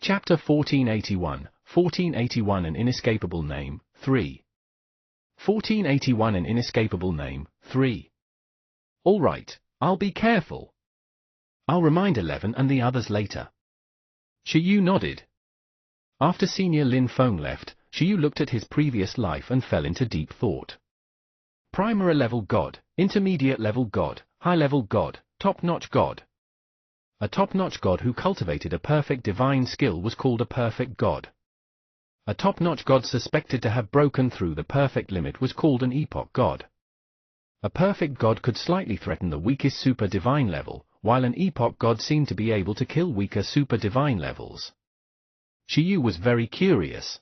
Chapter 1481 An Inescapable Name, 3. 1481 An Inescapable Name, 3. All right, I'll be careful. I'll remind 11 and the others later. Shiyu nodded. After Senior Lin Feng left, Shiyu looked at his previous life and fell into deep thought. Primary level god, intermediate level god, high level god, top-notch god. A top-notch god who cultivated a perfect divine skill was called a perfect god. A top-notch god suspected to have broken through the perfect limit was called an epoch god. A perfect god could slightly threaten the weakest super divine level, while an epoch god seemed to be able to kill weaker super divine levels. Shiyu was very curious.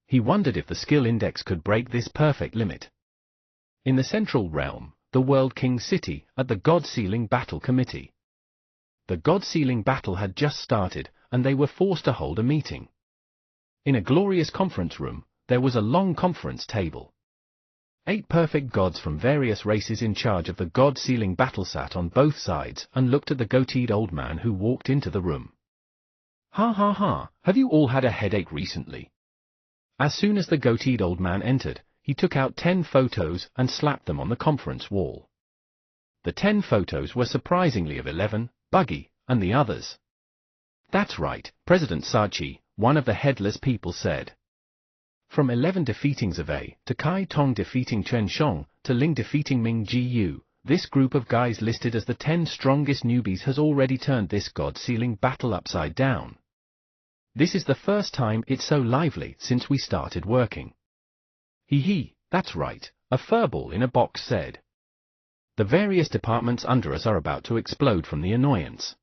He wondered if the skill index could break this perfect limit. In the central realm, the World King City, at the God Sealing Battle Committee. The God Sealing battle had just started, and they were forced to hold a meeting. In a glorious conference room, there was a long conference table. 8 perfect gods from various races in charge of the God Sealing battle sat on both sides and looked at the goateed old man who walked into the room. Ha ha ha, have you all had a headache recently? As soon as the goateed old man entered, he took out 10 photos and slapped them on the conference wall. The 10 photos were surprisingly of 11, Buggy, and the others. That's right, President Sachi, one of the headless people said. From 11 defeating Zhevei, to Kai Tong defeating Chen Shong, to Ling defeating Ming Jiyu, this group of guys listed as the 10 strongest newbies has already turned this God-sealing battle upside down. This is the first time it's so lively since we started working. Hee, that's right, a furball in a box said. The various departments under us are about to explode from the annoyance.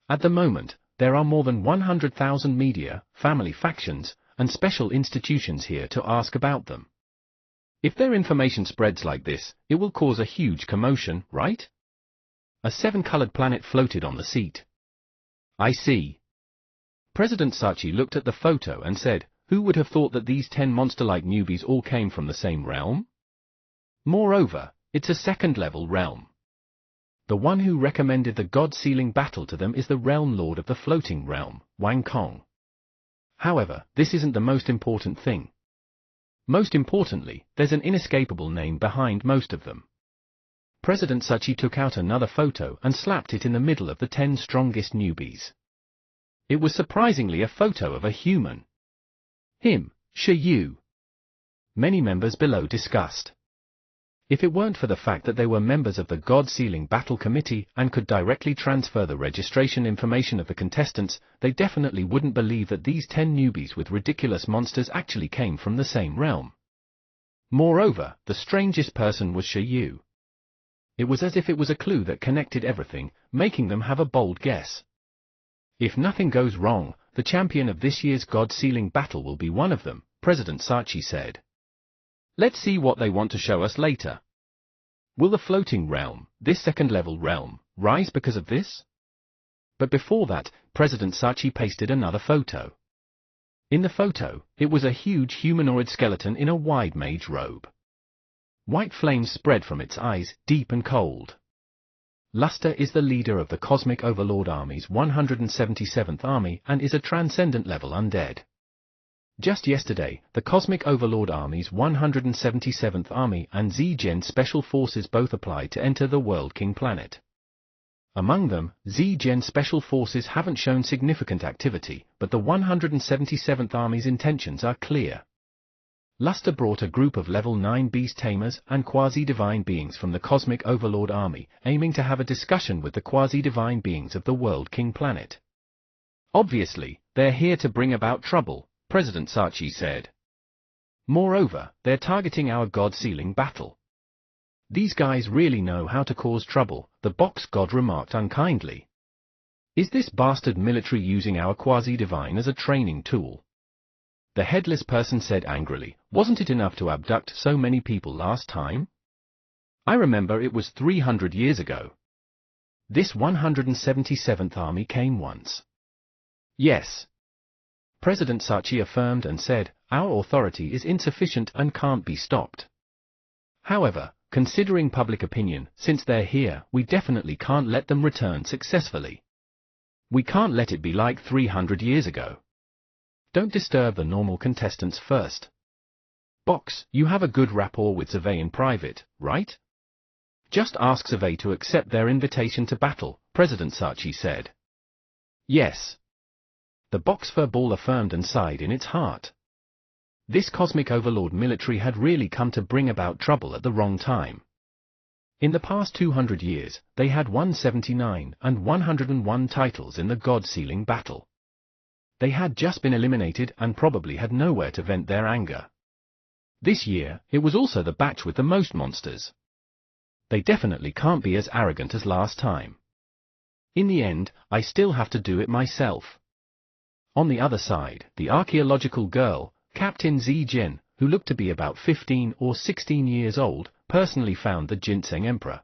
At the moment, there are more than 100,000 media, family factions, and special institutions here to ask about them. If their information spreads like this, it will cause a huge commotion, right? A 7-colored planet floated on the seat. I see. President Sachi looked at the photo and said, who would have thought that these 10 monster-like newbies all came from the same realm? Moreover, it's a 2nd-level realm. The one who recommended the God-sealing battle to them is the Realm Lord of the Floating Realm, Wang Kong. However, this isn't the most important thing. Most importantly, there's an inescapable name behind most of them. President Sachi took out another photo and slapped it in the middle of the 10 strongest newbies. It was surprisingly a photo of a human. Him, Shiyu. Many members below discussed. If it weren't for the fact that they were members of the God Sealing Battle Committee and could directly transfer the registration information of the contestants, they definitely wouldn't believe that these 10 newbies with ridiculous monsters actually came from the same realm. Moreover, the strangest person was Shiyu. It was as if it was a clue that connected everything, making them have a bold guess. If nothing goes wrong, the champion of this year's God Sealing battle will be one of them, President Sachi said. Let's see what they want to show us later. Will the floating realm, this 2nd-level realm, rise because of this? But before that, President Sachi pasted another photo. In the photo, it was a huge humanoid skeleton in a wide mage robe. White flames spread from its eyes, deep and cold. Luster is the leader of the Cosmic Overlord Army's 177th Army and is a transcendent-level undead. Just yesterday, the Cosmic Overlord Army's 177th Army and Z-Gen Special Forces both applied to enter the World King planet. Among them, Z-Gen Special Forces haven't shown significant activity, but the 177th Army's intentions are clear. Luster brought a group of Level 9 Beast Tamers and Quasi-Divine Beings from the Cosmic Overlord Army, aiming to have a discussion with the Quasi-Divine Beings of the World King planet. Obviously, they're here to bring about trouble, President Sachi said. Moreover, they're targeting our God-sealing battle. These guys really know how to cause trouble, the box god remarked unkindly. Is this bastard military using our Quasi-Divine as a training tool? The headless person said angrily, wasn't it enough to abduct so many people last time? I remember it was 300 years ago. This 177th Army came once. Yes. President Sachi affirmed and said, our authority is insufficient and can't be stopped. However, considering public opinion, since they're here, we definitely can't let them return successfully. We can't let it be like 300 years ago. Don't disturb the normal contestants first. Box, you have a good rapport with Zevay in private, right? Just ask Zevay to accept their invitation to battle, President Sachi said. Yes. The Box furball affirmed and sighed in its heart. This cosmic overlord military had really come to bring about trouble at the wrong time. In the past 200 years, they had won 79 and 101 titles in the God-sealing battle. They had just been eliminated and probably had nowhere to vent their anger. This year, it was also the batch with the most monsters. They definitely can't be as arrogant as last time. In the end, I still have to do it myself. On the other side, the archaeological girl, Captain Zijian, who looked to be about 15 or 16 years old, personally found the Ginseng Emperor.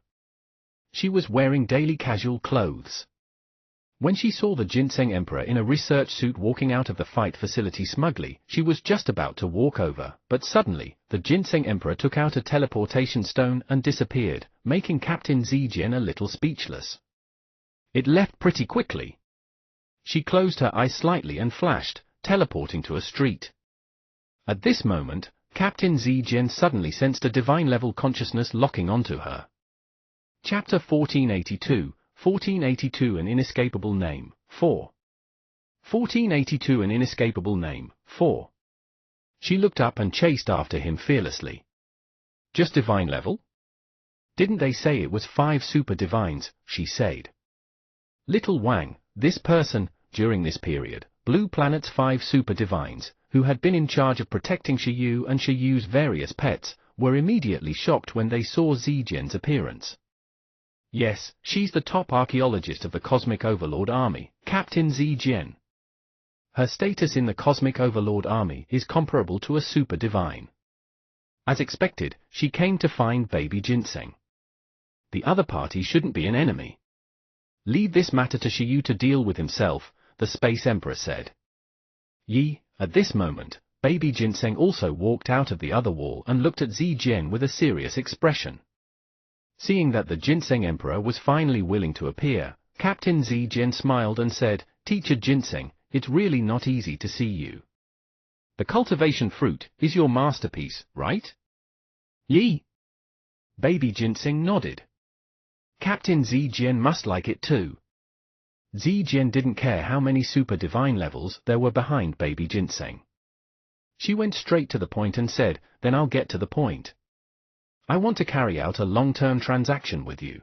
She was wearing daily casual clothes. When she saw the Ginseng Emperor in a research suit walking out of the fight facility smugly, she was just about to walk over, but suddenly, the Ginseng Emperor took out a teleportation stone and disappeared, making Captain Zijian a little speechless. It left pretty quickly. She closed her eyes slightly and flashed, teleporting to a street. At this moment, Captain Zijian suddenly sensed a divine-level consciousness locking onto her. Chapter 1482, 1482 An Inescapable Name, 4. 1482 An Inescapable Name, 4. She looked up and chased after him fearlessly. Just divine level? Didn't they say it was 5 super divines, she said. Little Wang, this person, during this period, Blue Planet's 5 super divines, who had been in charge of protecting Shiyu and Shiyu's various pets, were immediately shocked when they saw Zijian's appearance. Yes, she's the top archaeologist of the Cosmic Overlord Army, Captain Zijian. Her status in the Cosmic Overlord Army is comparable to a super divine. As expected, she came to find baby Ginseng. The other party shouldn't be an enemy. Leave this matter to Shiyu to deal with himself, the Space Emperor said. Yi, at this moment, baby Ginseng also walked out of the other wall and looked at Zijian with a serious expression. Seeing that the Ginseng Emperor was finally willing to appear, Captain Zijian smiled and said, Teacher Ginseng, it's really not easy to see you. The cultivation fruit is your masterpiece, right? Yi. Baby Ginseng nodded. Captain Zijian must like it too. Zijian didn't care how many super divine levels there were behind baby Ginseng. She went straight to the point and said, then I'll get to the point. I want to carry out a long-term transaction with you.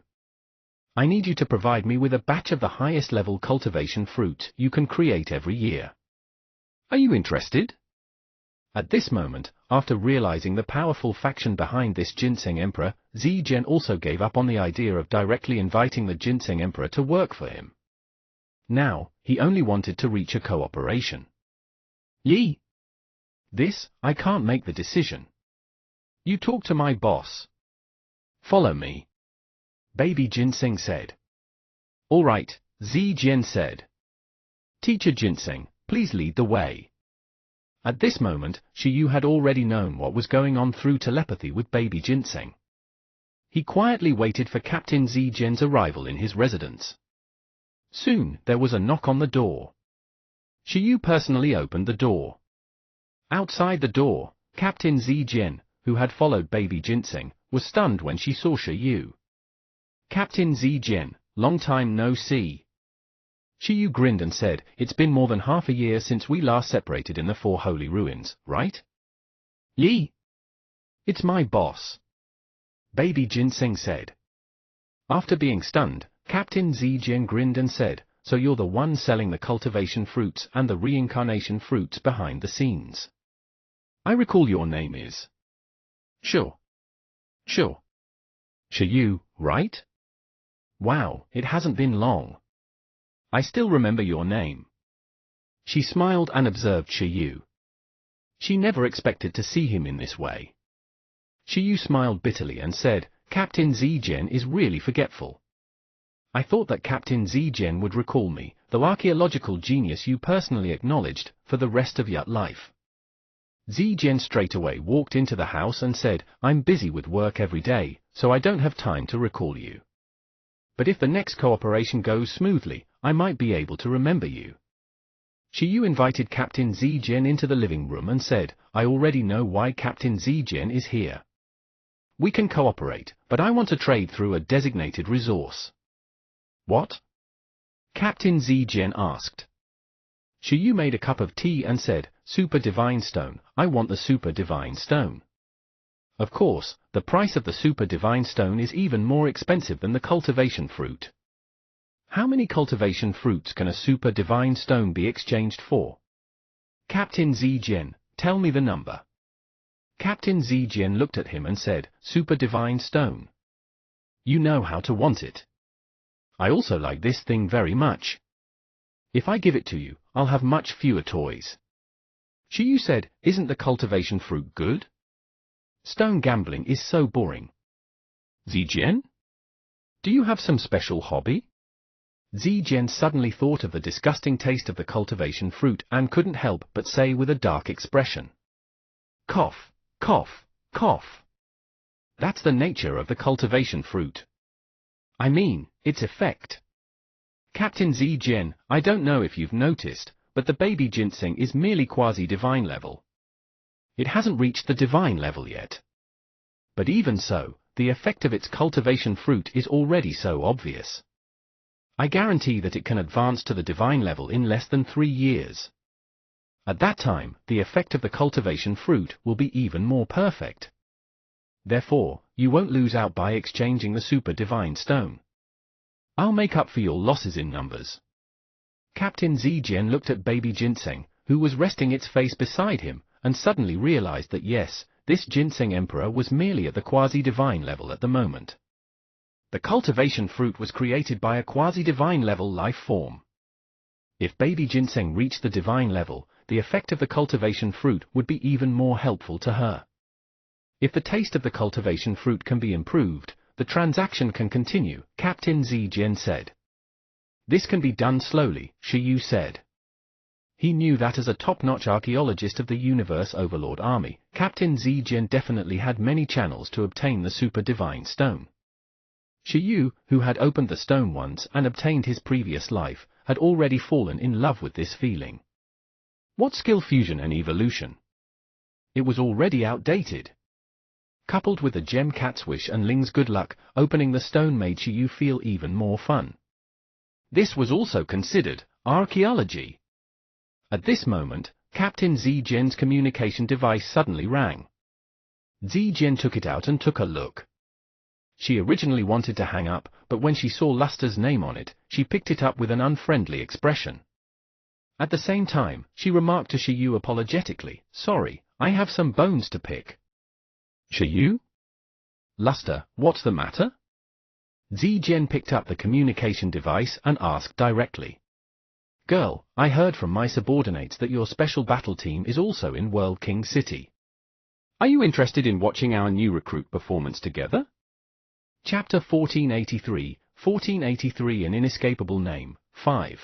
I need you to provide me with a batch of the highest level cultivation fruit you can create every year. Are you interested? At this moment, after realizing the powerful faction behind this Ginseng Emperor, Zijian also gave up on the idea of directly inviting the Ginseng Emperor to work for him. Now, he only wanted to reach a cooperation. Yi. This, I can't make the decision. You talk to my boss. Follow me. Baby Ginseng said. All right, Zijian said. Teacher Ginseng, please lead the way. At this moment, Shiyu had already known what was going on through telepathy with baby Ginseng. He quietly waited for Captain Zijian's arrival in his residence. Soon, there was a knock on the door. Shiyu personally opened the door. Outside the door, Captain Zijian, who had followed baby Ginseng, was stunned when she saw Shiyu. Captain Zijian, long time no see. Shiyu grinned and said, it's been more than half a year since we last separated in the 4 holy ruins, right? Yi. It's my boss. Baby Ginseng said. After being stunned, Captain Zijian grinned and said, so you're the one selling the cultivation fruits and the reincarnation fruits behind the scenes. I recall your name is. Sure. Shiyu, right? Wow, it hasn't been long. I still remember your name. She smiled and observed Shiyu. She never expected to see him in this way. Shiyu smiled bitterly and said, Captain Zijian is really forgetful. I thought that Captain Zijian would recall me, the archaeological genius you personally acknowledged, for the rest of your life. Zijian straightaway walked into the house and said, I'm busy with work every day, so I don't have time to recall you. But if the next cooperation goes smoothly, I might be able to remember you. Shiyu invited Captain Zijian into the living room and said, I already know why Captain Zijian is here. We can cooperate, but I want to trade through a designated resource. What? Captain Zijian asked. Shiyu made a cup of tea and said, Super Divine Stone, I want the Super Divine Stone. Of course, the price of the Super Divine Stone is even more expensive than the cultivation fruit. How many cultivation fruits can a Super Divine Stone be exchanged for? Captain Zijian, tell me the number. Captain Zijian looked at him and said, Super Divine Stone. You know how to want it. I also like this thing very much. If I give it to you, I'll have much fewer toys. Shiyu said, isn't the cultivation fruit good? Stone gambling is so boring. Zijian? Do you have some special hobby? Zijian suddenly thought of the disgusting taste of the cultivation fruit and couldn't help but say with a dark expression. Cough, cough, cough. That's the nature of the cultivation fruit. I mean, its effect. Captain Zijian, I don't know if you've noticed, but the baby ginseng is merely quasi-divine level. It hasn't reached the divine level yet. But even so, the effect of its cultivation fruit is already so obvious. I guarantee that it can advance to the divine level in less than 3 years. At that time, the effect of the cultivation fruit will be even more perfect. Therefore, you won't lose out by exchanging the Super Divine Stone. I'll make up for your losses in numbers. Captain Zijian looked at baby ginseng, who was resting its face beside him, and suddenly realized that yes, this ginseng emperor was merely at the quasi-divine level at the moment. The cultivation fruit was created by a quasi-divine level life form. If baby ginseng reached the divine level, the effect of the cultivation fruit would be even more helpful to her. If the taste of the cultivation fruit can be improved, the transaction can continue, Captain Zijian said. This can be done slowly, Shiyu said. He knew that as a top-notch archaeologist of the Universe Overlord Army, Captain Zijian definitely had many channels to obtain the Super Divine Stone. Shiyu, who had opened the stone once and obtained his previous life, had already fallen in love with this feeling. What skill fusion and evolution? It was already outdated. Coupled with the gem cat's wish and Ling's good luck, opening the stone made Shiyu feel even more fun. This was also considered archaeology. At this moment, Captain Zijian's communication device suddenly rang. Zijian took it out and took a look. She originally wanted to hang up, but when she saw Luster's name on it, she picked it up with an unfriendly expression. At the same time, she remarked to Shiyu apologetically, Sorry, I have some bones to pick. Shiyu? Luster, what's the matter? Zijian picked up the communication device and asked directly. Girl, I heard from my subordinates that your special battle team is also in World King City. Are you interested in watching our new recruit performance together? Chapter 1483, An Inescapable Name, 5.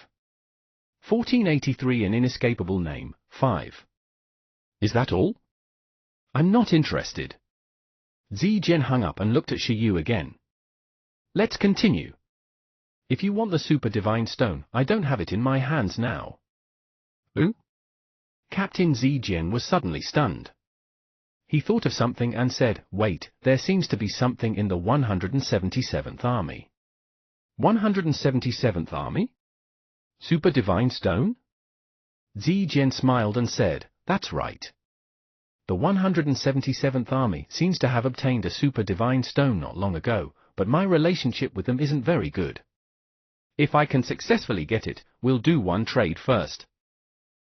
1483 An Inescapable Name, 5. Is that all? I'm not interested. Zijian hung up and looked at Shiyu again. Let's continue. If you want the Super Divine Stone, I don't have it in my hands now. Who? Captain Zijian was suddenly stunned. He thought of something and said, Wait, there seems to be something in the 177th Army. 177th Army? Super Divine Stone? Zijian smiled and said, That's right. The 177th Army seems to have obtained a Super Divine Stone not long ago, but my relationship with them isn't very good. If I can successfully get it, we'll do one trade first.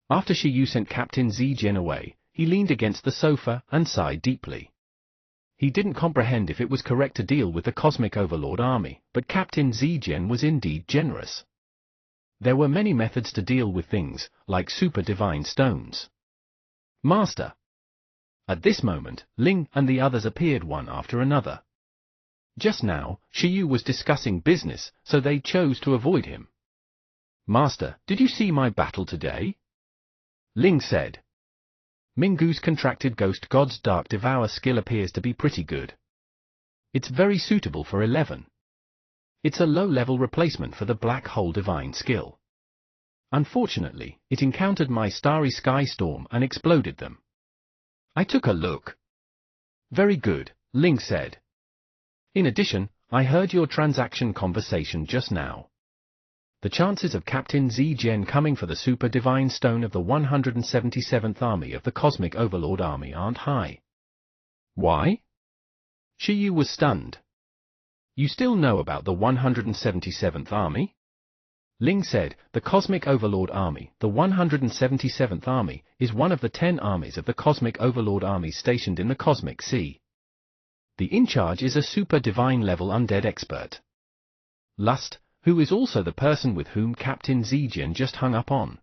After Shiyu sent Captain Zijian away, he leaned against the sofa and sighed deeply. He didn't comprehend if it was correct to deal with the Cosmic Overlord Army, but Captain Zijian was indeed generous. There were many methods to deal with things, like Super Divine Stones. Master. At this moment, Ling and the others appeared one after another. Just now, Shiyu was discussing business, so they chose to avoid him. Master, did you see my battle today? Ling said. Mingu's contracted Ghost God's Dark Devour skill appears to be pretty good. It's very suitable for 11. It's a low-level replacement for the Black Hole Divine skill. Unfortunately, it encountered my Starry Sky Storm and exploded them. I took a look. Very good, Ling said. In addition, I heard your transaction conversation just now. The chances of Captain Zijian coming for the Super Divine Stone of the 177th Army of the Cosmic Overlord Army aren't high. Why? Shiyu was stunned. You still know about the 177th Army? Ling said, the Cosmic Overlord Army, the 177th Army, is one of the 10 armies of the Cosmic Overlord Army stationed in the Cosmic Sea. The in-charge is a Super Divine level undead expert. Lust, who is also the person with whom Captain Zijian just hung up on.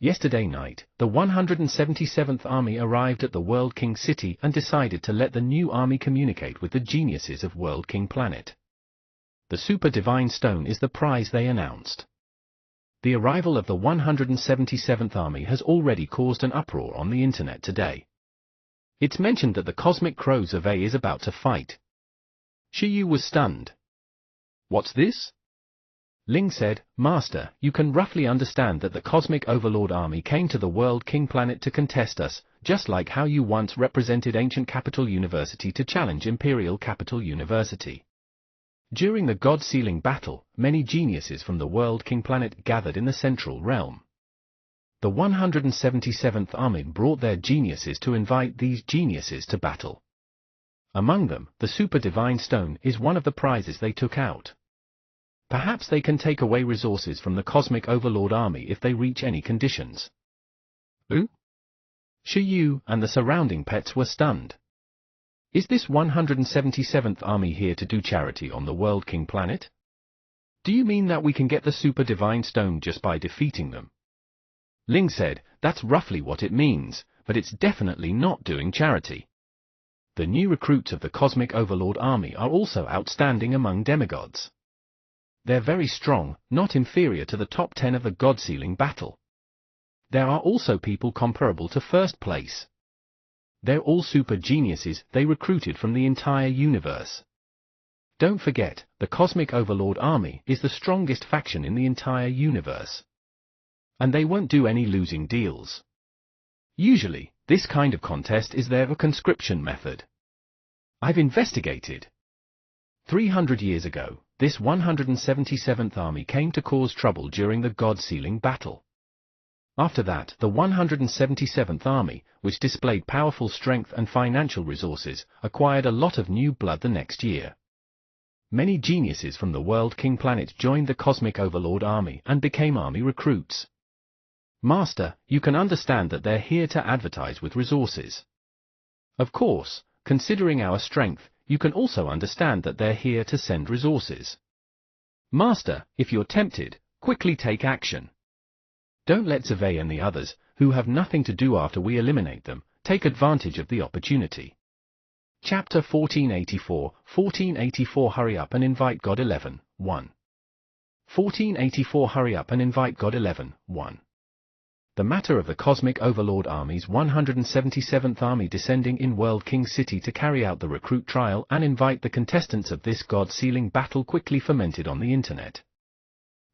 Yesterday night, the 177th Army arrived at the World King City and decided to let the new army communicate with the geniuses of World King Planet. The Super Divine Stone is the prize they announced. The arrival of the 177th Army has already caused an uproar on the internet today. It's mentioned that the Cosmic Crows of A is about to fight. Shiyu was stunned. What's this? Ling said, Master, you can roughly understand that the Cosmic Overlord Army came to the World King Planet to contest us, just like how you once represented Ancient Capital University to challenge Imperial Capital University. During the God-Sealing battle, many geniuses from the World King Planet gathered in the Central Realm. The 177th Army brought their geniuses to invite these geniuses to battle. Among them, the Super Divine Stone is one of the prizes they took out. Perhaps they can take away resources from the Cosmic Overlord Army if they reach any conditions. Who? Shiyu and the surrounding pets were stunned. Is this 177th Army here to do charity on the World King Planet? Do you mean that we can get the Super Divine Stone just by defeating them? Ling said, that's roughly what it means, but it's definitely not doing charity. The new recruits of the Cosmic Overlord Army are also outstanding among demigods. They're very strong, not inferior to the top 10 of the God-Sealing battle. There are also people comparable to first place. They're all super geniuses they recruited from the entire universe. Don't forget, the Cosmic Overlord Army is the strongest faction in the entire universe. And they won't do any losing deals. Usually, this kind of contest is their conscription method. I've investigated. 300 years ago, this 177th Army came to cause trouble during the God-Sealing battle. After that, the 177th Army, which displayed powerful strength and financial resources, acquired a lot of new blood the next year. Many geniuses from the World King Planet joined the Cosmic Overlord Army and became army recruits. Master, you can understand that they're here to advertise with resources. Of course, considering our strength, you can also understand that they're here to send resources. Master, if you're tempted, quickly take action. Don't let Zhevei and the others, who have nothing to do after we eliminate them, take advantage of the opportunity. Chapter 1484 Hurry up and invite God 11, 1. 1484 Hurry up and invite God 11, 1. The matter of the Cosmic Overlord Army's 177th Army descending in World King City to carry out the recruit trial and invite the contestants of this God-Sealing battle quickly fermented on the internet.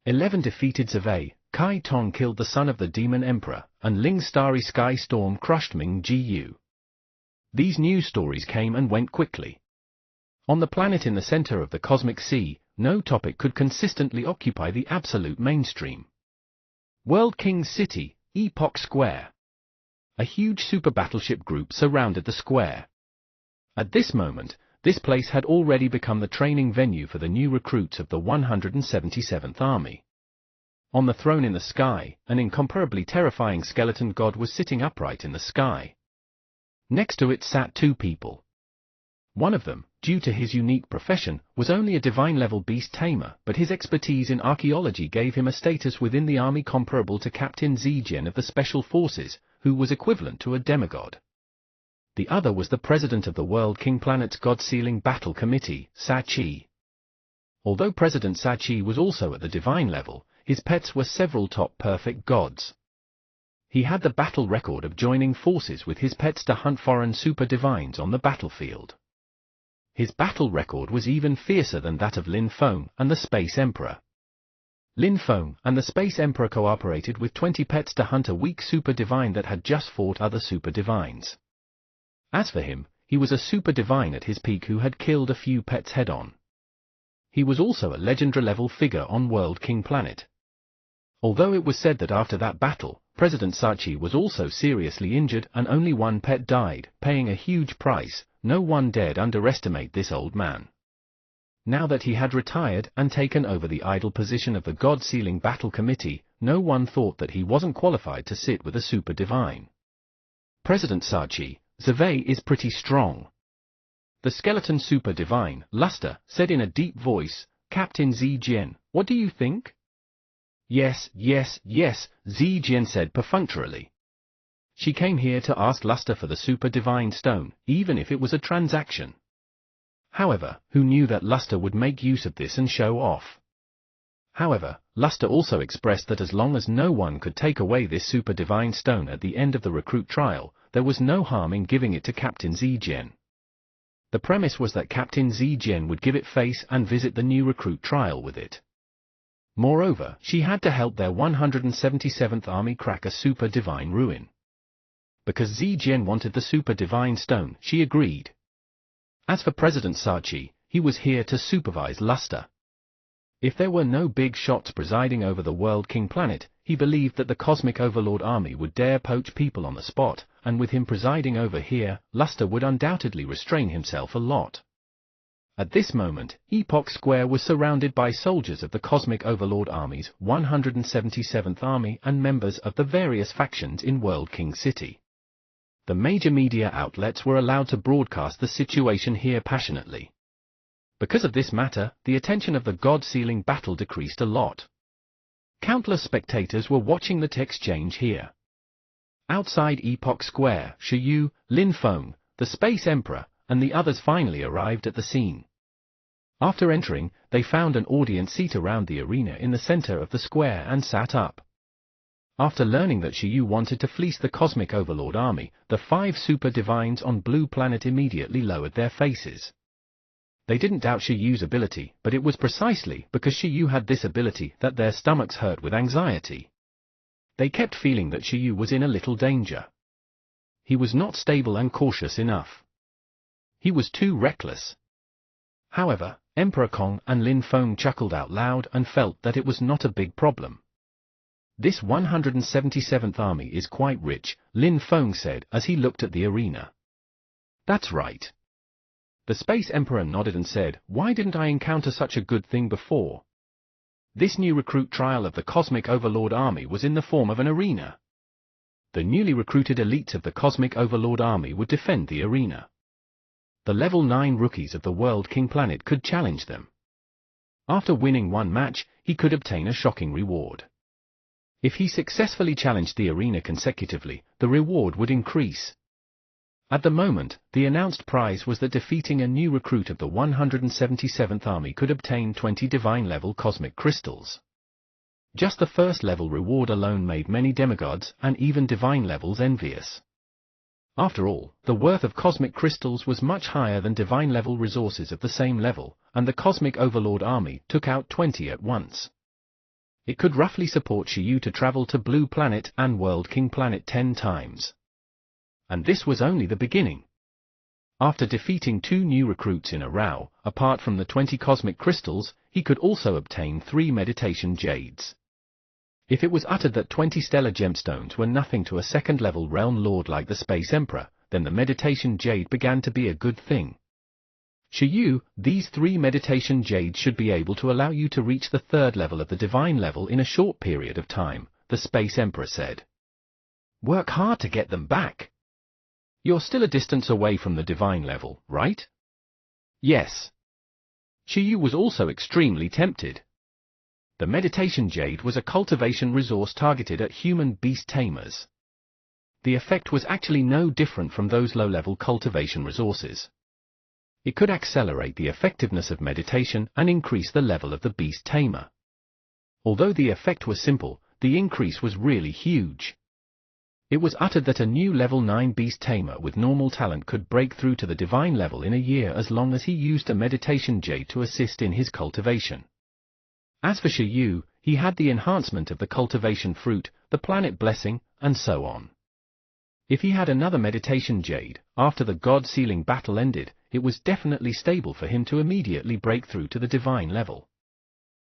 11 defeated Zhevei, Kai Tong killed the son of the Demon Emperor, and Ling's Starry Sky Storm crushed Ming Jiyu. These news stories came and went quickly. On the planet in the center of the Cosmic Sea, no topic could consistently occupy the absolute mainstream. World King City, Epoch Square. A huge super battleship group surrounded the square. At this moment, this place had already become the training venue for the new recruits of the 177th Army. On the throne in the sky, an incomparably terrifying skeleton god was sitting upright in the sky. Next to it sat two people. One of them, due to his unique profession, was only a divine-level beast tamer, but his expertise in archaeology gave him a status within the army comparable to Captain Zijian of the Special Forces, who was equivalent to a demigod. The other was the president of the World King Planet's God-Sealing Battle Committee, Sachi. Although President Sachi was also at the divine level, his pets were several top perfect gods. He had the battle record of joining forces with his pets to hunt foreign super divines on the battlefield. His battle record was even fiercer than that of Lin Feng and the Space Emperor. Lin Feng and the Space Emperor cooperated with 20 pets to hunt a weak super divine that had just fought other super divines. As for him, he was a super divine at his peak who had killed a few pets head-on. He was also a legendary-level figure on World King Planet. Although it was said that after that battle, President Sachi was also seriously injured and only one pet died, paying a huge price, no one dared underestimate this old man. Now that he had retired and taken over the idle position of the God-Sealing Battle Committee, no one thought that he wasn't qualified to sit with a super divine. President Sachi, Zhevei is pretty strong. The skeleton super divine, Luster, said in a deep voice, Captain Zijian, what do you think? Yes, yes, yes, Zijian said perfunctorily. She came here to ask Luster for the super divine stone, even if it was a transaction. However, who knew that Luster would make use of this and show off? However, Luster also expressed that as long as no one could take away this super divine stone at the end of the recruit trial, there was no harm in giving it to Captain Zijian. The premise was that Captain Zijian would give it face and visit the new recruit trial with it. Moreover, she had to help their 177th Army crack a super divine ruin. Because Zijian wanted the super divine stone, she agreed. As for President Sachi, he was here to supervise Luster. If there were no big shots presiding over the World King Planet, he believed that the Cosmic Overlord Army would dare poach people on the spot, and with him presiding over here, Luster would undoubtedly restrain himself a lot. At this moment, Epoch Square was surrounded by soldiers of the Cosmic Overlord Army's 177th Army and members of the various factions in World King City. The major media outlets were allowed to broadcast the situation here passionately. Because of this matter, the attention of the God-Sealing battle decreased a lot. Countless spectators were watching the exchange here. Outside Epoch Square, Shiyu, Lin Feng, the Space Emperor, and the others finally arrived at the scene. After entering, they found an audience seat around the arena in the center of the square and sat up. After learning that Shiyu wanted to fleece the Cosmic Overlord Army, the 5 super divines on Blue Planet immediately lowered their faces. They didn't doubt Shiyu's ability, but it was precisely because Shiyu had this ability that their stomachs hurt with anxiety. They kept feeling that Shiyu was in a little danger. He was not stable and cautious enough. He was too reckless. However, Emperor Kong and Lin Feng chuckled out loud and felt that it was not a big problem. This 177th Army is quite rich, Lin Feng said as he looked at the arena. That's right. The Space Emperor nodded and said, why didn't I encounter such a good thing before? This new recruit trial of the Cosmic Overlord Army was in the form of an arena. The newly recruited elites of the Cosmic Overlord Army would defend the arena. The level 9 rookies of the World King Planet could challenge them. After winning one match, he could obtain a shocking reward. If he successfully challenged the arena consecutively, the reward would increase. At the moment, the announced prize was that defeating a new recruit of the 177th Army could obtain 20 divine-level cosmic crystals. Just the first-level reward alone made many demigods and even divine levels envious. After all, the worth of cosmic crystals was much higher than divine-level resources of the same level, and the Cosmic Overlord Army took out 20 at once. It could roughly support Shiyu to travel to Blue Planet and World King Planet 10 times. And this was only the beginning. After defeating 2 new recruits in a row, apart from the 20 cosmic crystals, he could also obtain 3 meditation jades. If it was uttered that 20 stellar gemstones were nothing to a second-level realm lord like the Space Emperor, then the meditation jade began to be a good thing. Shiyu, these 3 meditation jades should be able to allow you to reach the 3rd level of the divine level in a short period of time, the Space Emperor said. Work hard to get them back. You're still a distance away from the divine level, right? Yes. Shiyu was also extremely tempted. The meditation jade was a cultivation resource targeted at human beast tamers. The effect was actually no different from those low-level cultivation resources. It could accelerate the effectiveness of meditation and increase the level of the beast tamer. Although the effect was simple, the increase was really huge. It was uttered that a new level 9 beast tamer with normal talent could break through to the divine level in a year as long as he used a meditation jade to assist in his cultivation. As for Shiyu, he had the enhancement of the cultivation fruit, the planet blessing, and so on. If he had another meditation jade, after the god-sealing battle ended, it was definitely stable for him to immediately break through to the divine level.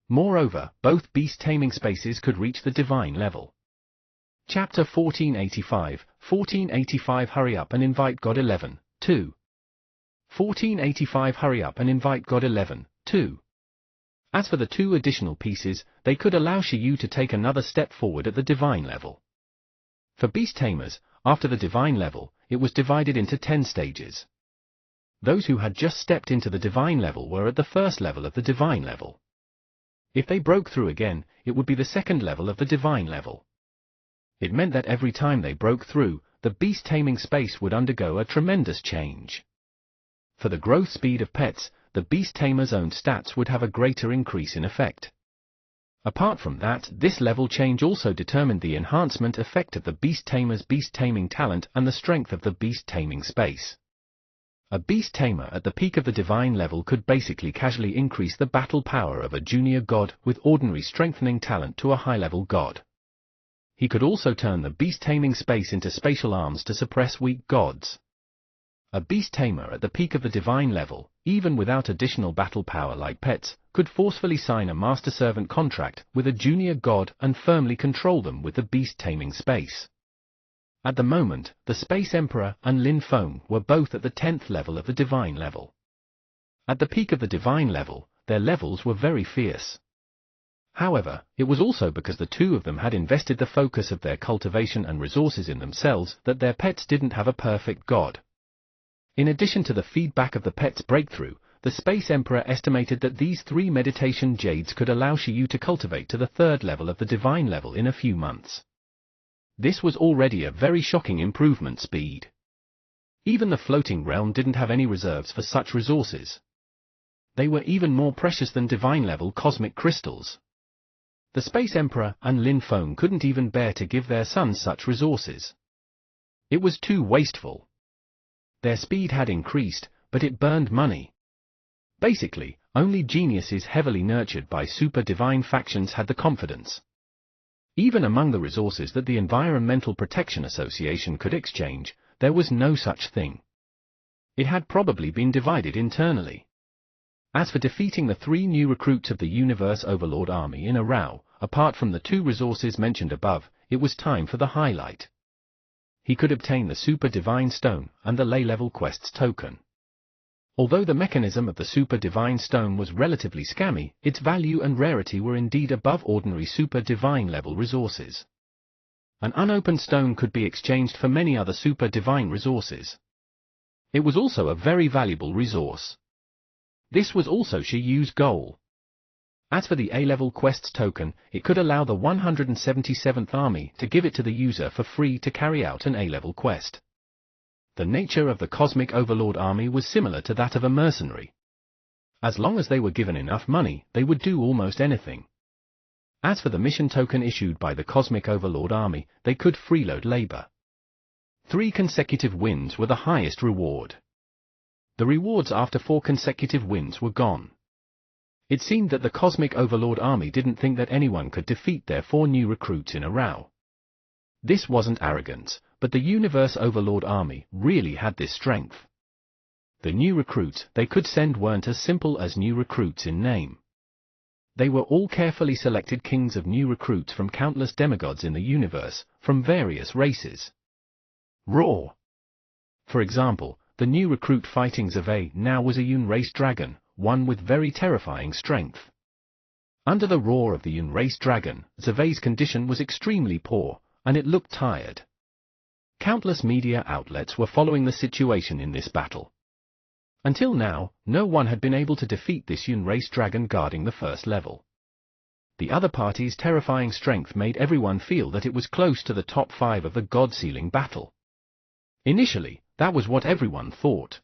Moreover, both beast-taming spaces could reach the divine level. Chapter 1485, 1485 Hurry up and invite God 11, 2. 1485 Hurry up and invite God 11, 2. As for the two additional pieces, they could allow Shiyu to take another step forward at the divine level. For beast tamers, after the divine level, it was divided into 10 stages. Those who had just stepped into the divine level were at the first level of the divine level. If they broke through again, it would be the second level of the divine level. It meant that every time they broke through, the beast-taming space would undergo a tremendous change. For the growth speed of pets, the beast-tamer's own stats would have a greater increase in effect. Apart from that, this level change also determined the enhancement effect of the beast-tamer's beast-taming talent and the strength of the beast-taming space. A beast-tamer at the peak of the divine level could basically casually increase the battle power of a junior god with ordinary strengthening talent to a high-level god. He could also turn the beast-taming space into spatial arms to suppress weak gods. A beast-tamer at the peak of the divine level, even without additional battle power like pets, could forcefully sign a master-servant contract with a junior god and firmly control them with the beast-taming space. At the moment, the Space Emperor and Lin Feng were both at the 10th level of the divine level. At the peak of the divine level, their levels were very fierce. However, it was also because the two of them had invested the focus of their cultivation and resources in themselves that their pets didn't have a perfect god. In addition to the feedback of the pet's breakthrough, the Space Emperor estimated that these 3 meditation jades could allow Shiyu to cultivate to the 3rd level of the divine level in a few months. This was already a very shocking improvement speed. Even the floating realm didn't have any reserves for such resources. They were even more precious than divine-level cosmic crystals. The Space Emperor and Lin Feng couldn't even bear to give their sons such resources. It was too wasteful. Their speed had increased, but it burned money. Basically, only geniuses heavily nurtured by super-divine factions had the confidence. Even among the resources that the Environmental Protection Association could exchange, there was no such thing. It had probably been divided internally. As for defeating the 3 new recruits of the Universe Overlord Army in a row, apart from the 2 resources mentioned above, it was time for the highlight. He could obtain the Super Divine Stone and the Lay-Level Quests token. Although the mechanism of the Super Divine Stone was relatively scammy, its value and rarity were indeed above ordinary Super Divine level resources. An unopened stone could be exchanged for many other Super Divine resources. It was also a very valuable resource. This was also Shiyu's goal. As for the A-level quests token, it could allow the 177th Army to give it to the user for free to carry out an A-level quest. The nature of the Cosmic Overlord Army was similar to that of a mercenary. As long as they were given enough money, they would do almost anything. As for the mission token issued by the Cosmic Overlord Army, they could freeload labor. 3 consecutive wins were the highest reward. The rewards after 4 consecutive wins were gone. It seemed that the Cosmic Overlord Army didn't think that anyone could defeat their 4 new recruits in a row. This wasn't arrogance, but the Universe Overlord Army really had this strength. The new recruits they could send weren't as simple as new recruits in name. They were all carefully selected kings of new recruits from countless demigods in the universe, from various races. Raw. For example, the new recruit fighting Zevei now was a Yun race dragon, one with very terrifying strength. Under the roar of the Yun race dragon, Zevei's condition was extremely poor, and it looked tired. Countless media outlets were following the situation in this battle. Until now, no one had been able to defeat this Yun race dragon guarding the 1st level. The other party's terrifying strength made everyone feel that it was close to the top 5 of the god-sealing battle. Initially, that was what everyone thought.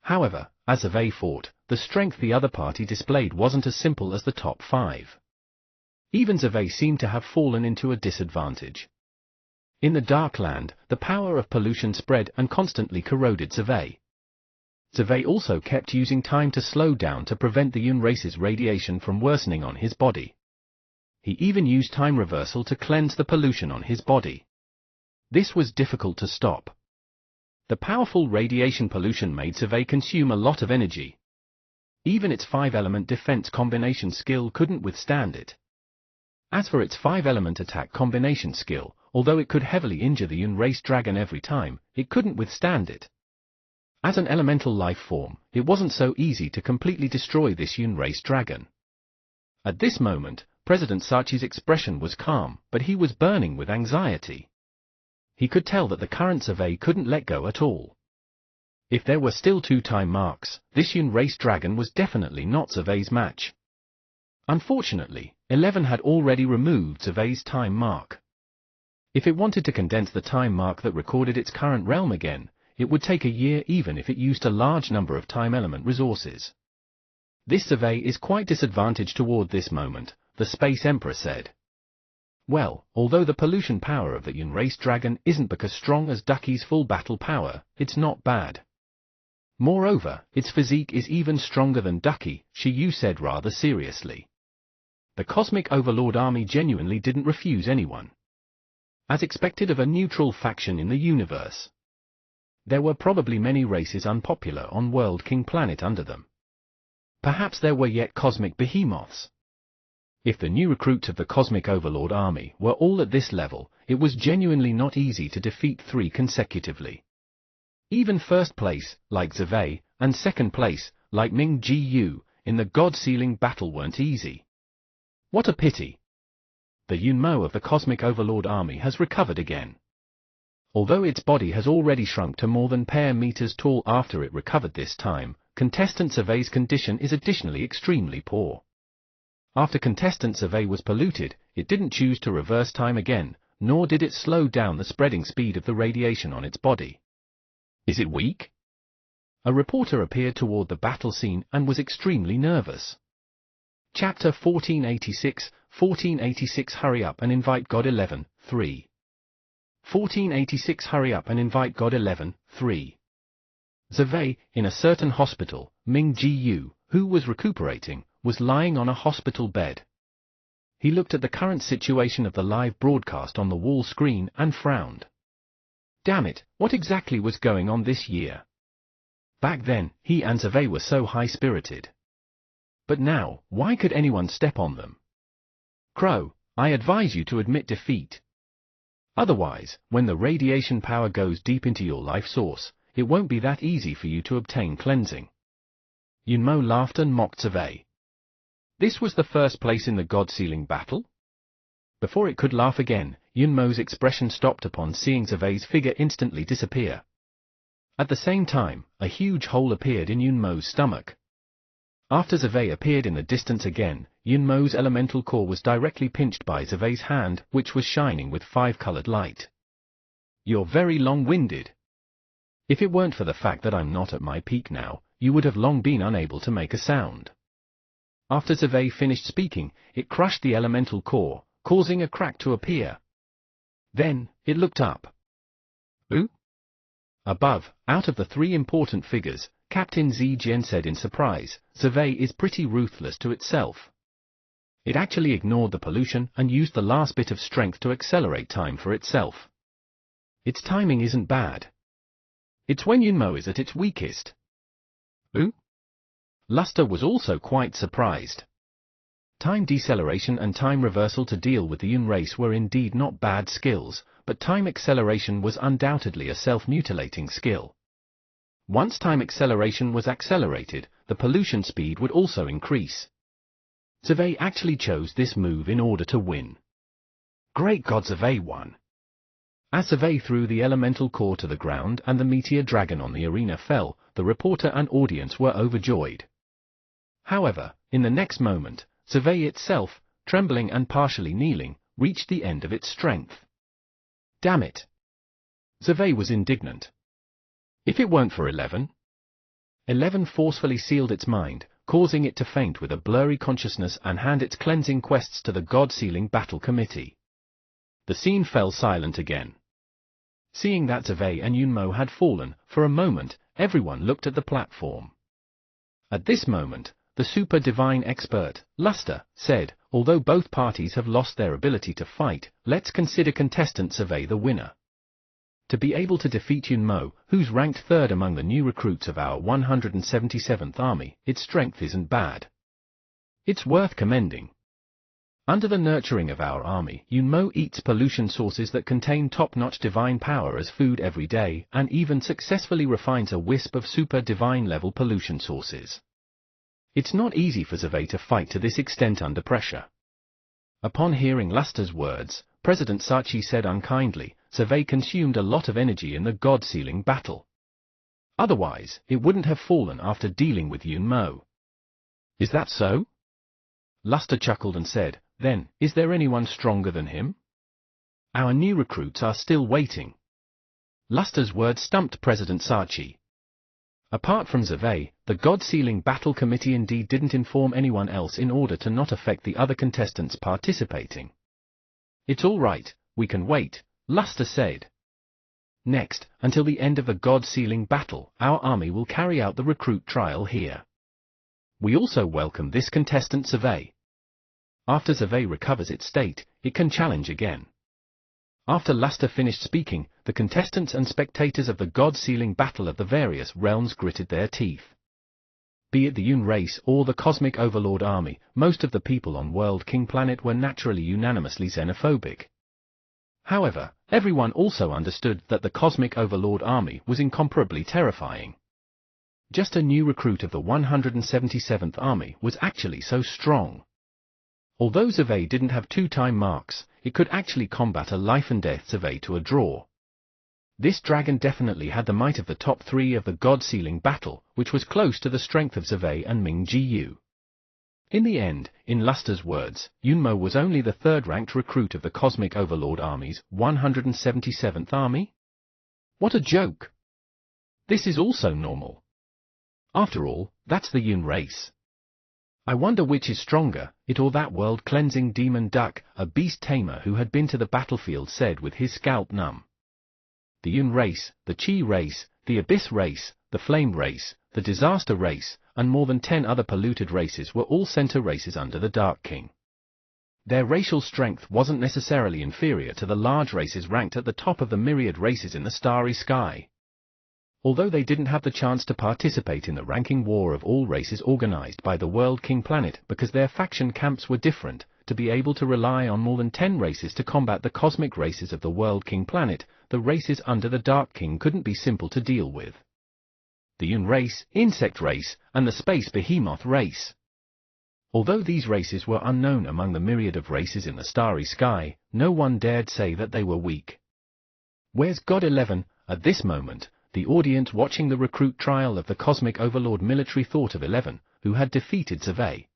However, as Zevei fought, the strength the other party displayed wasn't as simple as the top 5. Even Zevei seemed to have fallen into a disadvantage. In the Dark Land, the power of pollution spread and constantly corroded Zervais. Zervais also kept using time to slow down to prevent the Yunrace's radiation from worsening on his body. He even used time reversal to cleanse the pollution on his body. This was difficult to stop. The powerful radiation pollution made Zervais consume a lot of energy. Even its 5-element defense combination skill couldn't withstand it. As for its 5-element attack combination skill, although it could heavily injure the Yunrace dragon every time, it couldn't withstand it. As an elemental life form, it wasn't so easy to completely destroy this Yunrace dragon. At this moment, President Sachi's expression was calm, but he was burning with anxiety. He could tell that the current Zervais couldn't let go at all. If there were still 2 time marks, this Yunrace dragon was definitely not Zervais' match. Unfortunately, 11 had already removed Zervais' time mark. If it wanted to condense the time mark that recorded its current realm again, it would take a year even if it used a large number of time element resources. This Zervais is quite disadvantaged toward this moment, the Space Emperor said. Well, although the pollution power of the Yunrace dragon isn't because strong as Ducky's full battle power, it's not bad. Moreover, its physique is even stronger than Ducky, Shiyu said rather seriously. The Cosmic Overlord army genuinely didn't refuse anyone. As expected of a neutral faction in the universe. There were probably many races unpopular on World King Planet under them. Perhaps there were yet cosmic behemoths. If the new recruits of the Cosmic Overlord army were all at this level, it was genuinely not easy to defeat 3 consecutively. Even first place, like Zervais, and second place, like Ming Ji Yu, in the God-Sealing battle weren't easy. What a pity. The Yunmo of the Cosmic Overlord army has recovered again. Although its body has already shrunk to more than pair meters tall after it recovered this time, contestant Zervais' condition is additionally extremely poor. After contestant Zervais was polluted, it didn't choose to reverse time again, nor did it slow down the spreading speed of the radiation on its body. Is it weak? A reporter appeared toward the battle scene and was extremely nervous. Chapter 1486, 1486 Hurry up and invite God 11, 3. 1486 Hurry up and invite God 11, 3. Zervais, in a certain hospital, Ming Ji Yu, who was recuperating, was lying on a hospital bed. He looked at the current situation of the live broadcast on the wall screen and frowned. Damn it, what exactly was going on this year? Back then, he and Zervais were so high-spirited. But now, why could anyone step on them? Crow, I advise you to admit defeat. Otherwise, when the radiation power goes deep into your life source, it won't be that easy for you to obtain cleansing. Yunmo laughed and mocked Zervais. This was the first place in the God-Sealing battle? Before it could laugh again, Yunmo's expression stopped upon seeing Zervais' figure instantly disappear. At the same time, a huge hole appeared in Yunmo's stomach. After Zervais appeared in the distance again, Yunmo's elemental core was directly pinched by Zervais' hand, which was shining with 5-colored light. You're very long-winded. If it weren't for the fact that I'm not at my peak now, you would have long been unable to make a sound. After Zervais finished speaking, it crushed the elemental core, causing a crack to appear. Then, it looked up. Who? Above, out of the 3 important figures, Captain Zijian said in surprise, Zervais is pretty ruthless to itself. It actually ignored the pollution and used the last bit of strength to accelerate time for itself. Its timing isn't bad. It's when Yunmo is at its weakest. Who? Luster was also quite surprised. Time deceleration and time reversal to deal with the Yunrace were indeed not bad skills, but time acceleration was undoubtedly a self-mutilating skill. Once time acceleration was accelerated, the pollution speed would also increase. Zervais actually chose this move in order to win. Great God, Zervais won! As Zervais threw the elemental core to the ground and the meteor dragon on the arena fell, the reporter and audience were overjoyed. However, in the next moment, Zervais itself, trembling and partially kneeling, reached the end of its strength. Damn it! Zervais was indignant. If it weren't for 11? 11 forcefully sealed its mind, causing it to faint with a blurry consciousness and hand its cleansing quests to the God-Sealing Battle Committee. The scene fell silent again. Seeing that Zhevei and Yunmo had fallen, for a moment, everyone looked at the platform. At this moment, the super divine expert, Luster, said, although both parties have lost their ability to fight, let's consider contestant Zhevei the winner. To be able to defeat Yunmo, who's ranked third among the new recruits of our 177th Army, its strength isn't bad. It's worth commending. Under the nurturing of our army, Yunmo eats pollution sources that contain top-notch divine power as food every day, and even successfully refines a wisp of super divine level pollution sources. It's not easy for Zhevei to fight to this extent under pressure. Upon hearing Luster's words, President Sachi said unkindly, Zhevei consumed a lot of energy in the God-sealing battle. Otherwise, it wouldn't have fallen after dealing with Yunmo. Is that so? Luster chuckled and said, then, is there anyone stronger than him? Our new recruits are still waiting. Luster's words stumped President Sachi. Apart from Zhevei, the God-sealing battle committee indeed didn't inform anyone else in order to not affect the other contestants participating. It's all right, we can wait, Luster said. Next, until the end of the God-sealing battle, our army will carry out the recruit trial here. We also welcome this contestant Zhevei. After Zhevei recovers its state, it can challenge again. After Luster finished speaking, the contestants and spectators of the God-sealing battle of the various realms gritted their teeth. Be it the Yun race or the Cosmic Overlord army, most of the people on World King Planet were naturally unanimously xenophobic. However, everyone also understood that the Cosmic Overlord army was incomparably terrifying. Just a new recruit of the 177th Army was actually so strong. Although Zhevei didn't have 2-time marks, it could actually combat a life-and-death Zhevei to a draw. This dragon definitely had the might of the top 3 of the God-sealing battle, which was close to the strength of Zhevei and Ming Jiyu. In the end, in Luster's words, Yunmo was only the 3rd-ranked recruit of the Cosmic Overlord Army's 177th Army? What a joke! This is also normal. After all, that's the Yun race. I wonder which is stronger, it or that world-cleansing demon duck, a beast tamer who had been to the battlefield said with his scalp numb. The Yun race, the Qi race, the Abyss race, the Flame race, the Disaster race, and more than 10 other polluted races were all center races under the Dark King. Their racial strength wasn't necessarily inferior to the large races ranked at the top of the myriad races in the starry sky. Although they didn't have the chance to participate in the ranking war of all races organized by the World King Planet because their faction camps were different, to be able to rely on more than 10 races to combat the cosmic races of the World King Planet, the races under the Dark King couldn't be simple to deal with. The Yun race, Insect race, and the Space Behemoth race. Although these races were unknown among the myriad of races in the starry sky, no one dared say that they were weak. Where's God 11? At this moment, the audience watching the recruit trial of the Cosmic Overlord military thought of 11, who had defeated Zhevei.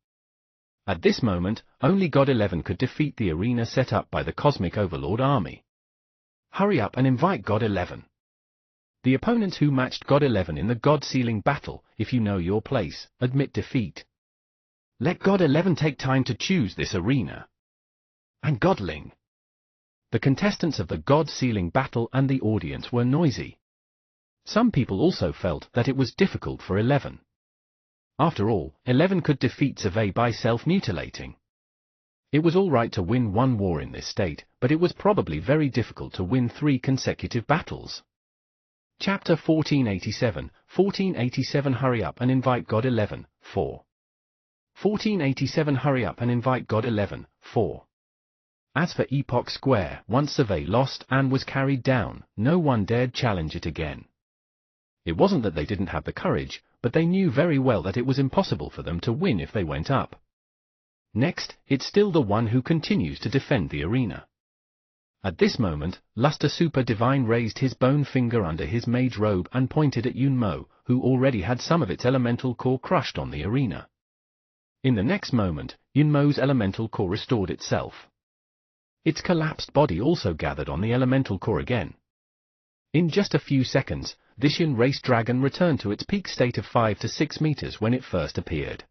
At this moment, only God 11 could defeat the arena set up by the Cosmic Overlord army. Hurry up and invite God 11. The opponents who matched God 11 in the God-sealing battle, if you know your place, admit defeat. Let God 11 take time to choose this arena. And Godling. The contestants of the God-sealing battle and the audience were noisy. Some people also felt that it was difficult for 11. After all, 11 could defeat Zhevei by self-mutilating. It was all right to win one war in this state, but it was probably very difficult to win 3 consecutive battles. Chapter 1487, 1487 Hurry up and invite God 11, 4. 1487 Hurry up and invite God 11, 4. As for Epoch Square, once Zhevei lost and was carried down, no one dared challenge it again. It wasn't that they didn't have the courage, but they knew very well that it was impossible for them to win if they went up. Next, it's still the one who continues to defend the arena. At this moment, Luster Super Divine raised his bone finger under his mage robe and pointed at Yunmo, who already had some of its elemental core crushed on the arena. In the next moment, Yunmo's elemental core restored itself. Its collapsed body also gathered on the elemental core again. In just a few seconds, this Yun race dragon returned to its peak state of 5 to 6 meters when it first appeared.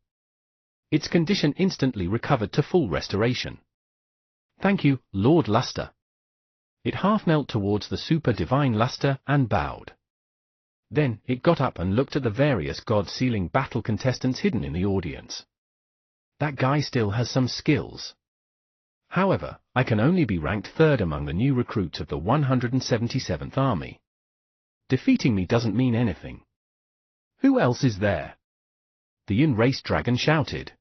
Its condition instantly recovered to full restoration. Thank you, Lord Luster. It half knelt towards the super divine Luster and bowed. Then, it got up and looked at the various God-sealing battle contestants hidden in the audience. That guy still has some skills. However, I can only be ranked third among the new recruits of the 177th Army. Defeating me doesn't mean anything. Who else is there? The Yun Race Dragon shouted.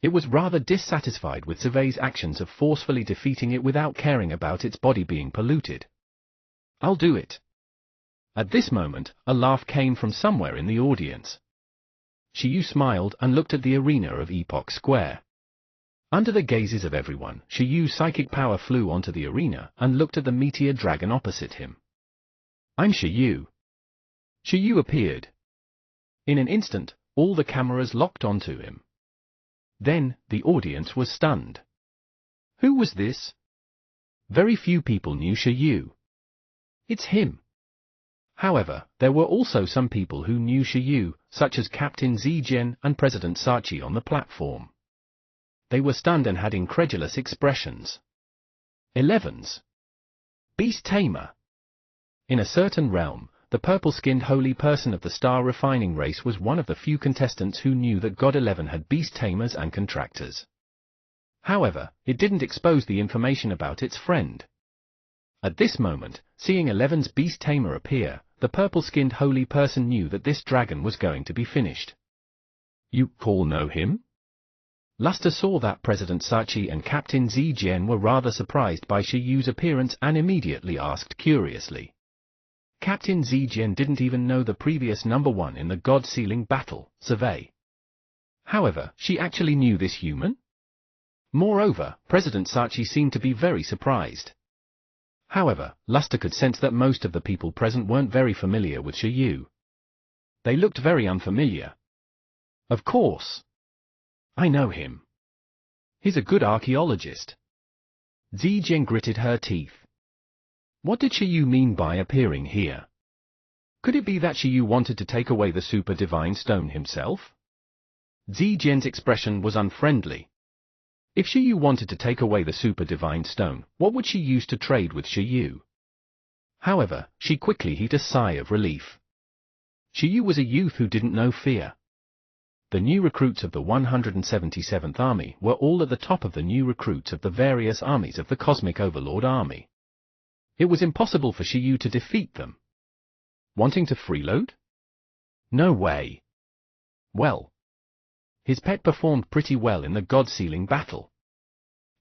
It was rather dissatisfied with Survey's actions of forcefully defeating it without caring about its body being polluted. I'll do it. At this moment, a laugh came from somewhere in the audience. Shiyu smiled and looked at the arena of Epoch Square. Under the gazes of everyone, Shiyu's psychic power flew onto the arena and looked at the meteor dragon opposite him. I'm Shiyu. Shiyu appeared. In an instant, all the cameras locked onto him. Then, the audience was stunned. Who was this? Very few people knew Shiyu. It's him. However, there were also some people who knew Shiyu, such as Captain Zijian and President Sachi on the platform. They were stunned and had incredulous expressions. 11's Beast Tamer. In a certain realm, the purple-skinned holy person of the star refining race was one of the few contestants who knew that God 11 had beast tamers and contractors. However, it didn't expose the information about its friend. At this moment, seeing 11's beast tamer appear, the purple-skinned holy person knew that this dragon was going to be finished. You all know him? Luster saw that President Sachi and Captain Zijian were rather surprised by Shiyu's appearance and immediately asked curiously. Captain Zijian didn't even know the previous number one in the God-sealing battle, Survey. However, she actually knew this human? Moreover, President Sachi seemed to be very surprised. However, Luster could sense that most of the people present weren't very familiar with Shiyu. They looked very unfamiliar. Of course. I know him. He's a good archaeologist. Zijian gritted her teeth. What did Shiyu mean by appearing here? Could it be that Shiyu wanted to take away the super divine stone himself? Zijian's expression was unfriendly. If Shiyu wanted to take away the super divine stone, what would she use to trade with Shiyu? However, she quickly heaved a sigh of relief. Shiyu was a youth who didn't know fear. The new recruits of the 177th Army were all at the top of the new recruits of the various armies of the Cosmic Overlord Army. It was impossible for Shiyu to defeat them. Wanting to freeload? No way. Well. His pet performed pretty well in the God-sealing battle.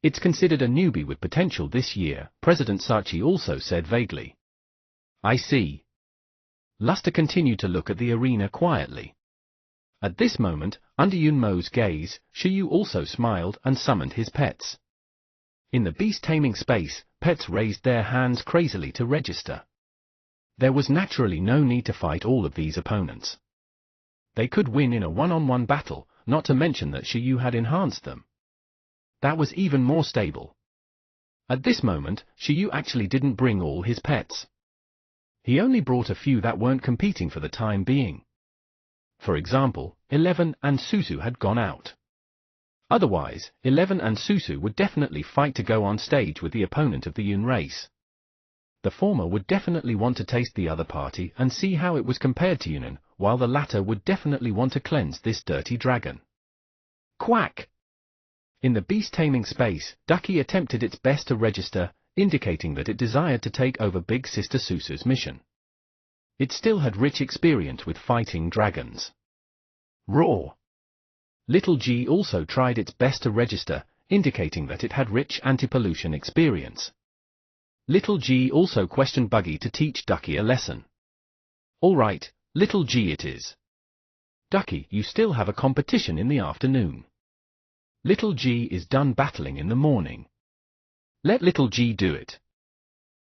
It's considered a newbie with potential this year, President Sachi also said vaguely. I see. Luster continued to look at the arena quietly. At this moment, under Yunmo's gaze, Shiyu also smiled and summoned his pets. In the beast-taming space, pets raised their hands crazily to register. There was naturally no need to fight all of these opponents. They could win in a one-on-one battle, not to mention that Shiyu had enhanced them. That was even more stable. At this moment, Shiyu actually didn't bring all his pets. He only brought a few that weren't competing for the time being. For example, 11 and Susu had gone out. Otherwise, 11 and Susu would definitely fight to go on stage with the opponent of the Yun race. The former would definitely want to taste the other party and see how it was compared to Yunan, while the latter would definitely want to cleanse this dirty dragon. Quack! In the beast-taming space, Ducky attempted its best to register, indicating that it desired to take over Big Sister Susu's mission. It still had rich experience with fighting dragons. Roar! Little G also tried its best to register, indicating that it had rich anti-pollution experience. Little G also questioned Buggy to teach Ducky a lesson. All right, Little G it is. Ducky, you still have a competition in the afternoon. Little G is done battling in the morning. Let Little G do it.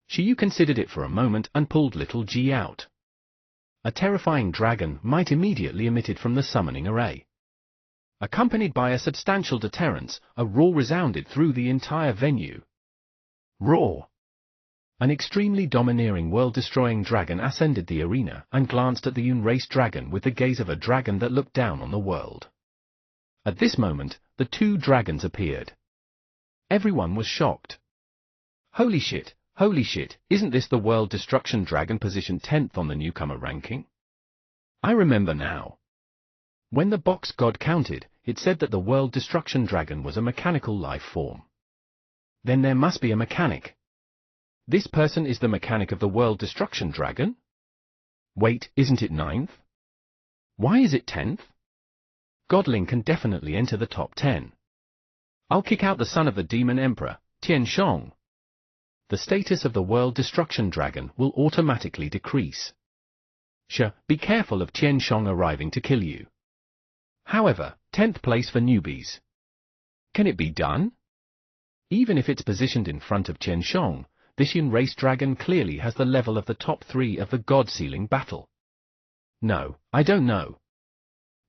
Shiyu considered it for a moment and pulled Little G out. A terrifying dragon might immediately emitted from the summoning array. Accompanied by a substantial deterrence, a roar resounded through the entire venue. Roar! An extremely domineering world-destroying dragon ascended the arena and glanced at the Yun race dragon with the gaze of a dragon that looked down on the world. At this moment, the two dragons appeared. Everyone was shocked. Holy shit, Holy shit, isn't this the World Destruction Dragon positioned 10th on the newcomer ranking? I remember now. When the box god counted, it said that the World Destruction Dragon was a mechanical life form. Then there must be a mechanic. This person is the mechanic of the World Destruction Dragon? Wait, isn't it 9th? Why is it 10th? Godling can definitely enter the top 10. I'll kick out the son of the Demon Emperor, Tian Shong. The status of the World Destruction Dragon will automatically decrease. Be careful of Tian Shong arriving to kill you. However, 10th place for newbies. Can it be done? Even if it's positioned in front of Tian Shong, this Yun Race Dragon clearly has the level of the top 3 of the God Sealing battle. No, I don't know.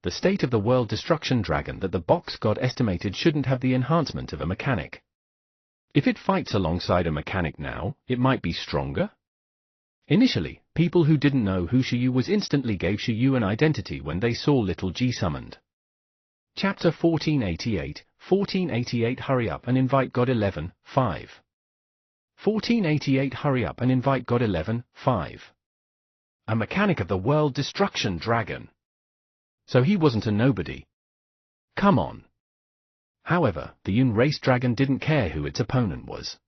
The state of the World Destruction Dragon that the box god estimated shouldn't have the enhancement of a mechanic. If it fights alongside a mechanic now, it might be stronger? Initially, people who didn't know who Shiyu was instantly gave Shiyu an identity when they saw Little G summoned. Chapter 1488, 1488 Hurry up and invite God 11, 5. 1488 Hurry up and invite God 11, 5. A mechanic of the World Destruction Dragon. So he wasn't a nobody. Come on. However, the Yun Race Dragon didn't care who its opponent was.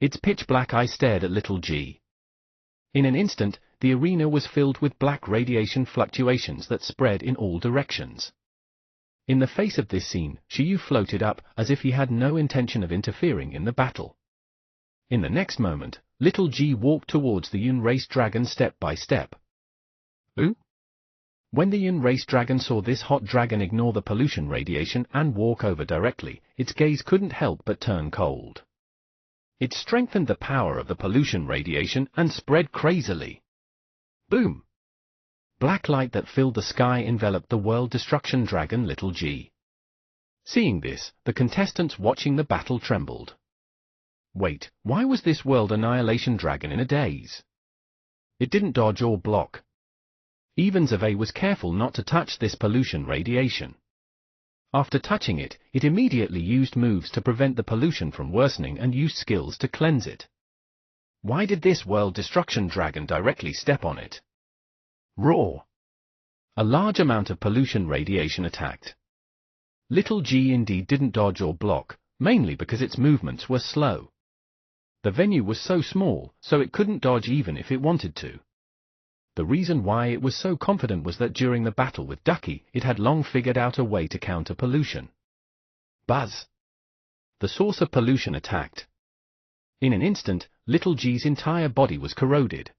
Its pitch-black eye stared at Little G. In an instant, the arena was filled with black radiation fluctuations that spread in all directions. In the face of this scene, Shiyu floated up, as if he had no intention of interfering in the battle. In the next moment, Little G walked towards the Yun Race Dragon step by step. Ooh? When the Yun Race Dragon saw this hot dragon ignore the pollution radiation and walk over directly, its gaze couldn't help but turn cold. It strengthened the power of the pollution radiation and spread crazily. Boom! Black light that filled the sky enveloped the World Destruction Dragon Little G. Seeing this, the contestants watching the battle trembled. Wait, why was this World Annihilation Dragon in a daze? It didn't dodge or block. Even Zhave was careful not to touch this pollution radiation. After touching it, it immediately used moves to prevent the pollution from worsening and used skills to cleanse it. Why did this World Destruction Dragon directly step on it? Roar! A large amount of pollution radiation attacked. Little G indeed didn't dodge or block, mainly because its movements were slow. The venue was so small, so it couldn't dodge even if it wanted to. The reason why it was so confident was that during the battle with Ducky, it had long figured out a way to counter pollution. Buzz! The source of pollution attacked. In an instant, Little G's entire body was corroded.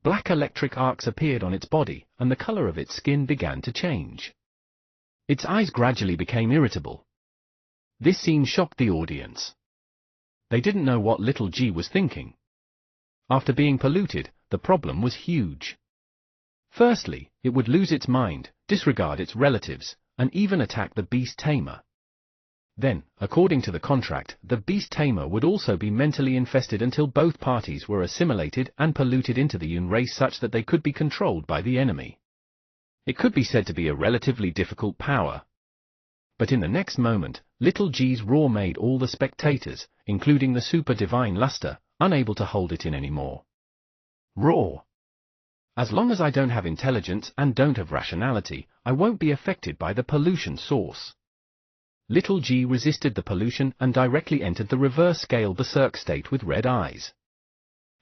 Black electric arcs appeared on its body, and the color of its skin began to change. Its eyes gradually became irritable. This scene shocked the audience. They didn't know what Little G was thinking. After being polluted, the problem was huge. Firstly, it would lose its mind, disregard its relatives, and even attack the Beast Tamer. Then, according to the contract, the Beast Tamer would also be mentally infested until both parties were assimilated and polluted into the Yun race such that they could be controlled by the enemy. It could be said to be a relatively difficult power. But in the next moment, Little G's roar made all the spectators, including the Super Divine Luster, unable to hold it in anymore. Roar! As long as I don't have intelligence and don't have rationality, I won't be affected by the pollution source. Little G resisted the pollution and directly entered the reverse scale berserk state with red eyes.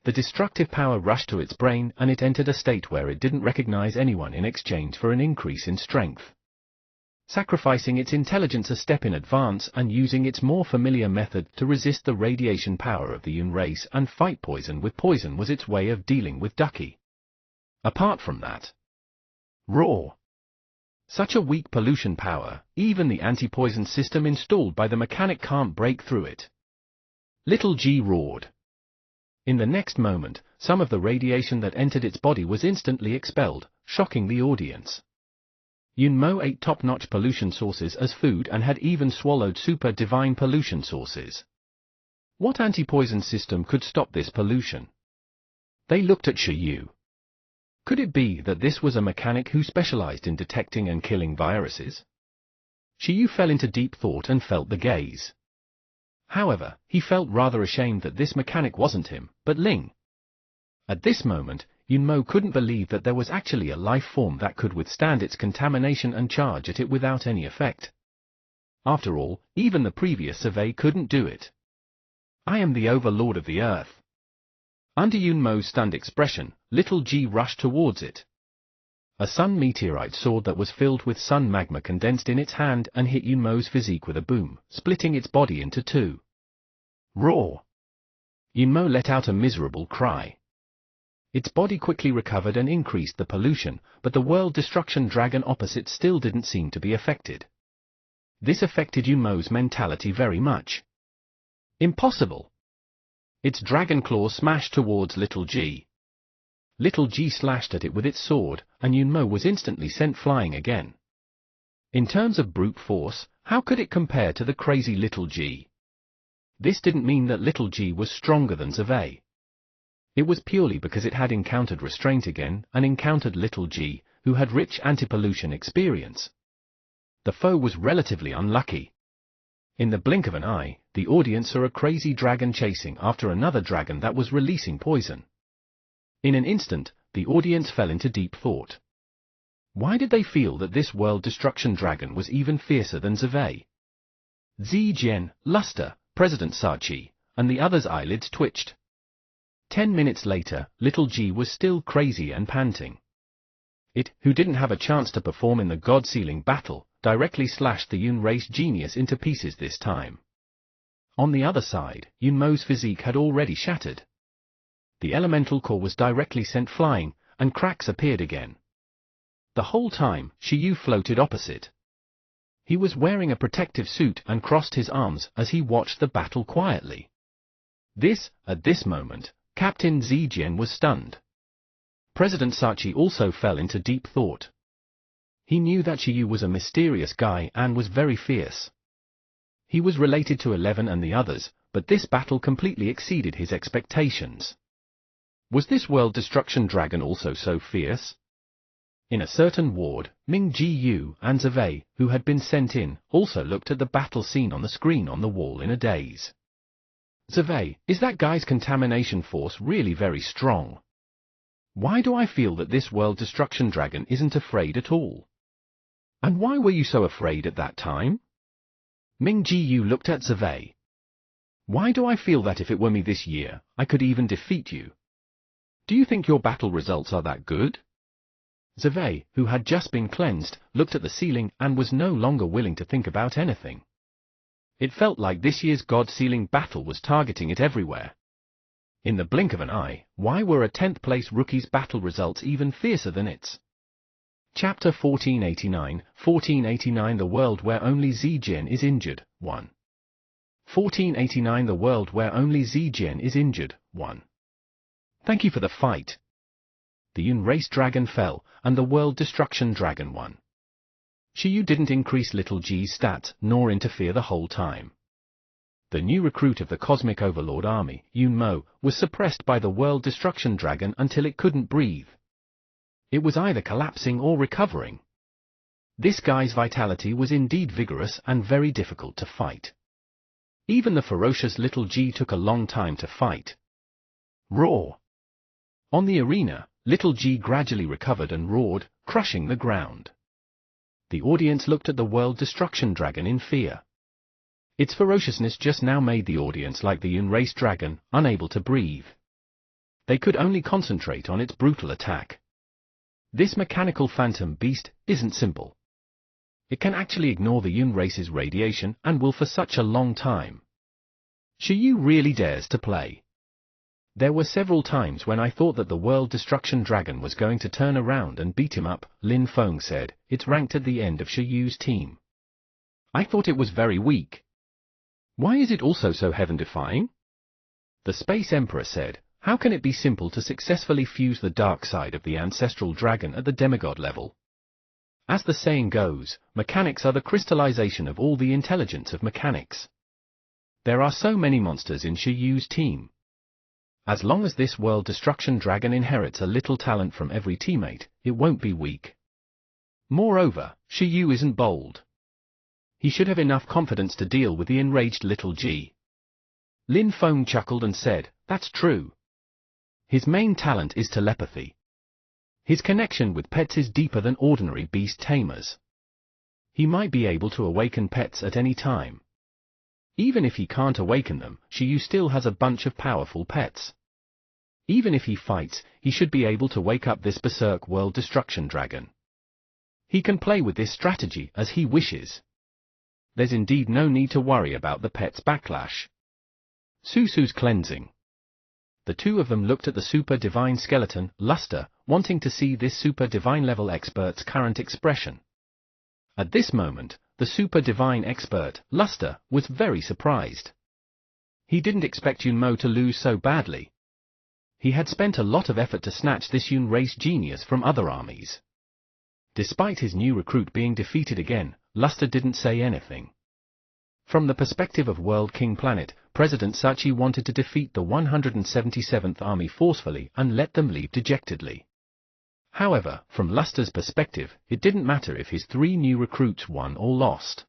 The destructive power rushed to its brain and it entered a state where it didn't recognize anyone in exchange for an increase in strength. Sacrificing its intelligence a step in advance and using its more familiar method to resist the radiation power of the Yun race and fight poison with poison was its way of dealing with Ducky. Apart from that, roar! Such a weak pollution power, even the anti-poison system installed by the mechanic can't break through it. Little G roared. In the next moment, some of the radiation that entered its body was instantly expelled, shocking the audience. Yunmo ate top-notch pollution sources as food and had even swallowed super divine pollution sources. What anti-poison system could stop this pollution? They looked at Shiyu. Could it be that this was a mechanic who specialized in detecting and killing viruses? Shiyu fell into deep thought and felt the gaze. However, he felt rather ashamed that this mechanic wasn't him, but Ling. At this moment, Yunmo couldn't believe that there was actually a life form that could withstand its contamination and charge at it without any effect. After all, even the previous survey couldn't do it. I am the overlord of the earth. Under Yunmo's stunned expression, little G rushed towards it. A sun meteorite sword that was filled with sun magma condensed in its hand and hit Yunmo's physique with a boom, splitting its body into two. Roar! Yunmo let out a miserable cry. Its body quickly recovered and increased the pollution, but the world destruction dragon opposite still didn't seem to be affected. This affected Yunmo's mentality very much. Impossible! Its dragon claw smashed towards little G. Little G slashed at it with its sword, and Yunmo was instantly sent flying again. In terms of brute force, how could it compare to the crazy little G? This didn't mean that little G was stronger than Zevei. It was purely because it had encountered restraint again and encountered little G, who had rich anti-pollution experience. The foe was relatively unlucky. In the blink of an eye, the audience saw a crazy dragon chasing after another dragon that was releasing poison. In an instant, the audience fell into deep thought. Why did they feel that this world destruction dragon was even fiercer than Zevei? Zijian, Luster, President Sachi, and the others' eyelids twitched. 10 minutes later, little G was still crazy and panting. It, who didn't have a chance to perform in the God-sealing battle, directly slashed the Yun race genius into pieces this time. On the other side, Yunmo's physique had already shattered. The elemental core was directly sent flying, and cracks appeared again. The whole time, Shiyu floated opposite. He was wearing a protective suit and crossed his arms as he watched the battle quietly. At this moment, Captain Zijian was stunned. President Sachi also fell into deep thought. He knew that Shiyu was a mysterious guy and was very fierce. He was related to 11 and the others, but this battle completely exceeded his expectations. Was this world destruction dragon also so fierce? In a certain ward, Ming Ji Yu and Zevei, who had been sent in, also looked at the battle scene on the screen on the wall in a daze. Zevei, is that guy's contamination force really very strong? Why do I feel that this world destruction dragon isn't afraid at all? And why were you so afraid at that time? Ming Ji Yu looked at Zevei. Why do I feel that if it were me this year, I could even defeat you? Do you think your battle results are that good? Zevei, who had just been cleansed, looked at the ceiling and was no longer willing to think about anything. It felt like this year's God-sealing battle was targeting it everywhere. In the blink of an eye, why were a 10th place rookie's battle results even fiercer than its? Chapter 1489 The World Where Only Zijian is Injured, 1. 1489 The World Where Only Zijian is Injured, 1. Thank you for the fight. The Yun race dragon fell, and the world destruction dragon won. Shiyu didn't increase little G's stats, nor interfere the whole time. The new recruit of the Cosmic Overlord army, Yunmo, was suppressed by the world destruction dragon until it couldn't breathe. It was either collapsing or recovering. This guy's vitality was indeed vigorous and very difficult to fight. Even the ferocious little G took a long time to fight. Roar! On the arena, little G gradually recovered and roared, crushing the ground. The audience looked at the world destruction dragon in fear. Its ferociousness just now made the audience like the Yun race dragon, unable to breathe. They could only concentrate on its brutal attack. This mechanical phantom beast isn't simple. It can actually ignore the Yun race's radiation and will for such a long time. Shiyu really dares to play. There were several times when I thought that the world destruction dragon was going to turn around and beat him up, Lin Feng said. It's ranked at the end of Shiyu's team. I thought it was very weak. Why is it also so heaven-defying? The Space Emperor said, how can it be simple to successfully fuse the dark side of the ancestral dragon at the demigod level? As the saying goes, mechanics are the crystallization of all the intelligence of mechanics. There are so many monsters in Shiyu's team. As long as this world destruction dragon inherits a little talent from every teammate, it won't be weak. Moreover, Shiyu isn't bold. He should have enough confidence to deal with the enraged little G. Lin Feng chuckled and said, "That's true. His main talent is telepathy. His connection with pets is deeper than ordinary beast tamers. He might be able to awaken pets at any time. Even if he can't awaken them, Shiyu still has a bunch of powerful pets. Even if he fights, he should be able to wake up this berserk world destruction dragon. He can play with this strategy as he wishes. There's indeed no need to worry about the pet's backlash." Susu's cleansing. The two of them looked at the super divine skeleton, Luster, wanting to see this super divine level expert's current expression. At this moment, the super divine expert, Luster, was very surprised. He didn't expect Yunmo to lose so badly. He had spent a lot of effort to snatch this Yun race genius from other armies. Despite his new recruit being defeated again, Luster didn't say anything. From the perspective of World King Planet, President Sachi wanted to defeat the 177th Army forcefully and let them leave dejectedly. However, from Luster's perspective, it didn't matter if his 3 new recruits won or lost.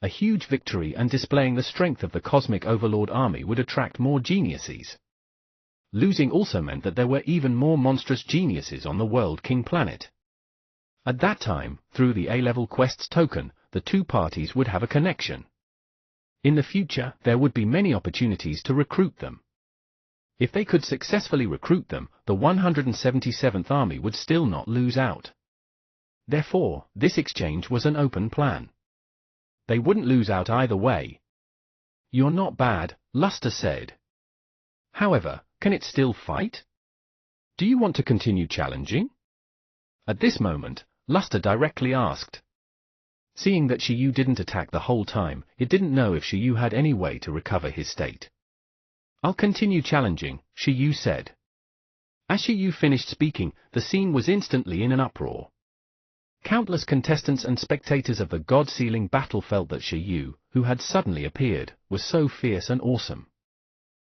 A huge victory and displaying the strength of the Cosmic Overlord Army would attract more geniuses. Losing also meant that there were even more monstrous geniuses on the World King Planet. At that time, through the A-level quests token, the two parties would have a connection. In the future, there would be many opportunities to recruit them. If they could successfully recruit them, the 177th Army would still not lose out. Therefore, this exchange was an open plan. They wouldn't lose out either way. "You're not bad," Luster said. "However, can it still fight? Do you want to continue challenging?" At this moment, Luster directly asked. Seeing that Shiyu didn't attack the whole time, it didn't know if Shiyu had any way to recover his state. "I'll continue challenging," Shiyu said. As Shiyu finished speaking, the scene was instantly in an uproar. Countless contestants and spectators of the God-sealing battle felt that Shiyu, who had suddenly appeared, was so fierce and awesome.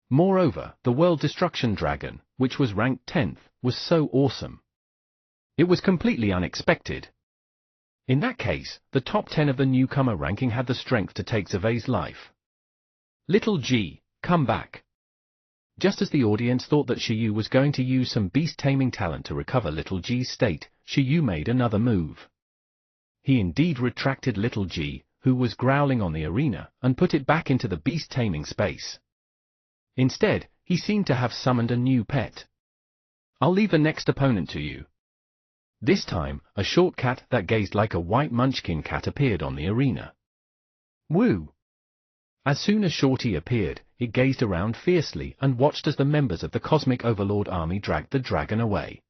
Moreover, the World Destruction Dragon, which was ranked 10th, was so awesome. It was completely unexpected. In that case, the top 10 of the newcomer ranking had the strength to take Zhevei's life. "Little G, come back." Just as the audience thought that Shiyu was going to use some beast-taming talent to recover Little G's state, Shiyu made another move. He indeed retracted Little G, who was growling on the arena, and put it back into the beast-taming space. Instead, he seemed to have summoned a new pet. "I'll leave the next opponent to you." This time, a short cat that gazed like a white munchkin cat appeared on the arena. Woo! As soon as Shorty appeared, it gazed around fiercely and watched as the members of the Cosmic Overlord Army dragged the dragon away.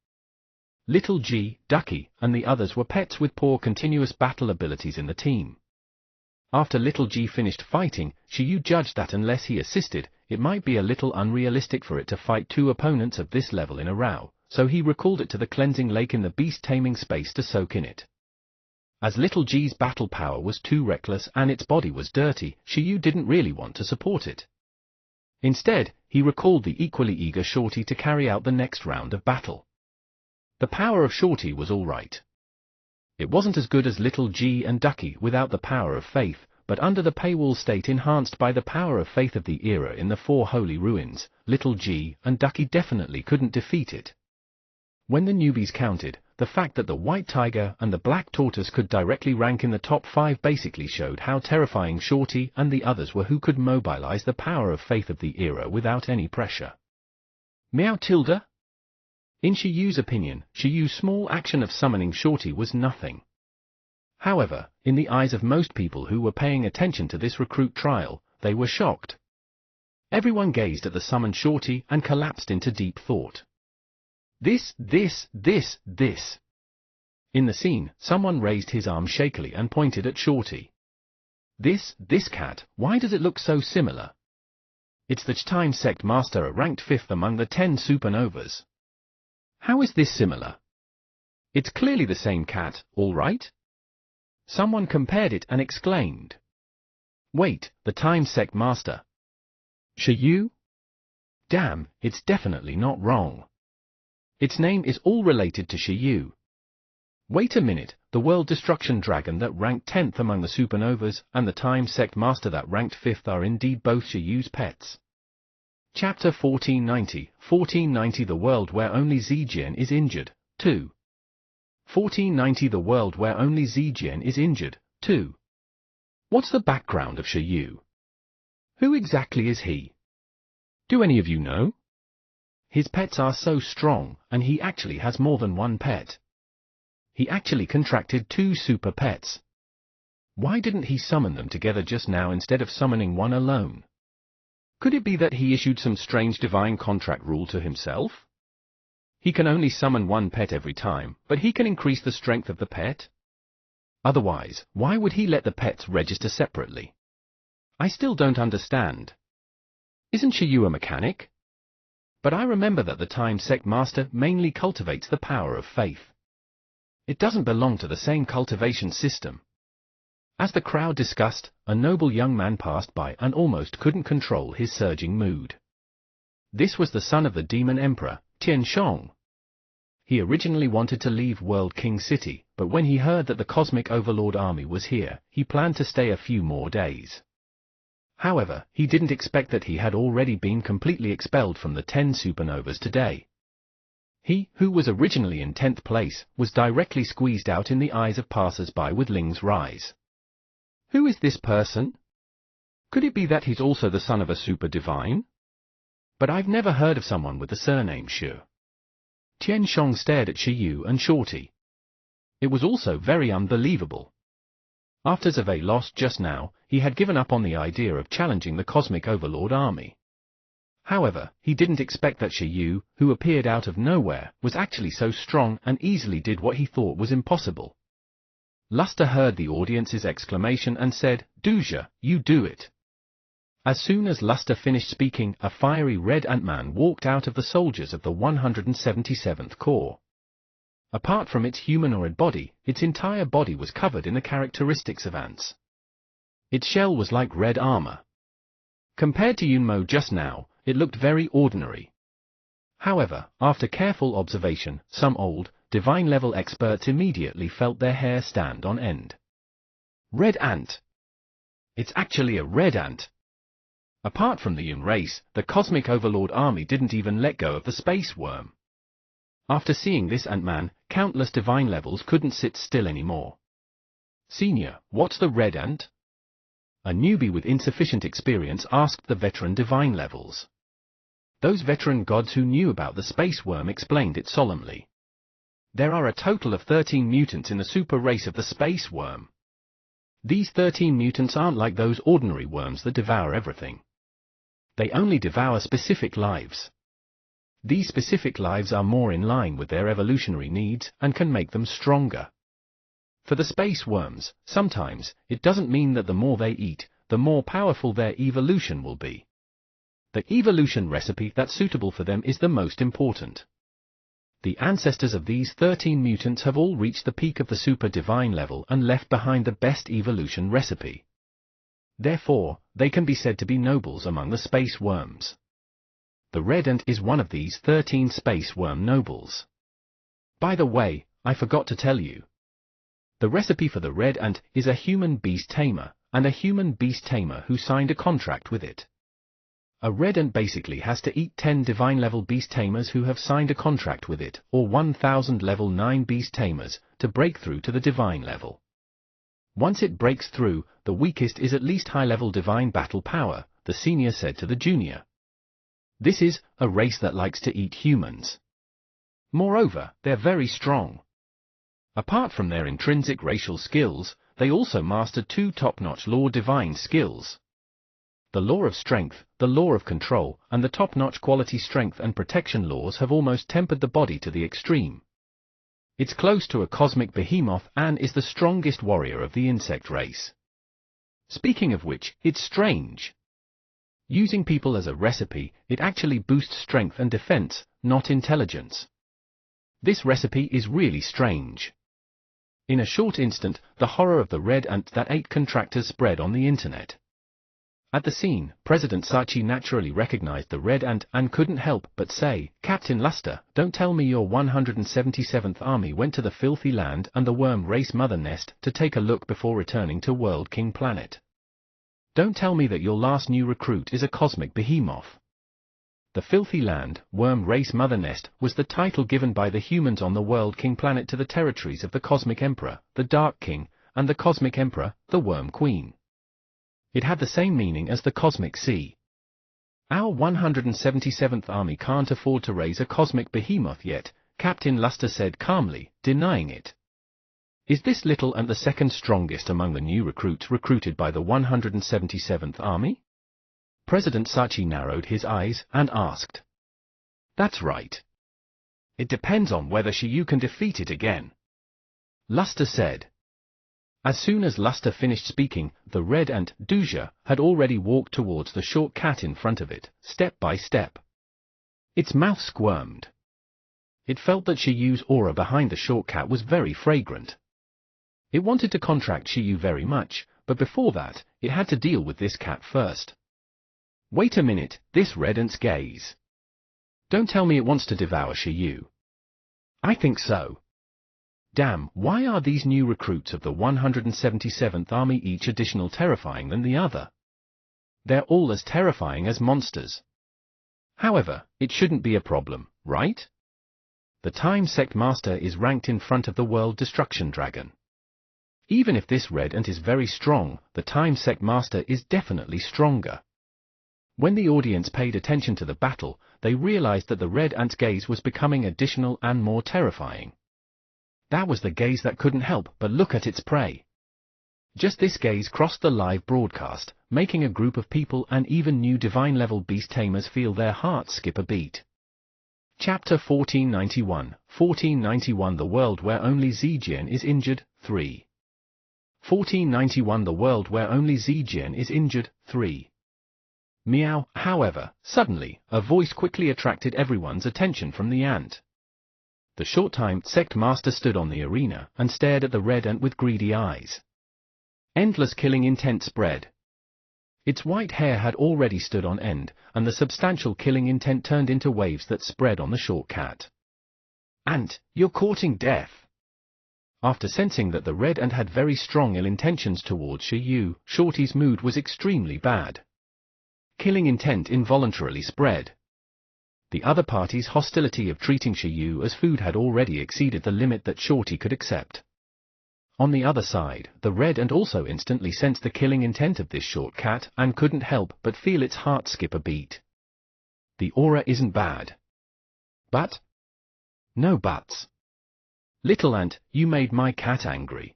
Little G, Ducky, and the others were pets with poor continuous battle abilities in the team. After Little G finished fighting, Shiyu judged that unless he assisted, it might be a little unrealistic for it to fight 2 opponents of this level in a row. So he recalled it to the cleansing lake in the beast-taming space to soak in it. As Little G's battle power was too reckless and its body was dirty, Shiyu didn't really want to support it. Instead, he recalled the equally eager Shorty to carry out the next round of battle. The power of Shorty was alright. It wasn't as good as Little G and Ducky without the power of faith, but under the paywall state enhanced by the power of faith of the era in the 4 holy ruins, Little G and Ducky definitely couldn't defeat it. When the newbies counted, the fact that the White Tiger and the Black Tortoise could directly rank in the top 5 basically showed how terrifying Shorty and the others were who could mobilize the power of faith of the era without any pressure. Meow tilde? In Shiyu's opinion, Shiyu's small action of summoning Shorty was nothing. However, in the eyes of most people who were paying attention to this recruit trial, they were shocked. Everyone gazed at the summoned Shorty and collapsed into deep thought. This. In the scene, someone raised his arm shakily and pointed at Shorty. This cat, why does it look so similar? It's the Time Sect Master, ranked 5th among the 10 supernovas. How is this similar? It's clearly the same cat, all right? Someone compared it and exclaimed. Wait, the Time Sect Master. Shiyu? Damn, it's definitely not wrong. Its name is all related to Shiyu. Wait a minute, the World Destruction Dragon that ranked 10th among the supernovas and the Time Sect Master that ranked 5th are indeed both Shiyu's pets. Chapter 1490 The World Where Only Zijian is Injured, 2. 1490 The World Where Only Zijian is Injured, 2. What's the background of Shiyu? Who exactly is he? Do any of you know? His pets are so strong, and he actually has more than one pet. He actually contracted 2 super pets. Why didn't he summon them together just now instead of summoning one alone? Could it be that he issued some strange divine contract rule to himself? He can only summon one pet every time, but he can increase the strength of the pet? Otherwise, why would he let the pets register separately? I still don't understand. Isn't Shiyu a mechanic? But I remember that the Time Sect Master mainly cultivates the power of faith. It doesn't belong to the same cultivation system. As the crowd discussed, a noble young man passed by and almost couldn't control his surging mood. This was the son of the Demon Emperor, Tianshong. He originally wanted to leave World King City, but when he heard that the Cosmic Overlord army was here, he planned to stay a few more days. However, he didn't expect that he had already been completely expelled from the 10 supernovas today. He, who was originally in 10th place, was directly squeezed out in the eyes of passers-by with Ling's rise. Who is this person? Could it be that he's also the son of a super divine? But I've never heard of someone with the surname Shu. Tianshong stared at Shiyu and Shorty. It was also very unbelievable. After Zhevei lost just now, he had given up on the idea of challenging the Cosmic Overlord army. However, he didn't expect that Shiyu, who appeared out of nowhere, was actually so strong and easily did what he thought was impossible. Luster heard the audience's exclamation and said, "Duja, you do it." As soon as Luster finished speaking, a fiery red Ant-Man walked out of the soldiers of the 177th Corps. Apart from its humanoid body, its entire body was covered in the characteristics of ants. Its shell was like red armor. Compared to Yunmo just now, it looked very ordinary. However, after careful observation, some old, divine-level experts immediately felt their hair stand on end. Red ant! It's actually a red ant! Apart from the Yun race, the Cosmic Overlord army didn't even let go of the space worm. After seeing this Ant-Man, countless divine levels couldn't sit still anymore. "Senior, what's the red ant?" A newbie with insufficient experience asked the veteran divine levels. Those veteran gods who knew about the space worm explained it solemnly. There are a total of 13 mutants in the super race of the space worm. These 13 mutants aren't like those ordinary worms that devour everything. They only devour specific lives. These specific lives are more in line with their evolutionary needs and can make them stronger. For the space worms, sometimes, it doesn't mean that the more they eat, the more powerful their evolution will be. The evolution recipe that's suitable for them is the most important. The ancestors of these 13 mutants have all reached the peak of the super divine level and left behind the best evolution recipe. Therefore, they can be said to be nobles among the space worms. The red ant is one of these 13 space worm nobles. By the way, I forgot to tell you. The recipe for the red ant is a human beast tamer, and a human beast tamer who signed a contract with it. A red ant basically has to eat 10 divine level beast tamers who have signed a contract with it, or 1000 level 9 beast tamers, to break through to the divine level. Once it breaks through, the weakest is at least high-level divine battle power, the senior said to the junior. This is a race that likes to eat humans. Moreover, they're very strong. Apart from their intrinsic racial skills, they also master 2 top-notch law divine skills. The law of strength, the law of control, and the top-notch quality strength and protection laws have almost tempered the body to the extreme. It's close to a cosmic behemoth and is the strongest warrior of the insect race. Speaking of which, it's strange. Using people as a recipe, it actually boosts strength and defense, not intelligence. This recipe is really strange. In a short instant, the horror of the red ant that ate contractors spread on the internet. At the scene, President Sachi naturally recognized the red ant and couldn't help but say, "Captain Luster, don't tell me your 177th Army went to the filthy land and the worm race mother nest to take a look before returning to World King Planet. Don't tell me that your last new recruit is a cosmic behemoth." The filthy land, worm race mother nest, was the title given by the humans on the World King Planet to the territories of the Cosmic Emperor, the Dark King, and the Cosmic Emperor, the Worm Queen. It had the same meaning as the Cosmic Sea. "Our 177th Army can't afford to raise a cosmic behemoth yet," Captain Luster said calmly, denying it. "Is this little ant the second strongest among the new recruits recruited by the 177th Army?" President Sachi narrowed his eyes and asked. "That's right. It depends on whether Shiyu can defeat it again," Luster said. As soon as Luster finished speaking, the red ant, Duja, had already walked towards the short cat in front of it, step by step. Its mouth squirmed. It felt that Shiyu's aura behind the short cat was very fragrant. It wanted to contract Shiyu very much, but before that, it had to deal with this cat first. "Wait a minute, this red ant's gaze. Don't tell me it wants to devour Shiyu." "I think so. Damn, why are these new recruits of the 177th Army each additional terrifying than the other? They're all as terrifying as monsters. However, it shouldn't be a problem, right? The Time Sect Master is ranked in front of the World Destruction Dragon. Even if this red ant is very strong, the Time Sect Master is definitely stronger." When the audience paid attention to the battle, they realized that the red ant's gaze was becoming additional and more terrifying. That was the gaze that couldn't help but look at its prey. Just this gaze crossed the live broadcast, making a group of people and even new divine-level beast tamers feel their hearts skip a beat. Chapter 1491, 1491 The World Where Only Zijian is Injured, 3. 1491 The World Where Only Zijian is Injured, 3. Meow. However, suddenly, a voice quickly attracted everyone's attention from the ant. The short-time sect master stood on the arena and stared at the red ant with greedy eyes. Endless killing intent spread. Its white hair had already stood on end, and the substantial killing intent turned into waves that spread on the short cat. "Ant, you're courting death." After sensing that the red ant had very strong ill intentions towards Shiyu, Shorty's mood was extremely bad. Killing intent involuntarily spread. The other party's hostility of treating Shiyu as food had already exceeded the limit that Shorty could accept. On the other side, the red ant also instantly sensed the killing intent of this short cat and couldn't help but feel its heart skip a beat. The aura isn't bad. But? No buts. Little ant, you made my cat angry.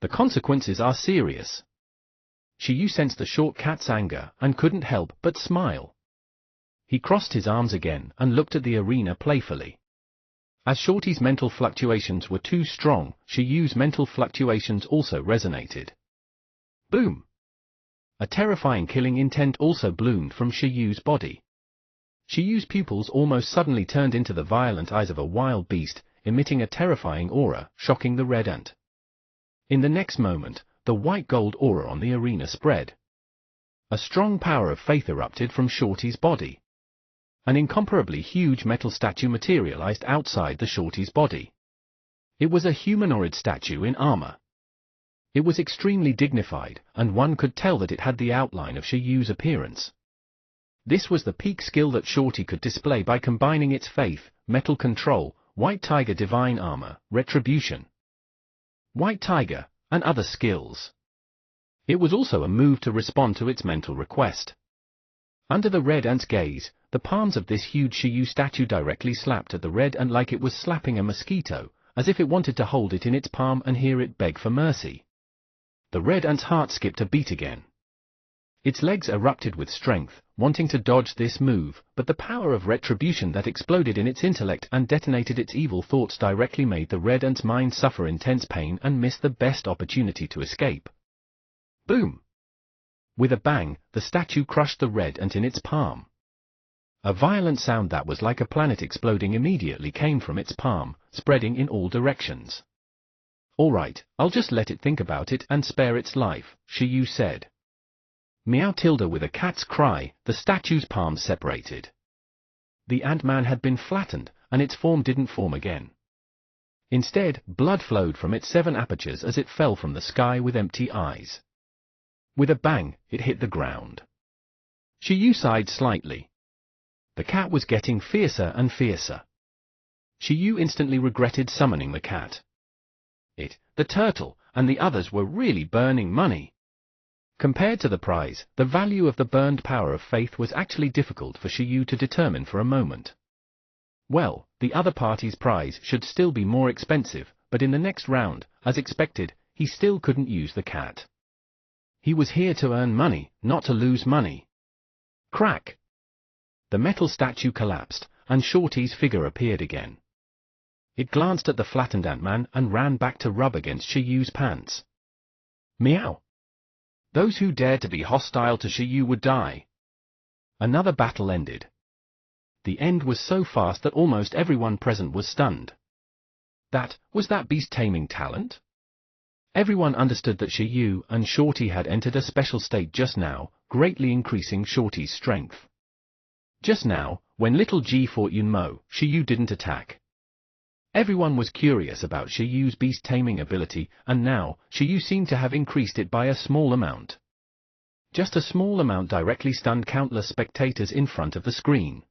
The consequences are serious. Shiyu sensed the short cat's anger and couldn't help but smile. He crossed his arms again and looked at the arena playfully. As Shorty's mental fluctuations were too strong, Shiyu's mental fluctuations also resonated. Boom! A terrifying killing intent also bloomed from Shiyu's body. Shiyu's pupils almost suddenly turned into the violent eyes of a wild beast, emitting a terrifying aura, shocking the red ant. In the next moment, the white gold aura on the arena spread. A strong power of faith erupted from Shorty's body. An incomparably huge metal statue materialized outside the Shorty's body. It was a humanoid statue in armor. It was extremely dignified, and one could tell that it had the outline of Shiyu's appearance. This was the peak skill that Shorty could display by combining its faith, metal control, White Tiger divine armor, retribution, White Tiger, and other skills. It was also a move to respond to its mental request. Under the red ant's gaze, the palms of this huge Shiyu statue directly slapped at the red ant like it was slapping a mosquito, as if it wanted to hold it in its palm and hear it beg for mercy. The red ant's heart skipped a beat again. Its legs erupted with strength, wanting to dodge this move, but the power of retribution that exploded in its intellect and detonated its evil thoughts directly made the red ant's mind suffer intense pain and miss the best opportunity to escape. Boom! With a bang, the statue crushed the red ant in its palm. A violent sound that was like a planet exploding immediately came from its palm, spreading in all directions. "All right, I'll just let it think about it and spare its life," Shiyu said. Meow Tilda with a cat's cry, the statue's palms separated. The Ant-Man had been flattened, and its form didn't form again. Instead, blood flowed from its 7 apertures as it fell from the sky with empty eyes. With a bang, it hit the ground. Shiyu sighed slightly. The cat was getting fiercer and fiercer. Shiyu instantly regretted summoning the cat. It, the turtle, and the others were really burning money. Compared to the prize, the value of the burned power of faith was actually difficult for Shiyu to determine for a moment. Well, the other party's prize should still be more expensive, but in the next round, as expected, he still couldn't use the cat. He was here to earn money, not to lose money. Crack! The metal statue collapsed, and Shorty's figure appeared again. It glanced at the flattened Ant-Man and ran back to rub against Shiyu's pants. Meow! Those who dared to be hostile to Shiyu would die. Another battle ended. The end was so fast that almost everyone present was stunned. Was that beast-taming talent? Everyone understood that Shiyu and Shorty had entered a special state just now, greatly increasing Shorty's strength. Just now, when little G fought Yunmo, Shiyu didn't attack. Everyone was curious about Shiyu's beast-taming ability, and now, Shiyu seemed to have increased it by a small amount. Just a small amount directly stunned countless spectators in front of the screen.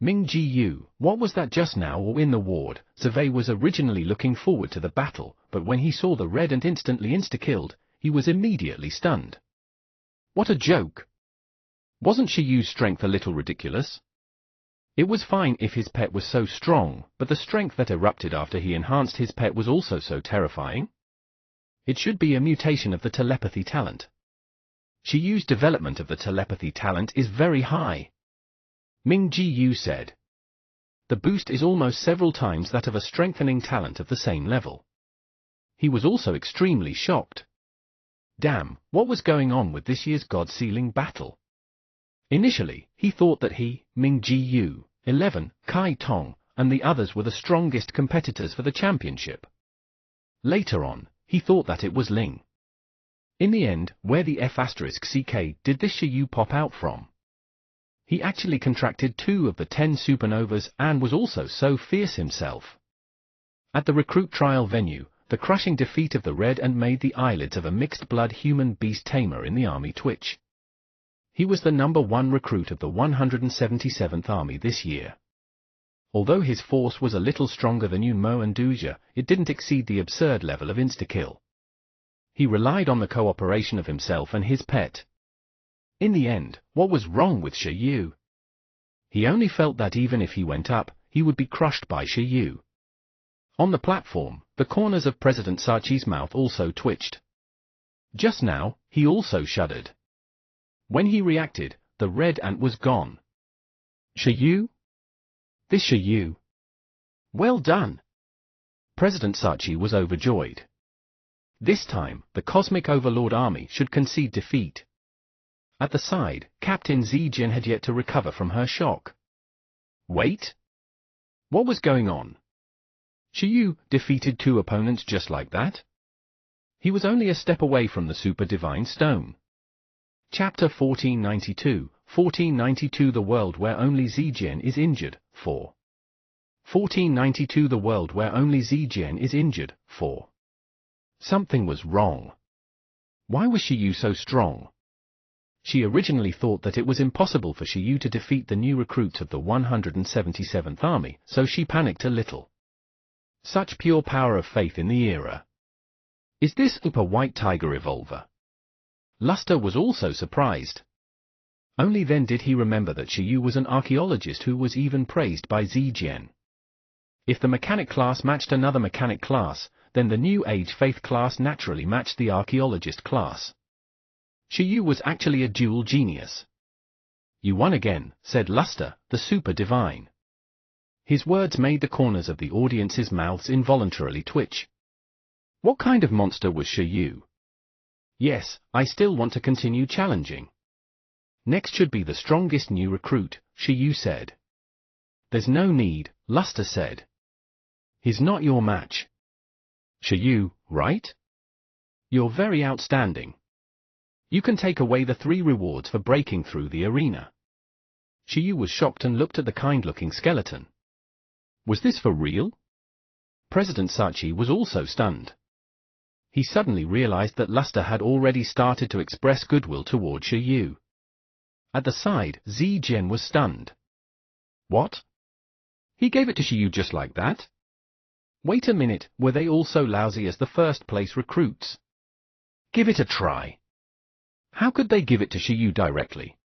Ming Ji Yu, what was that just now or in the ward? Survey was originally looking forward to the battle, but when he saw the red and instantly insta-killed, he was immediately stunned. What a joke! Wasn't Shiyu's strength a little ridiculous? It was fine if his pet was so strong, but the strength that erupted after he enhanced his pet was also so terrifying. It should be a mutation of the telepathy talent. Shiyu's development of the telepathy talent is very high. Ming Ji Yu said. The boost is almost several times that of a strengthening talent of the same level. He was also extremely shocked. Damn, what was going on with this year's God-Sealing battle? Initially, he thought that he, Ming Ji Yu, 11, Kai Tong, and the others were the strongest competitors for the championship. Later on, he thought that it was Ling. In the end, where the F*CK did this Shiyu pop out from? He actually contracted 2 of the 10 supernovas and was also so fierce himself. At the recruit trial venue, the crushing defeat of the Red Ant made the eyelids of a mixed-blood human beast tamer in the army twitch. He was the #1 recruit of the 177th Army this year. Although his force was a little stronger than Yunmo and Doja, it didn't exceed the absurd level of insta-kill. He relied on the cooperation of himself and his pet. In the end, what was wrong with Shiyu? He only felt that even if he went up, he would be crushed by Shiyu. On the platform, the corners of President Sachi's mouth also twitched. Just now, he also shuddered. When he reacted, the Red Ant was gone. Shiyu? This Shiyu? Well done! President Sachi was overjoyed. This time, the Cosmic Overlord Army should concede defeat. At the side, Captain Zijian had yet to recover from her shock. Wait! What was going on? Shiyu defeated 2 opponents just like that? He was only a step away from the Super Divine Stone. Chapter 1492, 1492 The World Where Only Zijian is Injured, 4. 1492 The World Where Only Zijian is Injured, 4. Something was wrong. Why was Shiyu so strong? She originally thought that it was impossible for Shiyu to defeat the new recruits of the 177th Army, so she panicked a little. Such pure power of faith in the era. Is this Super White Tiger Revolver? Luster was also surprised. Only then did he remember that Shiyu was an archaeologist who was even praised by Zijian. If the mechanic class matched another mechanic class, then the New Age faith class naturally matched the archaeologist class. Shiyu was actually a dual genius. You won again, said Luster, the Super Divine. His words made the corners of the audience's mouths involuntarily twitch. What kind of monster was Shiyu? Yes, I still want to continue challenging. Next should be the strongest new recruit, Shiyu said. There's no need, Luster said. He's not your match. Shiyu, right? You're very outstanding. You can take away the 3 rewards for breaking through the arena. Shiyu was shocked and looked at the kind-looking skeleton. Was this for real? President Sachi was also stunned. He suddenly realized that Luster had already started to express goodwill toward Shiyu. At the side, Zijian was stunned. What? He gave it to Shiyu just like that? Wait a minute, were they all so lousy as the first-place recruits? Give it a try. How could they give it to Shiyu directly?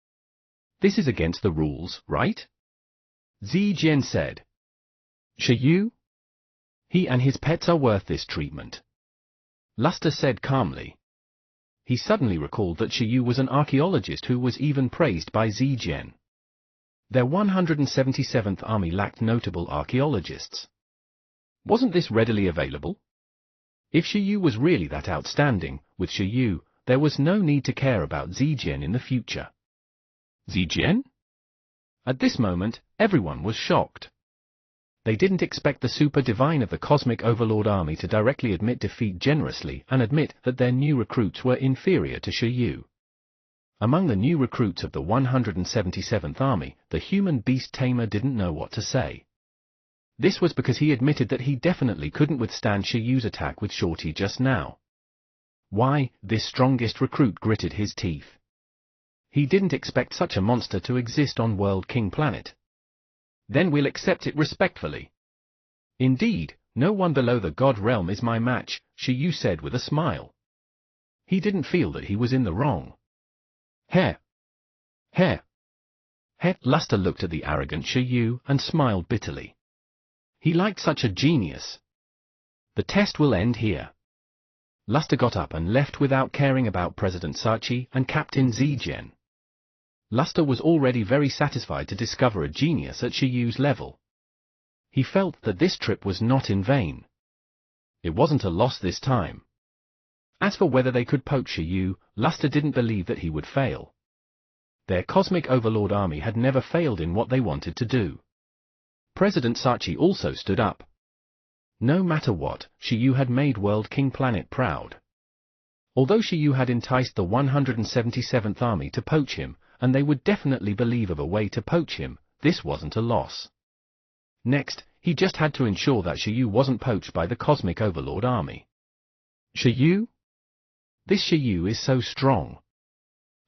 This is against the rules, right? Zijian said. Shiyu? He and his pets are worth this treatment. Luster said calmly. He suddenly recalled that Shiyu was an archaeologist who was even praised by Zijian. Their 177th Army lacked notable archaeologists. Wasn't this readily available? If Shiyu was really that outstanding, with Shiyu, there was no need to care about Zijian in the future. Zijian? At this moment, everyone was shocked. They didn't expect the Super Divine of the Cosmic Overlord Army to directly admit defeat generously and admit that their new recruits were inferior to Shiyu. Among the new recruits of the 177th Army, the human beast tamer didn't know what to say. This was because he admitted that he definitely couldn't withstand Shiyu's attack with Shorty just now. Why, this strongest recruit gritted his teeth. He didn't expect such a monster to exist on World King Planet. Then we'll accept it respectfully. Indeed, no one below the God Realm is my match, Shiyu said with a smile. He didn't feel that he was in the wrong. Heh. Luster looked at the arrogant Shiyu and smiled bitterly. He liked such a genius. The test will end here. Luster got up and left without caring about President Sachi and Captain Zijian. Luster was already very satisfied to discover a genius at Shiyu's level. He felt that this trip was not in vain. It wasn't a loss this time. As for whether they could poach Shiyu, Luster didn't believe that he would fail. Their Cosmic Overlord Army had never failed in what they wanted to do. President Sachi also stood up. No matter what, Shiyu had made World King Planet proud. Although Shiyu had enticed the 177th Army to poach him, and they would definitely believe of a way to poach him, this wasn't a loss. Next, he just had to ensure that Shiyu wasn't poached by the Cosmic Overlord Army. Shiyu? This Shiyu is so strong.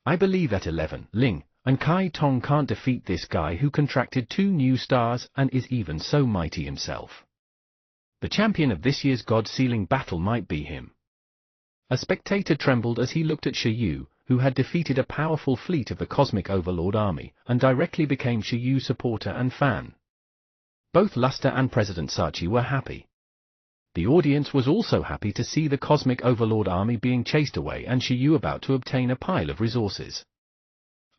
I believe that 11, Ling, and Kai Tong can't defeat this guy who contracted 2 new stars and is even so mighty himself. The champion of this year's God-sealing battle might be him. A spectator trembled as he looked at Shiyu, who had defeated a powerful fleet of the Cosmic Overlord Army, and directly became Shiyu's supporter and fan. Both Luster and President Sachi were happy. The audience was also happy to see the Cosmic Overlord Army being chased away and Shiyu about to obtain a pile of resources.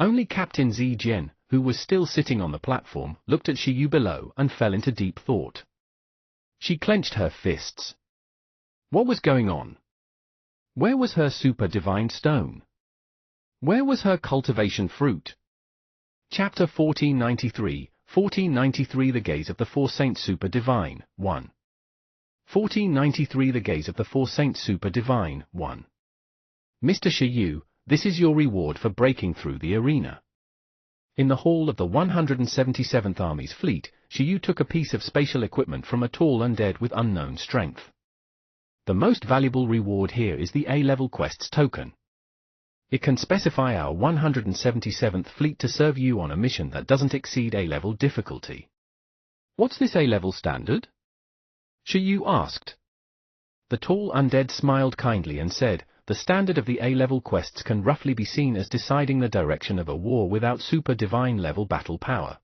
Only Captain Zijian, who was still sitting on the platform, looked at Shiyu below and fell into deep thought. She clenched her fists. What was going on? Where was her Super Divine Stone? Where was her cultivation fruit? Chapter 1493, 1493 The Gaze of the Four Saints Super Divine, 1. 1493 The Gaze of the Four Saints Super Divine, 1. Mr. Shiyu, this is your reward for breaking through the arena. In the hall of the 177th Army's fleet, Shiyu took a piece of spatial equipment from a tall undead with unknown strength. The most valuable reward here is the A-level quests token. It can specify our 177th fleet to serve you on a mission that doesn't exceed A-level difficulty. What's this A-level standard? Shiyu asked. The tall undead smiled kindly and said, the standard of the A-level quests can roughly be seen as deciding the direction of a war without super divine level battle power.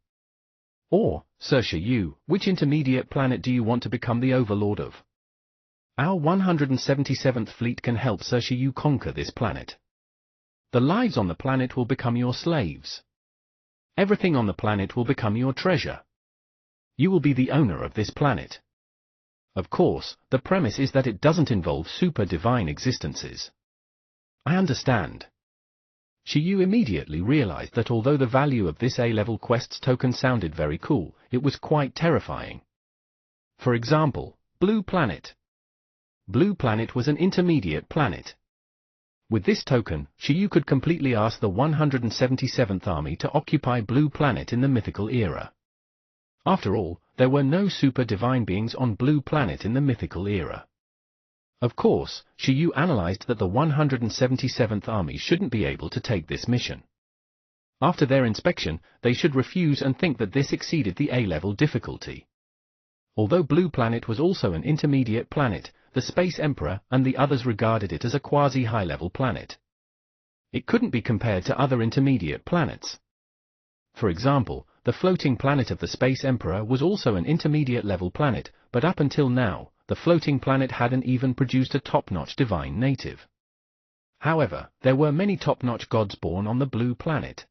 Or, Sir Shiyu, which intermediate planet do you want to become the overlord of? Our 177th fleet can help Sir Shiyu conquer this planet. The lives on the planet will become your slaves. Everything on the planet will become your treasure. You will be the owner of this planet. Of course, the premise is that it doesn't involve super divine existences. I understand. Shiyu immediately realized that although the value of this A-level quests token sounded very cool, it was quite terrifying. For example, Blue Planet. Blue Planet was an intermediate planet. With this token, Shiyu could completely ask the 177th Army to occupy Blue Planet in the mythical era. After all, there were no super divine beings on Blue Planet in the mythical era. Of course, Shiyu analyzed that the 177th Army shouldn't be able to take this mission. After their inspection, they should refuse and think that this exceeded the A-level difficulty. Although Blue Planet was also an intermediate planet, the Space Emperor and the others regarded it as a quasi-high-level planet. It couldn't be compared to other intermediate planets. For example, the floating planet of the Space Emperor was also an intermediate-level planet, but up until now, the floating planet hadn't even produced a top-notch divine native. However, there were many top-notch gods born on the Blue Planet.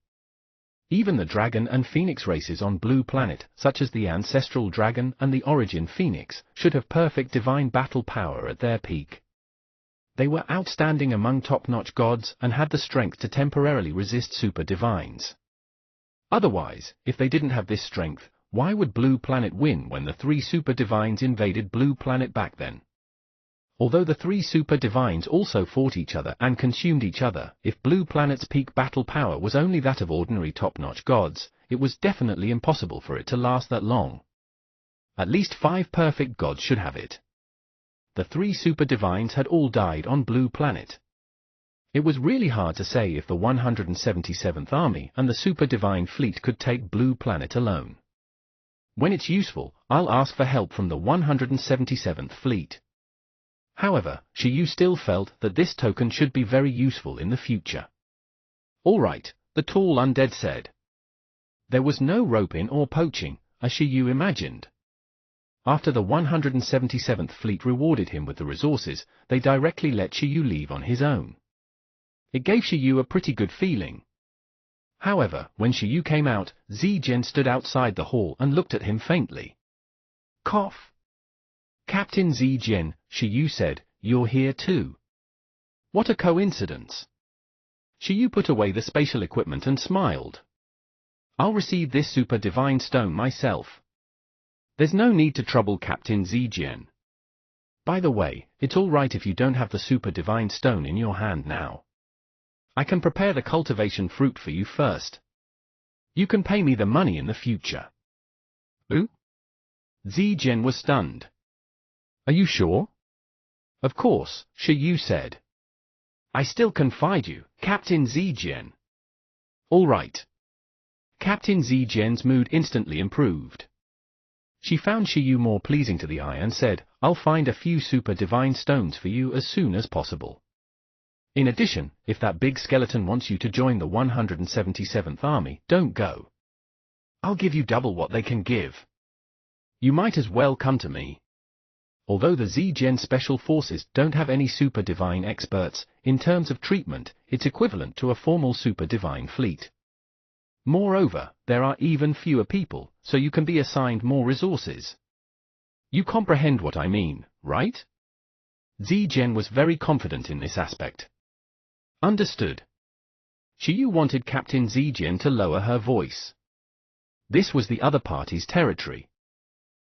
Even the Dragon and Phoenix races on Blue Planet, such as the Ancestral Dragon and the Origin Phoenix, should have perfect divine battle power at their peak. They were outstanding among top-notch gods and had the strength to temporarily resist super divines. Otherwise, if they didn't have this strength, why would Blue Planet win when the 3 super divines invaded Blue Planet back then? Although the 3 super divines also fought each other and consumed each other, if Blue Planet's peak battle power was only that of ordinary top-notch gods, it was definitely impossible for it to last that long. At least 5 perfect gods should have it. The 3 super divines had all died on Blue Planet. It was really hard to say if the 177th Army and the super divine fleet could take Blue Planet alone. When it's useful, I'll ask for help from the 177th Fleet. However, Shiyu still felt that this token should be very useful in the future. All right, the tall undead said. There was no rope-in or poaching, as Shiyu imagined. After the 177th Fleet rewarded him with the resources, they directly let Shiyu leave on his own. It gave Shiyu a pretty good feeling. However, when Shiyu came out, Zijian stood outside the hall and looked at him faintly. Cough. Captain Zijian, Shiyu said, you're here too. What a coincidence. Shiyu put away the spatial equipment and smiled. I'll receive this super divine stone myself. There's no need to trouble Captain Zijian. By the way, it's all right if you don't have the super divine stone in your hand now. I can prepare the cultivation fruit for you first. You can pay me the money in the future. Who? Zijian was stunned. Are you sure? Of course, Shiyu said. I still confide you, Captain Zijian. All right. Captain Zijian's mood instantly improved. She found Shiyu more pleasing to the eye and said, I'll find a few super divine stones for you as soon as possible. In addition, if that big skeleton wants you to join the 177th Army, don't go. I'll give you double what they can give. You might as well come to me. Although the Zijian Special Forces don't have any super divine experts, in terms of treatment, it's equivalent to a formal super divine fleet. Moreover, there are even fewer people, so you can be assigned more resources. You comprehend what I mean, right? Zijian was very confident in this aspect. Understood. Shiyu wanted Captain Zijian to lower her voice. This was the other party's territory.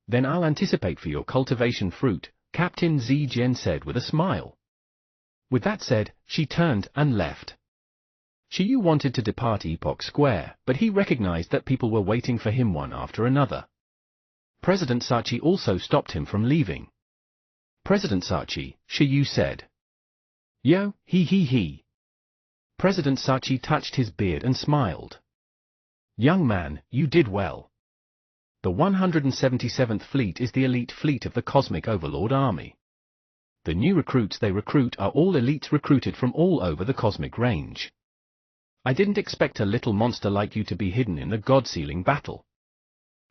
Then I'll anticipate for your cultivation fruit, Captain Zijian said with a smile. With that said, she turned and left. Shiyu wanted to depart Epoch Square, but he recognized that people were waiting for him one after another. President Sachi also stopped him from leaving. President Sachi, Shiyu said. Yo, he. President Sachi touched his beard and smiled. Young man, you did well. The 177th Fleet is the elite fleet of the Cosmic Overlord Army. The new recruits they recruit are all elites recruited from all over the cosmic range. I didn't expect a little monster like you to be hidden in the God-sealing battle.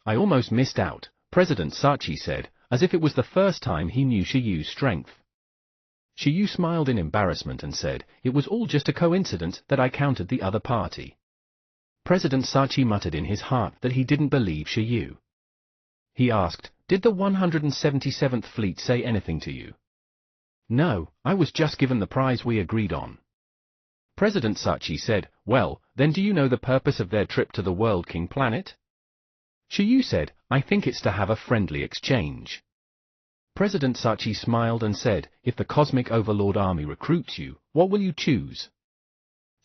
I almost missed out, President Sachi said, as if it was the first time he knew Shiyu's strength. Shiyu smiled in embarrassment and said, it was all just a coincidence that I countered the other party. President Sachi muttered in his heart that he didn't believe Shiyu. He asked, did the 177th Fleet say anything to you? No, I was just given the prize we agreed on. President Sachi said, well, then do you know the purpose of their trip to the World King planet? Shiyu said, I think it's to have a friendly exchange. President Sachi smiled and said, "If the Cosmic Overlord Army recruits you, what will you choose?"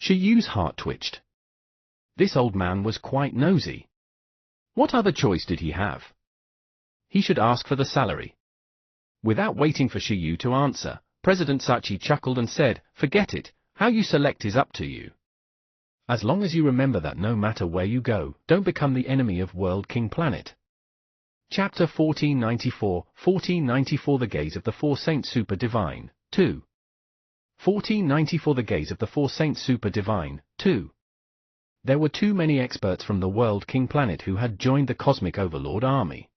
Shiyu's heart twitched. This old man was quite nosy. What other choice did he have? He should ask for the salary. Without waiting for Shiyu to answer, President Sachi chuckled and said, "Forget it, how you select is up to you. As long as you remember that no matter where you go, don't become the enemy of World King Planet." Chapter 1494 The Gaze of the Four Saints Super Divine, 2. 1494 The Gaze of the Four Saints Super Divine, 2. There were too many experts from the World King Planet who had joined the Cosmic Overlord Army.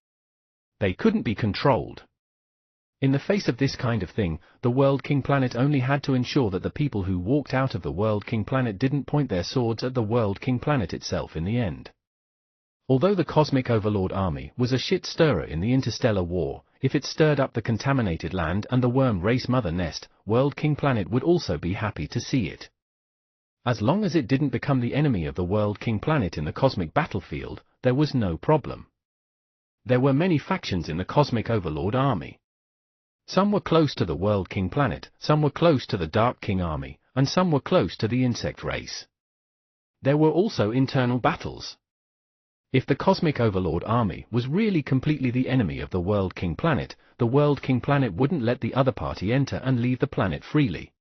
They couldn't be controlled. In the face of this kind of thing, the World King Planet only had to ensure that the people who walked out of the World King Planet didn't point their swords at the World King Planet itself in the end. Although the Cosmic Overlord Army was a shit-stirrer in the interstellar war, if it stirred up the contaminated land and the worm race mother nest, World King Planet would also be happy to see it. As long as it didn't become the enemy of the World King Planet in the cosmic battlefield, there was no problem. There were many factions in the Cosmic Overlord Army. Some were close to the World King Planet, some were close to the Dark King Army, and some were close to the insect race. There were also internal battles. If the Cosmic Overlord Army was really completely the enemy of the World King Planet, the World King Planet wouldn't let the other party enter and leave the planet freely.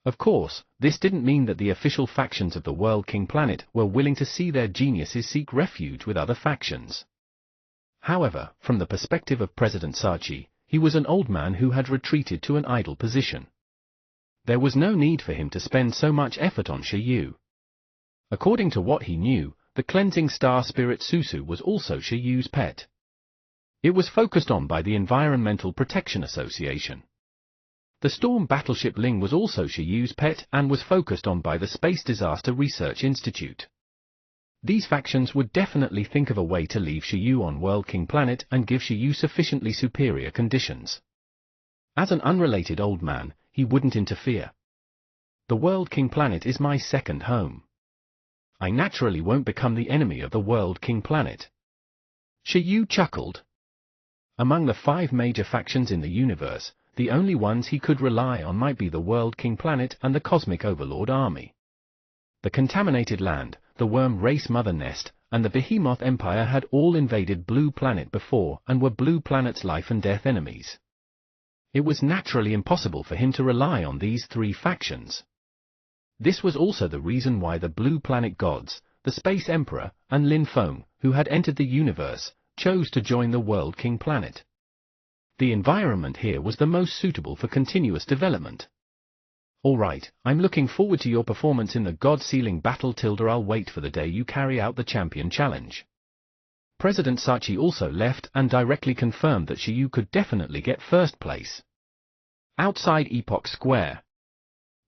Of course, this didn't mean that the official factions of the World King Planet were willing to see their geniuses seek refuge with other factions. However, from the perspective of President Sachi, he was an old man who had retreated to an idle position. There was no need for him to spend so much effort on Shiyu. According to what he knew, the cleansing star spirit Susu was also Shiyu's pet. It was focused on by the Environmental Protection Association. The storm battleship Ling was also Shiyu's pet and was focused on by the Space Disaster Research Institute. These factions would definitely think of a way to leave Shiyu on World King Planet and give Shiyu sufficiently superior conditions. As an unrelated old man, he wouldn't interfere. The World King Planet is my second home. I naturally won't become the enemy of the World King Planet. Shiyu chuckled. Among the 5 major factions in the universe, the only ones he could rely on might be the World King Planet and the Cosmic Overlord Army. The contaminated land, the worm race mother nest, and the Behemoth Empire had all invaded Blue Planet before and were Blue Planet's life and death enemies. It was naturally impossible for him to rely on these 3 factions. This was also the reason why the Blue Planet gods, the Space Emperor, and Lin Feng, who had entered the universe, chose to join the World King Planet. The environment here was the most suitable for continuous development. Alright, I'm looking forward to your performance in the God-Sealing Battle. I'll wait for the day you carry out the Champion Challenge. President Sachi also left and directly confirmed that Shiyu could definitely get first place. Outside Epoch Square.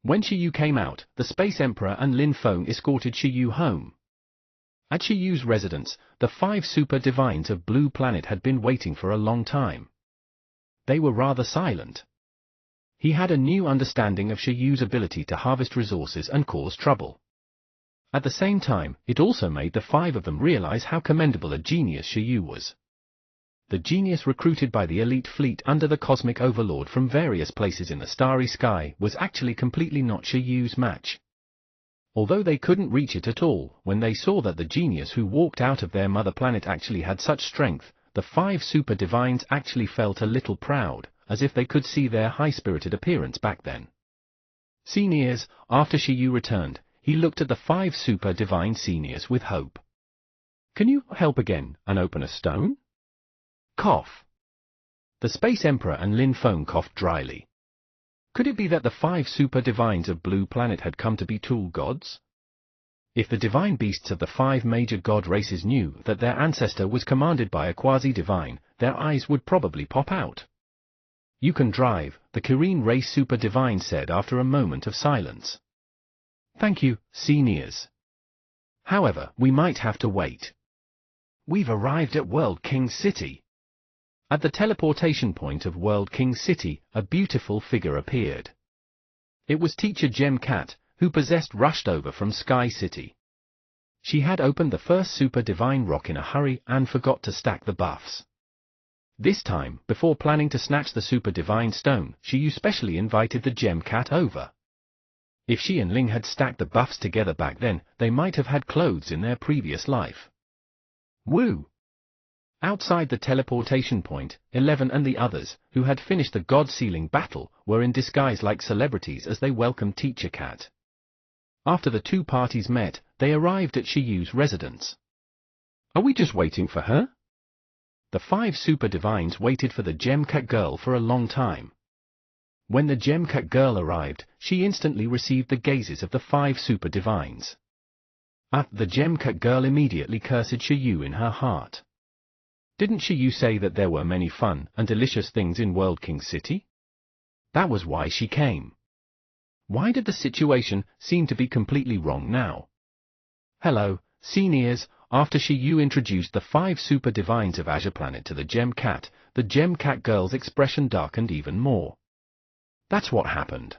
When Shiyu came out, the Space Emperor and Lin Feng escorted Shiyu home. At Shiyu's residence, the 5 super divines of Blue Planet had been waiting for a long time. They were rather silent. He had a new understanding of Shiyu's ability to harvest resources and cause trouble. At the same time, it also made the 5 of them realize how commendable a genius Shiyu was. The genius recruited by the elite fleet under the Cosmic Overlord from various places in the starry sky was actually completely not Shiyu's match. Although they couldn't reach it at all, when they saw that the genius who walked out of their mother planet actually had such strength, the 5 super divines actually felt a little proud, as if they could see their high-spirited appearance back then. Seniors, after Shiyu returned, he looked at the 5 super divine seniors with hope. "Can you help again and open a stone?" Cough. The Space Emperor and Lin Feng coughed dryly. Could it be that the 5 super divines of Blue Planet had come to be tool gods? If the divine beasts of the 5 major god races knew that their ancestor was commanded by a quasi-divine, their eyes would probably pop out. "You can drive," the Kirin race super divine said after a moment of silence. "Thank you, seniors. However, we might have to wait. We've arrived at World King City." At the teleportation point of World King City, a beautiful figure appeared. It was Teacher Gem Cat, who rushed over from Sky City. She had opened the first super divine rock in a hurry and forgot to stack the buffs. This time, before planning to snatch the Super Divine Stone, Shiyu specially invited the Gem Cat over. If she and Ling had stacked the buffs together back then, they might have had clothes in their previous life. Woo! Outside the teleportation point, 11 and the others, who had finished the God-Sealing battle, were in disguise like celebrities as they welcomed Teacher Cat. After the two parties met, they arrived at Shiyu's residence. Are we just waiting for her? The 5 Super Divines waited for the Gem Cat girl for a long time. When the Gem Cat girl arrived, she instantly received the gazes of the 5 Super Divines. The Gem Cat girl immediately cursed Shiyu in her heart. Didn't Shiyu say that there were many fun and delicious things in World King City? That was why she came. Why did the situation seem to be completely wrong now? Hello, seniors. After Shiyu introduced the 5 Super Divines of Azure Planet to the Gem Cat girl's expression darkened even more. That's what happened.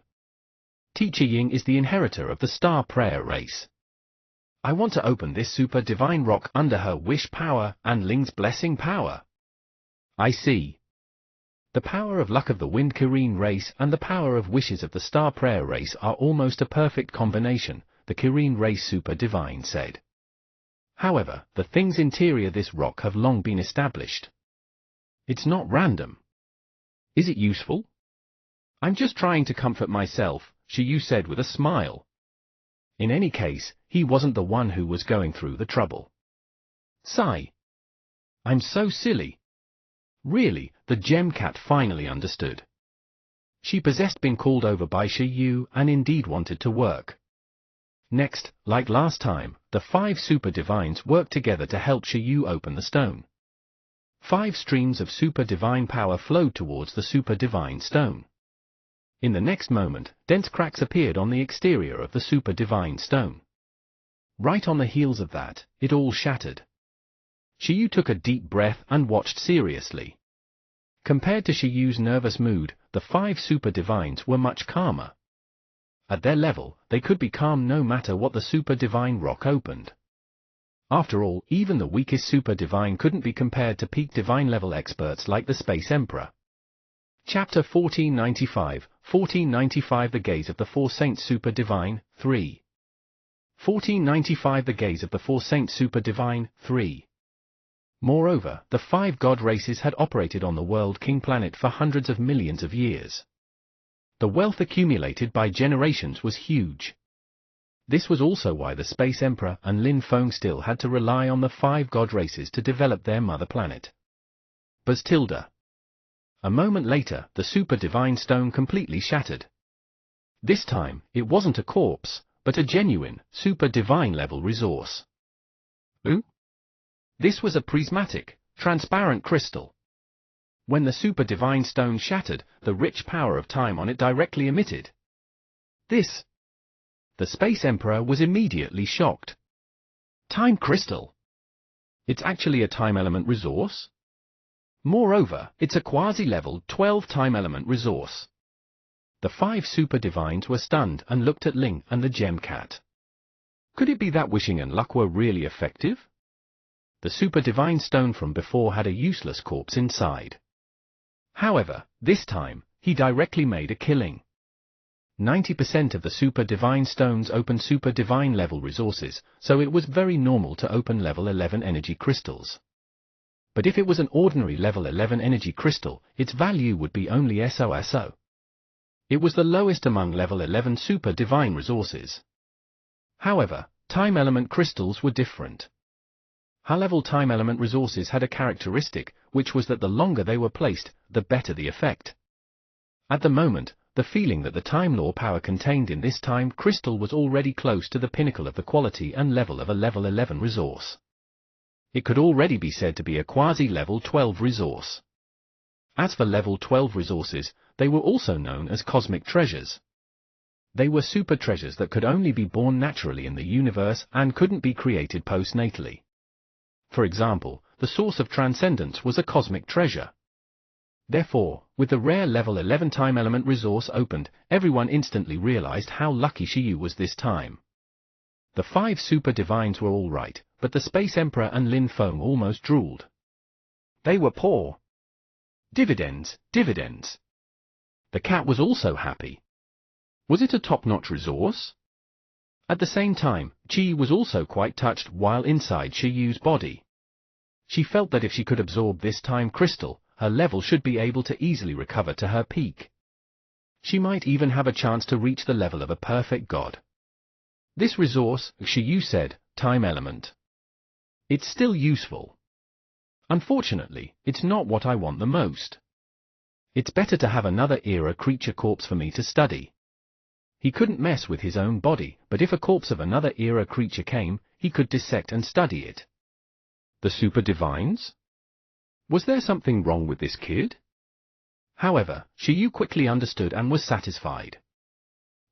Teacher Ying is the inheritor of the Star Prayer race. I want to open this Super Divine rock under her wish power and Ling's blessing power. I see. The power of luck of the Wind Kirin race and the power of wishes of the Star Prayer race are almost a perfect combination, the Kirin race Super Divine said. However, the things interior this rock have long been established. It's not random. Is it useful? I'm just trying to comfort myself, Shiyu said with a smile. In any case, he wasn't the one who was going through the trouble. Sigh. I'm so silly. Really, the Gem Cat finally understood. She possessed been called over by Shiyu and indeed wanted to work. Next, like last time, the 5 Super Divines worked together to help Shiyu open the stone. 5 streams of Super Divine power flowed towards the Super Divine Stone. In the next moment, dense cracks appeared on the exterior of the Super Divine Stone. Right on the heels of that, it all shattered. Shiyu took a deep breath and watched seriously. Compared to Shiyu's nervous mood, the 5 Super Divines were much calmer. At their level, they could be calm no matter what the Super Divine rock opened. After all, even the weakest Super Divine couldn't be compared to peak Divine level experts like the Space Emperor. Chapter 1495, 1495 The Gaze of the 4 Saints Super Divine, 3. 1495 The Gaze of the 4 Saints Super Divine, 3. Moreover, the 5 god races had operated on the World King planet for hundreds of millions of years. The wealth accumulated by generations was huge. This was also why the Space Emperor and Lin Feng still had to rely on the 5 god races to develop their mother planet. Tilda. A moment later, the Super Divine Stone completely shattered. This time, it wasn't a corpse, but a genuine, Super Divine level resource. Ooh? This was a prismatic, transparent crystal. When the Super Divine Stone shattered, the rich power of time on it directly emitted. This. The Space Emperor was immediately shocked. Time crystal. It's actually a time element resource? Moreover, it's a quasi-level 12 time element resource. The 5 Super Divines were stunned and looked at Ling and the Gem Cat. Could it be that wishing and luck were really effective? The Super Divine Stone from before had a useless corpse inside. However, this time, he directly made a killing. 90% of the Super Divine Stones open Super Divine level resources, so it was very normal to open level 11 energy crystals. But if it was an ordinary level 11 energy crystal, its value would be only SOSO. It was the lowest among level 11 Super Divine resources. However, time element crystals were different. High-level time element resources had a characteristic, which was that the longer they were placed, the better the effect. At the moment, the feeling that the time law power contained in this time crystal was already close to the pinnacle of the quality and level of a level 11 resource. It could already be said to be a quasi-level 12 resource. As for level 12 resources, they were also known as cosmic treasures. They were super treasures that could only be born naturally in the universe and couldn't be created postnatally. For example, the source of transcendence was a cosmic treasure. Therefore, with the rare level 11 time element resource opened, everyone instantly realized how lucky Shiyu was this time. The 5 Super Divines were all right, but the Space Emperor and Lin Feng almost drooled. They were poor. Dividends, dividends. The cat was also happy. Was it a top-notch resource? At the same time, Chi was also quite touched while inside Shiyu's body. She felt that if she could absorb this time crystal, her level should be able to easily recover to her peak. She might even have a chance to reach the level of a perfect god. This resource, Shiyu said, time element. It's still useful. Unfortunately, it's not what I want the most. It's better to have another era creature corpse for me to study. He couldn't mess with his own body, but if a corpse of another era creature came, he could dissect and study it. The super divines? Was there something wrong with this kid? However, Shiyu quickly understood and was satisfied.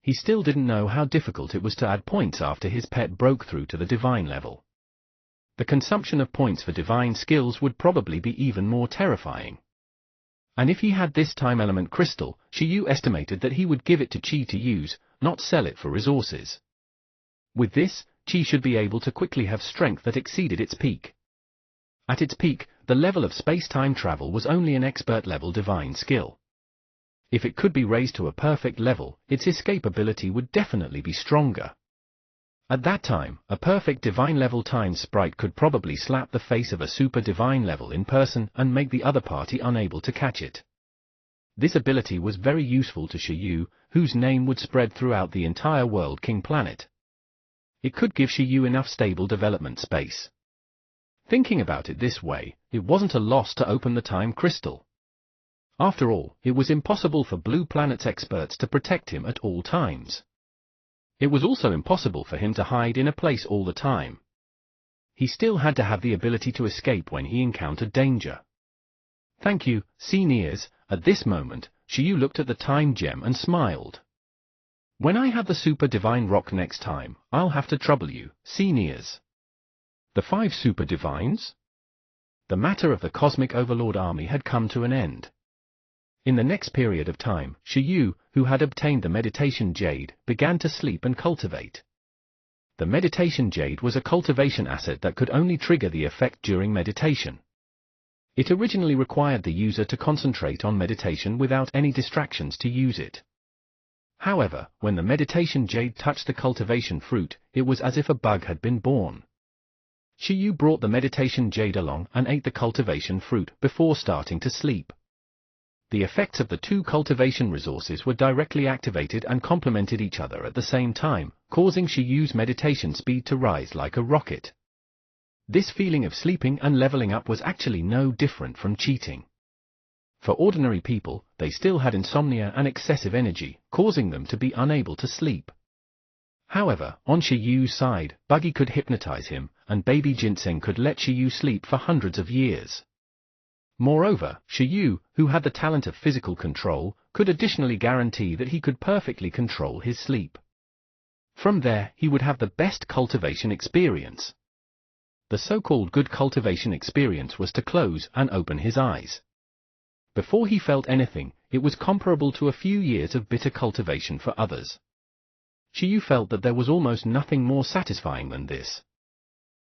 He still didn't know how difficult it was to add points after his pet broke through to the divine level. The consumption of points for divine skills would probably be even more terrifying. And if he had this time element crystal, Shiyu estimated that he would give it to Chi to use, not sell it for resources. With this, Chi should be able to quickly have strength that exceeded its peak. At its peak, the level of space-time travel was only an expert-level divine skill. If it could be raised to a perfect level, its escape ability would definitely be stronger. At that time, a perfect divine level time sprite could probably slap the face of a super divine level in person and make the other party unable to catch it. This ability was very useful to Shiyu, whose name would spread throughout the entire World King planet. It could give Shiyu enough stable development space. Thinking about it this way, it wasn't a loss to open the time crystal. After all, it was impossible for Blue Planet's experts to protect him at all times. It was also impossible for him to hide in a place all the time. He still had to have the ability to escape when he encountered danger. Thank you, seniors. At this moment, Shiyu looked at the time gem and smiled. When I have the super divine rock next time, I'll have to trouble you, seniors. The 5 super divines? The matter of the Cosmic Overlord army had come to an end. In the next period of time, Shiyu, who had obtained the meditation jade, began to sleep and cultivate. The meditation jade was a cultivation asset that could only trigger the effect during meditation. It originally required the user to concentrate on meditation without any distractions to use it. However, when the meditation jade touched the cultivation fruit, it was as if a bug had been born. Shiyu brought the meditation jade along and ate the cultivation fruit before starting to sleep. The effects of the 2 cultivation resources were directly activated and complemented each other at the same time, causing Shiyu's meditation speed to rise like a rocket. This feeling of sleeping and leveling up was actually no different from cheating. For ordinary people, they still had insomnia and excessive energy, causing them to be unable to sleep. However, on Shiyu's side, Buggy could hypnotize him, and Baby Ginseng could let Shiyu sleep for hundreds of years. Moreover, Shiyu, who had the talent of physical control, could additionally guarantee that he could perfectly control his sleep. From there, he would have the best cultivation experience. The so-called good cultivation experience was to close and open his eyes. Before he felt anything, it was comparable to a few years of bitter cultivation for others. Shiyu felt that there was almost nothing more satisfying than this.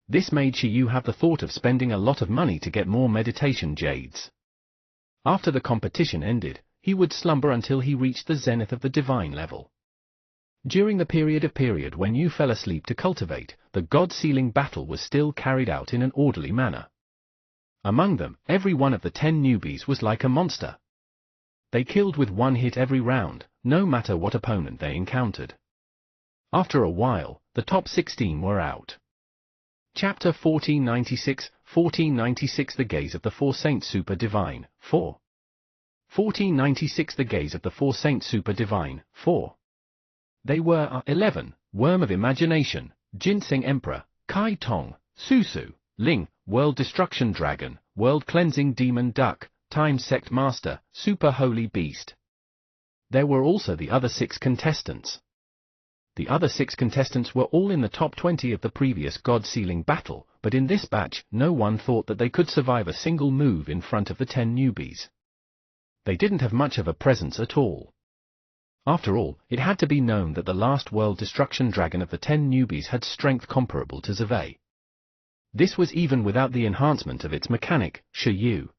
This made Shiyu have the thought of spending a lot of money to get more meditation jades. After the competition ended, he would slumber until he reached the zenith of the divine level. During the period when you fell asleep to cultivate, the god-sealing battle was still carried out in an orderly manner. Among them, every one of the 10 newbies was like a monster. They killed with one hit every round, no matter what opponent they encountered. After a while, the top 16 were out. Chapter 1496, 1496 The Gaze of the 4 Saints Super Divine, 4. 1496 The Gaze of the 4 Saints Super Divine, 4. They were 11, Worm of Imagination, Ginseng Emperor, Kai Tong, Susu, Ling, World Destruction Dragon, World Cleansing Demon Duck, Time Sect Master, Super Holy Beast. There were also the other 6 contestants. The other 6 contestants were all in the top 20 of the previous god-sealing battle, but in this batch, no one thought that they could survive a single move in front of the 10 newbies. They didn't have much of a presence at all. After all, it had to be known that the last World Destruction Dragon of the 10 newbies had strength comparable to Zhevei. This was even without the enhancement of its mechanic, Shiyu.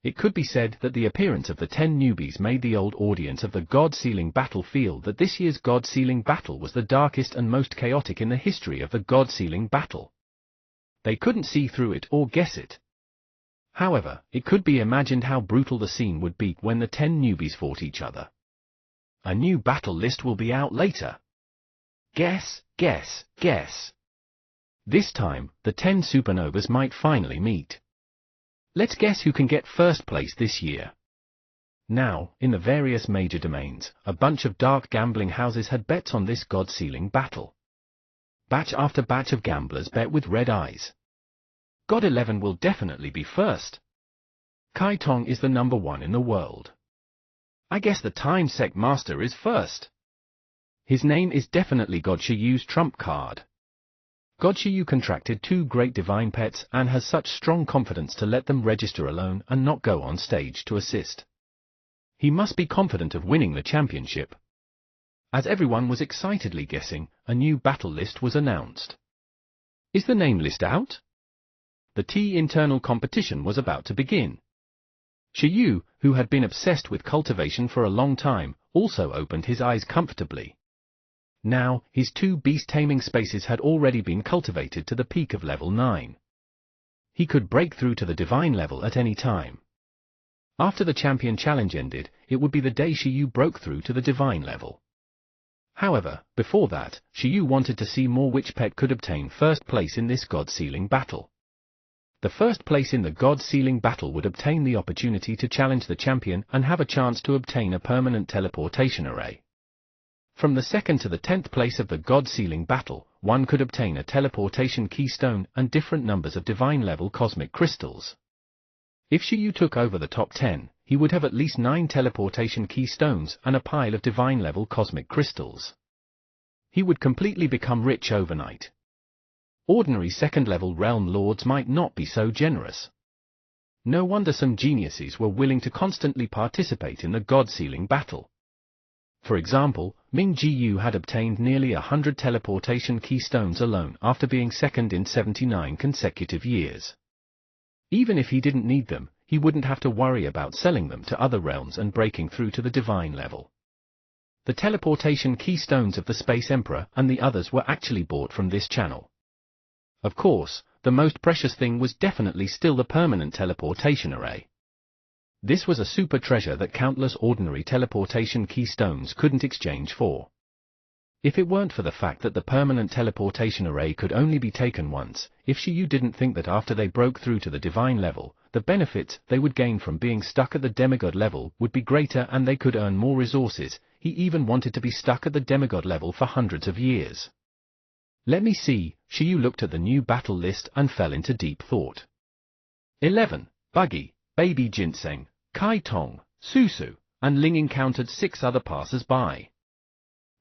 It could be said that the appearance of the 10 newbies made the old audience of the God-Sealing Battle feel that this year's God-Sealing Battle was the darkest and most chaotic in the history of the God-Sealing Battle. They couldn't see through it or guess it. However, it could be imagined how brutal the scene would be when the 10 newbies fought each other. A new battle list will be out later. Guess, guess, guess. This time, the 10 supernovas might finally meet. Let's guess who can get first place this year. Now, in the various major domains, a bunch of dark gambling houses had bets on this God-Sealing Battle. Batch after batch of gamblers bet with red eyes. God 11 will definitely be first. Kai Tong is the number 1 in the world. I guess the Time Sect Master is first. His name is definitely God Shiyu's trump card. God Shiyu contracted 2 great divine pets and has such strong confidence to let them register alone and not go on stage to assist. He must be confident of winning the championship. As everyone was excitedly guessing, a new battle list was announced. Is the name list out? The T internal competition was about to begin. Shiyu, who had been obsessed with cultivation for a long time, also opened his eyes comfortably. Now, his 2 beast-taming spaces had already been cultivated to the peak of level 9. He could break through to the divine level at any time. After the champion challenge ended, it would be the day Shiyu broke through to the divine level. However, before that, Shiyu wanted to see more which pet could obtain first place in this God-Sealing Battle. The first place in the God-Sealing Battle would obtain the opportunity to challenge the champion and have a chance to obtain a permanent teleportation array. From the 2nd to the 10th place of the God-Sealing Battle, one could obtain a teleportation keystone and different numbers of divine-level cosmic crystals. If Shiyu took over the top 10, he would have at least 9 teleportation keystones and a pile of divine-level cosmic crystals. He would completely become rich overnight. Ordinary 2nd-level realm lords might not be so generous. No wonder some geniuses were willing to constantly participate in the God-Sealing Battle. For example, Ming Jiyu had obtained nearly 100 teleportation keystones alone after being 2nd in 79 consecutive years. Even if he didn't need them, he wouldn't have to worry about selling them to other realms and breaking through to the divine level. The teleportation keystones of the Space Emperor and the others were actually bought from this channel. Of course, the most precious thing was definitely still the permanent teleportation array. This was a super treasure that countless ordinary teleportation keystones couldn't exchange for. If it weren't for the fact that the permanent teleportation array could only be taken once, if Shiyu didn't think that after they broke through to the divine level, the benefits they would gain from being stuck at the demigod level would be greater and they could earn more resources, he even wanted to be stuck at the demigod level for hundreds of years. Let me see, Shiyu looked at the new battle list and fell into deep thought. 11. Buggy, Baby Ginseng, Kai Tong, Susu, and Ling encountered 6 other passers-by.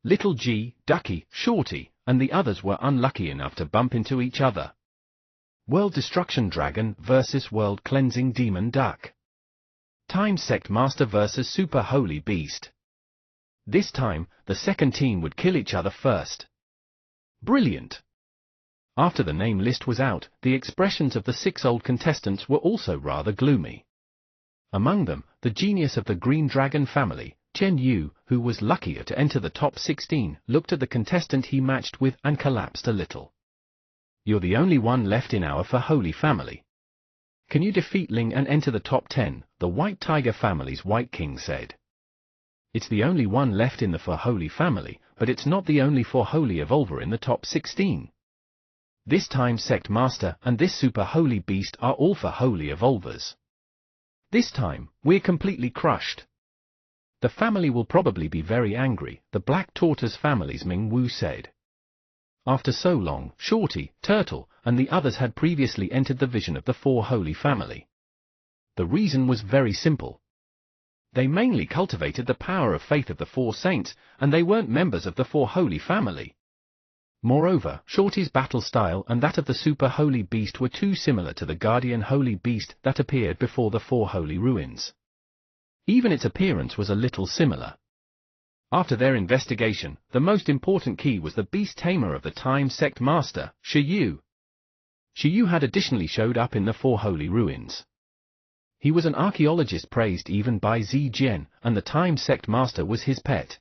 Little G, Ducky, Shorty, and the others were unlucky enough to bump into each other. World Destruction Dragon vs World Cleansing Demon Duck. Time Sect Master vs Super Holy Beast. This time, the second team would kill each other first. Brilliant! After the name list was out, the expressions of the 6 old contestants were also rather gloomy. Among them, the genius of the Green Dragon family, Chen Yu, who was luckier to enter the top 16, looked at the contestant he matched with and collapsed a little. You're the only one left in our For Holy family. Can you defeat Ling and enter the top 10, the White Tiger family's White King said. It's the only one left in the For Holy family, but it's not the only For Holy evolver in the top 16. This Time Sect Master and this Super Holy Beast are all For Holy evolvers. This time, we're completely crushed. The family will probably be very angry, the Black Tortoise family's Ming Wu said. After so long, Shorty, Turtle, and the others had previously entered the vision of the For Holy family. The reason was very simple. They mainly cultivated the power of faith of the 4 saints, and they weren't members of the For Holy family. Moreover, Shorty's battle style and that of the Super Holy Beast were too similar to the Guardian Holy Beast that appeared before the 4 Holy Ruins. Even its appearance was a little similar. After their investigation, the most important key was the beast tamer of the Time Sect Master, Shiyu. Shiyu had additionally showed up in the 4 Holy Ruins. He was an archaeologist praised even by Zijian, and the Time sect master was his pet.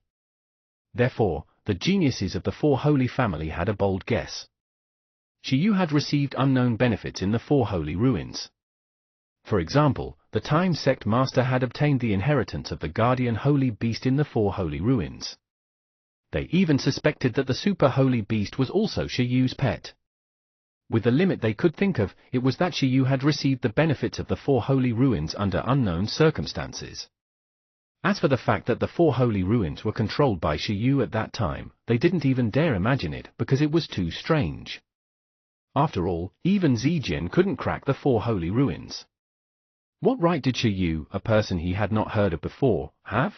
Therefore, the geniuses of the Four Holy Family had a bold guess. Shiyu had received unknown benefits in the Four Holy Ruins. For example, the Time sect master had obtained the inheritance of the guardian holy beast in the Four Holy Ruins. They even suspected that the super holy beast was also Shiyu's pet. With the limit they could think of, it was that Shiyu had received the benefits of the Four Holy Ruins under unknown circumstances. As for the fact that the Four Holy Ruins were controlled by Shiyu at that time, they didn't even dare imagine it because it was too strange. After all, even Zijian couldn't crack the Four Holy Ruins. What right did Shiyu, a person he had not heard of before, have?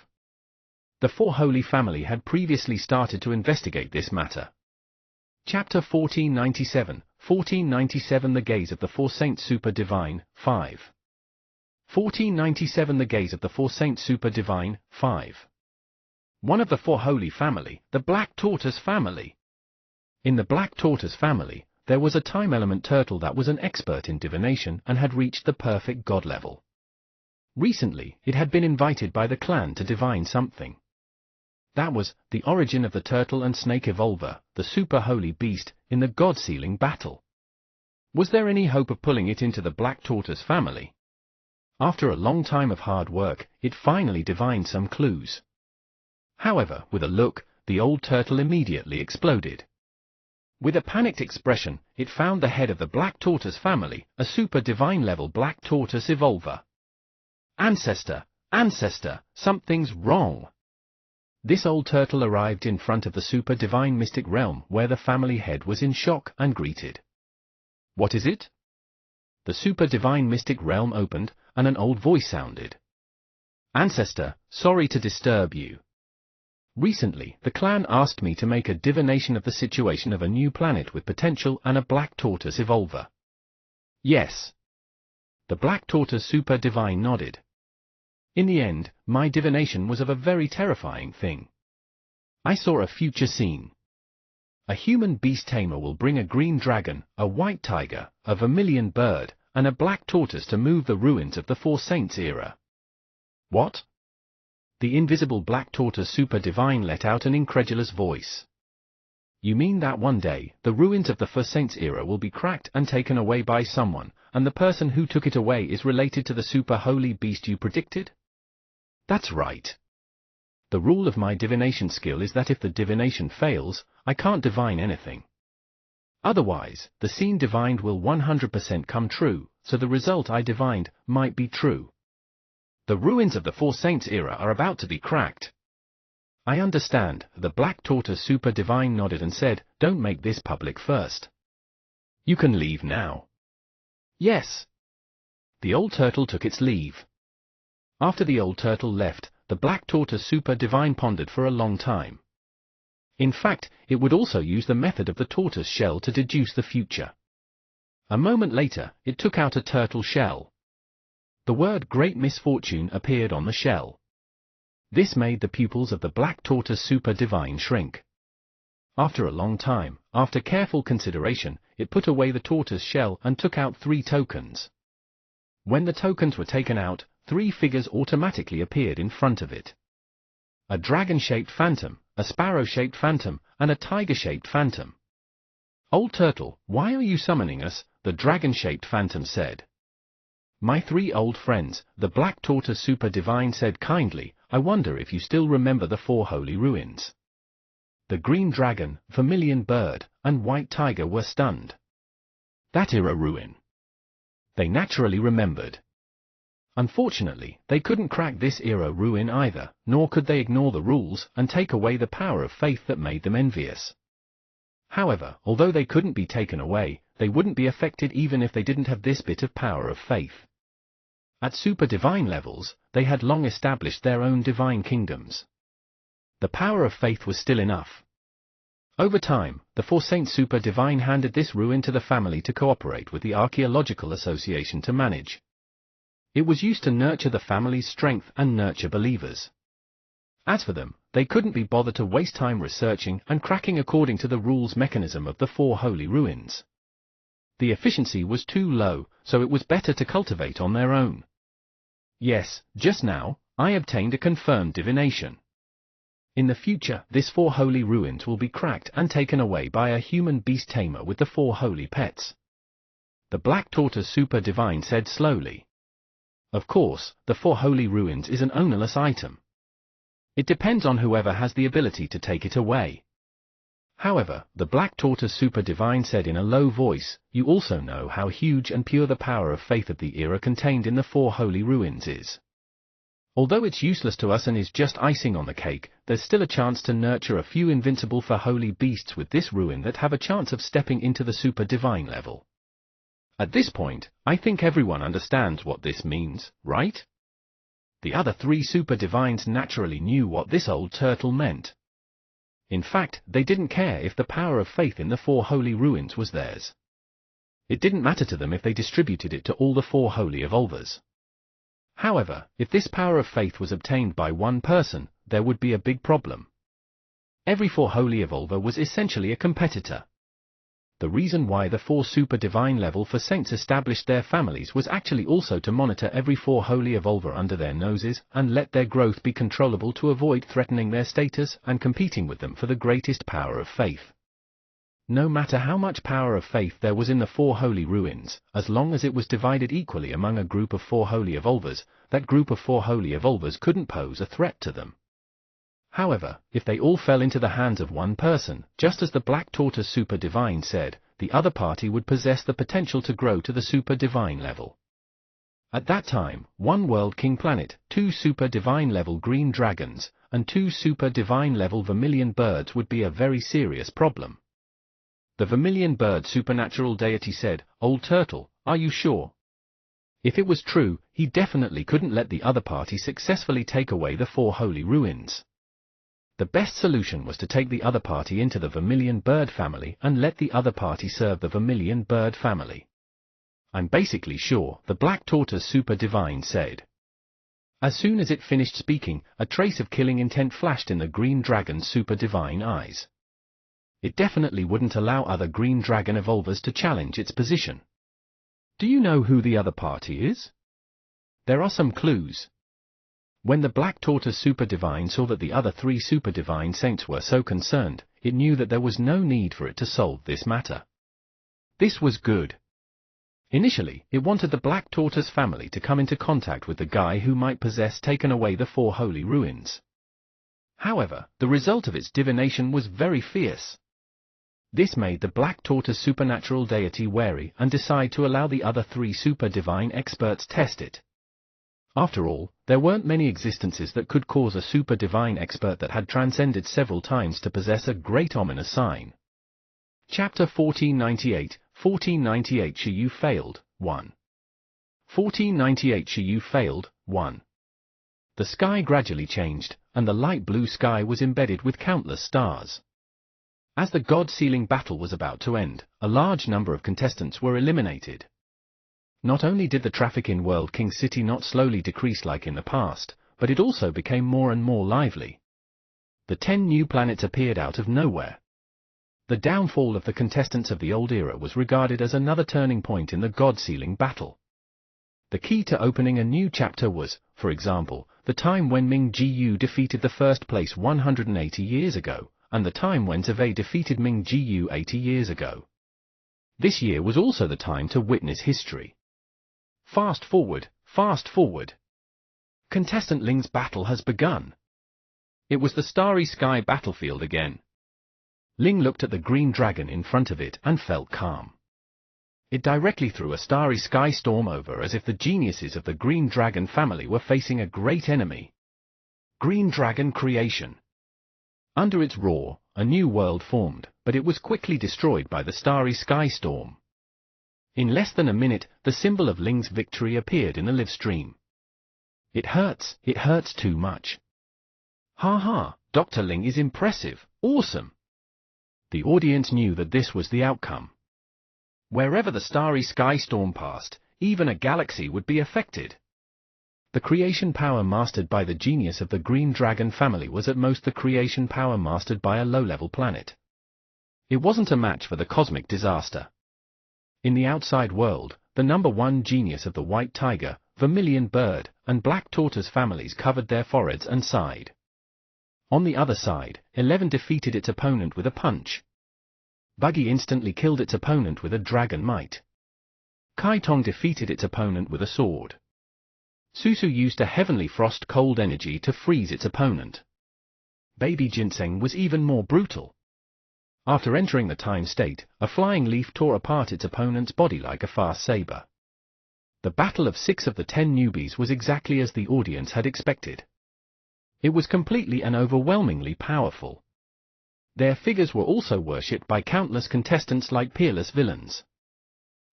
The Four Holy Family had previously started to investigate this matter. Chapter 1497, 1497 The Gaze of the Four Saints Super Divine, 5. 1497 The Gaze of the Four Saints Super Divine, 5. One of the Four Holy Family, the Black Tortoise Family. In the Black Tortoise Family, there was a time element turtle that was an expert in divination and had reached the perfect god level. Recently, it had been invited by the clan to divine something. That was the origin of the turtle and snake evolver, the super holy beast, in the god-sealing battle. Was there any hope of pulling it into the Black Tortoise Family? After a long time of hard work, it finally divined some clues. However, with a look, the old turtle immediately exploded. With a panicked expression, it found the head of the Black Tortoise Family, a super divine level Black Tortoise evolver. Ancestor, ancestor, something's wrong. This old turtle arrived in front of the super divine mystic realm where the family head was in shock and greeted. What is it? The super divine mystic realm opened, and an old voice sounded. Ancestor, sorry to disturb you. Recently, the clan asked me to make a divination of the situation of a new planet with potential and a Black Tortoise evolver. Yes. The Black Tortoise Super Divine nodded. In the end, my divination was of a very terrifying thing. I saw a future scene. A human beast tamer will bring a green dragon, a white tiger, a vermilion bird, and a black tortoise to move the ruins of the Four Saints era. What? The invisible Black Tortoise Super Divine let out an incredulous voice. You mean that one day, the ruins of the Four Saints era will be cracked and taken away by someone, and the person who took it away is related to the super holy beast you predicted? That's right. The rule of my divination skill is that if the divination fails, I can't divine anything. Otherwise, the scene divined will 100% come true, so the result I divined might be true. The ruins of the Four Saints era are about to be cracked. I understand. The Black Tortoise Super Divine nodded and said, don't make this public first. You can leave now. Yes. The old turtle took its leave. After the old turtle left, the Black Tortoise Super Divine pondered for a long time. In fact, it would also use the method of the tortoise shell to deduce the future. A moment later, it took out a turtle shell. The word Great Misfortune appeared on the shell. This made the pupils of the Black Tortoise Super Divine shrink. After a long time, after careful consideration, it put away the tortoise shell and took out 3 tokens. When the tokens were taken out, 3 figures automatically appeared in front of it. A dragon-shaped phantom, a sparrow-shaped phantom, and a tiger-shaped phantom. Old Turtle, why are you summoning us? The dragon-shaped phantom said. My 3 old friends, the Black Tortoise Super Divine said kindly, I wonder if you still remember the 4 holy ruins. The green dragon, vermilion bird, and white tiger were stunned. That era ruin. They naturally remembered. Unfortunately, they couldn't crack this era ruin either, nor could they ignore the rules and take away the power of faith that made them envious. However, although they couldn't be taken away, they wouldn't be affected even if they didn't have this bit of power of faith. At super divine levels, they had long established their own divine kingdoms. The power of faith was still enough. Over time, the Four Saints Super Divine handed this ruin to the family to cooperate with the Archaeological Association to manage. It was used to nurture the family's strength and nurture believers. As for them, they couldn't be bothered to waste time researching and cracking according to the rules mechanism of the 4 holy ruins. The efficiency was too low, so it was better to cultivate on their own. Yes, just now, I obtained a confirmed divination. In the future, this 4 holy ruins will be cracked and taken away by a human beast tamer with the 4 holy pets. The Black Tortoise Super Divine said slowly. Of course, the 4 holy ruins is an ownerless item. It depends on whoever has the ability to take it away. However, the Black Tortoise Super Divine said in a low voice, you also know how huge and pure the power of faith of the era contained in the 4 holy ruins is. Although it's useless to us and is just icing on the cake, there's still a chance to nurture a few invincible 4 holy beasts with this ruin that have a chance of stepping into the Super Divine level. At this point, I think everyone understands what this means, right? The other 3 Super Divines naturally knew what this old turtle meant. In fact, they didn't care if the power of faith in the 4 holy ruins was theirs. It didn't matter to them if they distributed it to all the 4 holy evolvers. However, if this power of faith was obtained by one person, there would be a big problem. Every 4 holy evolver was essentially a competitor. The reason why the 4 Super Divine level for saints established their families was actually also to monitor every 4 holy evolver under their noses and let their growth be controllable to avoid threatening their status and competing with them for the greatest power of faith. No matter how much power of faith there was in the 4 holy ruins, as long as it was divided equally among a group of 4 holy evolvers, that group of 4 holy evolvers couldn't pose a threat to them. However, if they all fell into the hands of one person, just as the Black Tortoise Super Divine said, the other party would possess the potential to grow to the Super Divine level. At that time, 1 World King planet, 2 Super Divine level green dragons, and 2 Super Divine level vermilion birds would be a very serious problem. The vermilion bird supernatural deity said, Old Turtle, are you sure? If it was true, he definitely couldn't let the other party successfully take away the 4 holy ruins. The best solution was to take the other party into the vermilion bird family and let the other party serve the vermilion bird family. I'm basically sure, the Black Tortoise Super Divine said. As soon as it finished speaking, a trace of killing intent flashed in the green dragon's Super Divine eyes. It definitely wouldn't allow other green dragon evolvers to challenge its position. Do you know who the other party is? There are some clues. When the Black Tortoise Super Divine saw that the other 3 Super Divine Saints were so concerned, it knew that there was no need for it to solve this matter. This was good. Initially, it wanted the Black Tortoise family to come into contact with the guy who might possess taken away the 4 holy ruins. However, the result of its divination was very fierce. This made the Black Tortoise supernatural deity wary and decide to allow the other 3 Super Divine experts test it. After all, there weren't many existences that could cause a Super Divine expert that had transcended several times to possess a great ominous sign. Chapter 1498, 1498 Shiyu failed, 1. 1498 Shiyu failed, 1. The sky gradually changed, and the light blue sky was embedded with countless stars. As the God-Sealing battle was about to end, a large number of contestants were eliminated. Not only did the traffic in World King City not slowly decrease like in the past, but it also became more and more lively. The 10 new planets appeared out of nowhere. The downfall of the contestants of the old era was regarded as another turning point in the God-Sealing battle. The key to opening a new chapter was, for example, the time when Ming Jiyu defeated the first place 180 years ago, and the time when Zhevei defeated Ming Jiyu 80 years ago. This year was also the time to witness history. Fast forward, fast forward. Contestant Ling's battle has begun. It was the starry sky battlefield again. Ling looked at the green dragon in front of it and felt calm. It directly threw a starry sky storm over as if the geniuses of the Green Dragon family were facing a great enemy. Green Dragon creation. Under its roar, a new world formed, but it was quickly destroyed by the starry sky storm. In less than a minute, the symbol of Ling's victory appeared in the live stream. It hurts too much. Ha ha, Dr. Ling is impressive, awesome. The audience knew that this was the outcome. Wherever the starry sky storm passed, even a galaxy would be affected. The creation power mastered by the genius of the Green Dragon family was at most the creation power mastered by a low-level planet. It wasn't a match for the cosmic disaster. In the outside world, the number 1 genius of the White Tiger, vermilion bird, and black tortoise families covered their foreheads and sighed. On the other side, 11 defeated its opponent with a punch. Buggy instantly killed its opponent with a dragon might. Kaitong defeated its opponent with a sword. Susu used a heavenly frost cold energy to freeze its opponent. Baby Ginseng was even more brutal. After entering the time state, a flying leaf tore apart its opponent's body like a fast saber. The battle of 6 of the 10 newbies was exactly as the audience had expected. It was completely and overwhelmingly powerful. Their figures were also worshipped by countless contestants like peerless villains.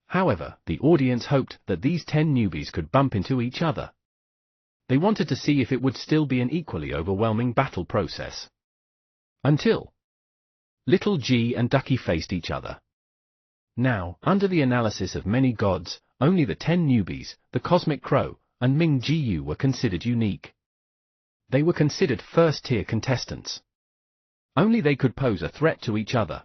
However, the audience hoped that these 10 newbies could bump into each other. They wanted to see if it would still be an equally overwhelming battle process. Until Little G and Ducky faced each other. Now, under the analysis of many gods, only the 10 newbies, the Cosmic Crow, and Ming Jiyu were considered unique. They were considered first-tier contestants. Only they could pose a threat to each other.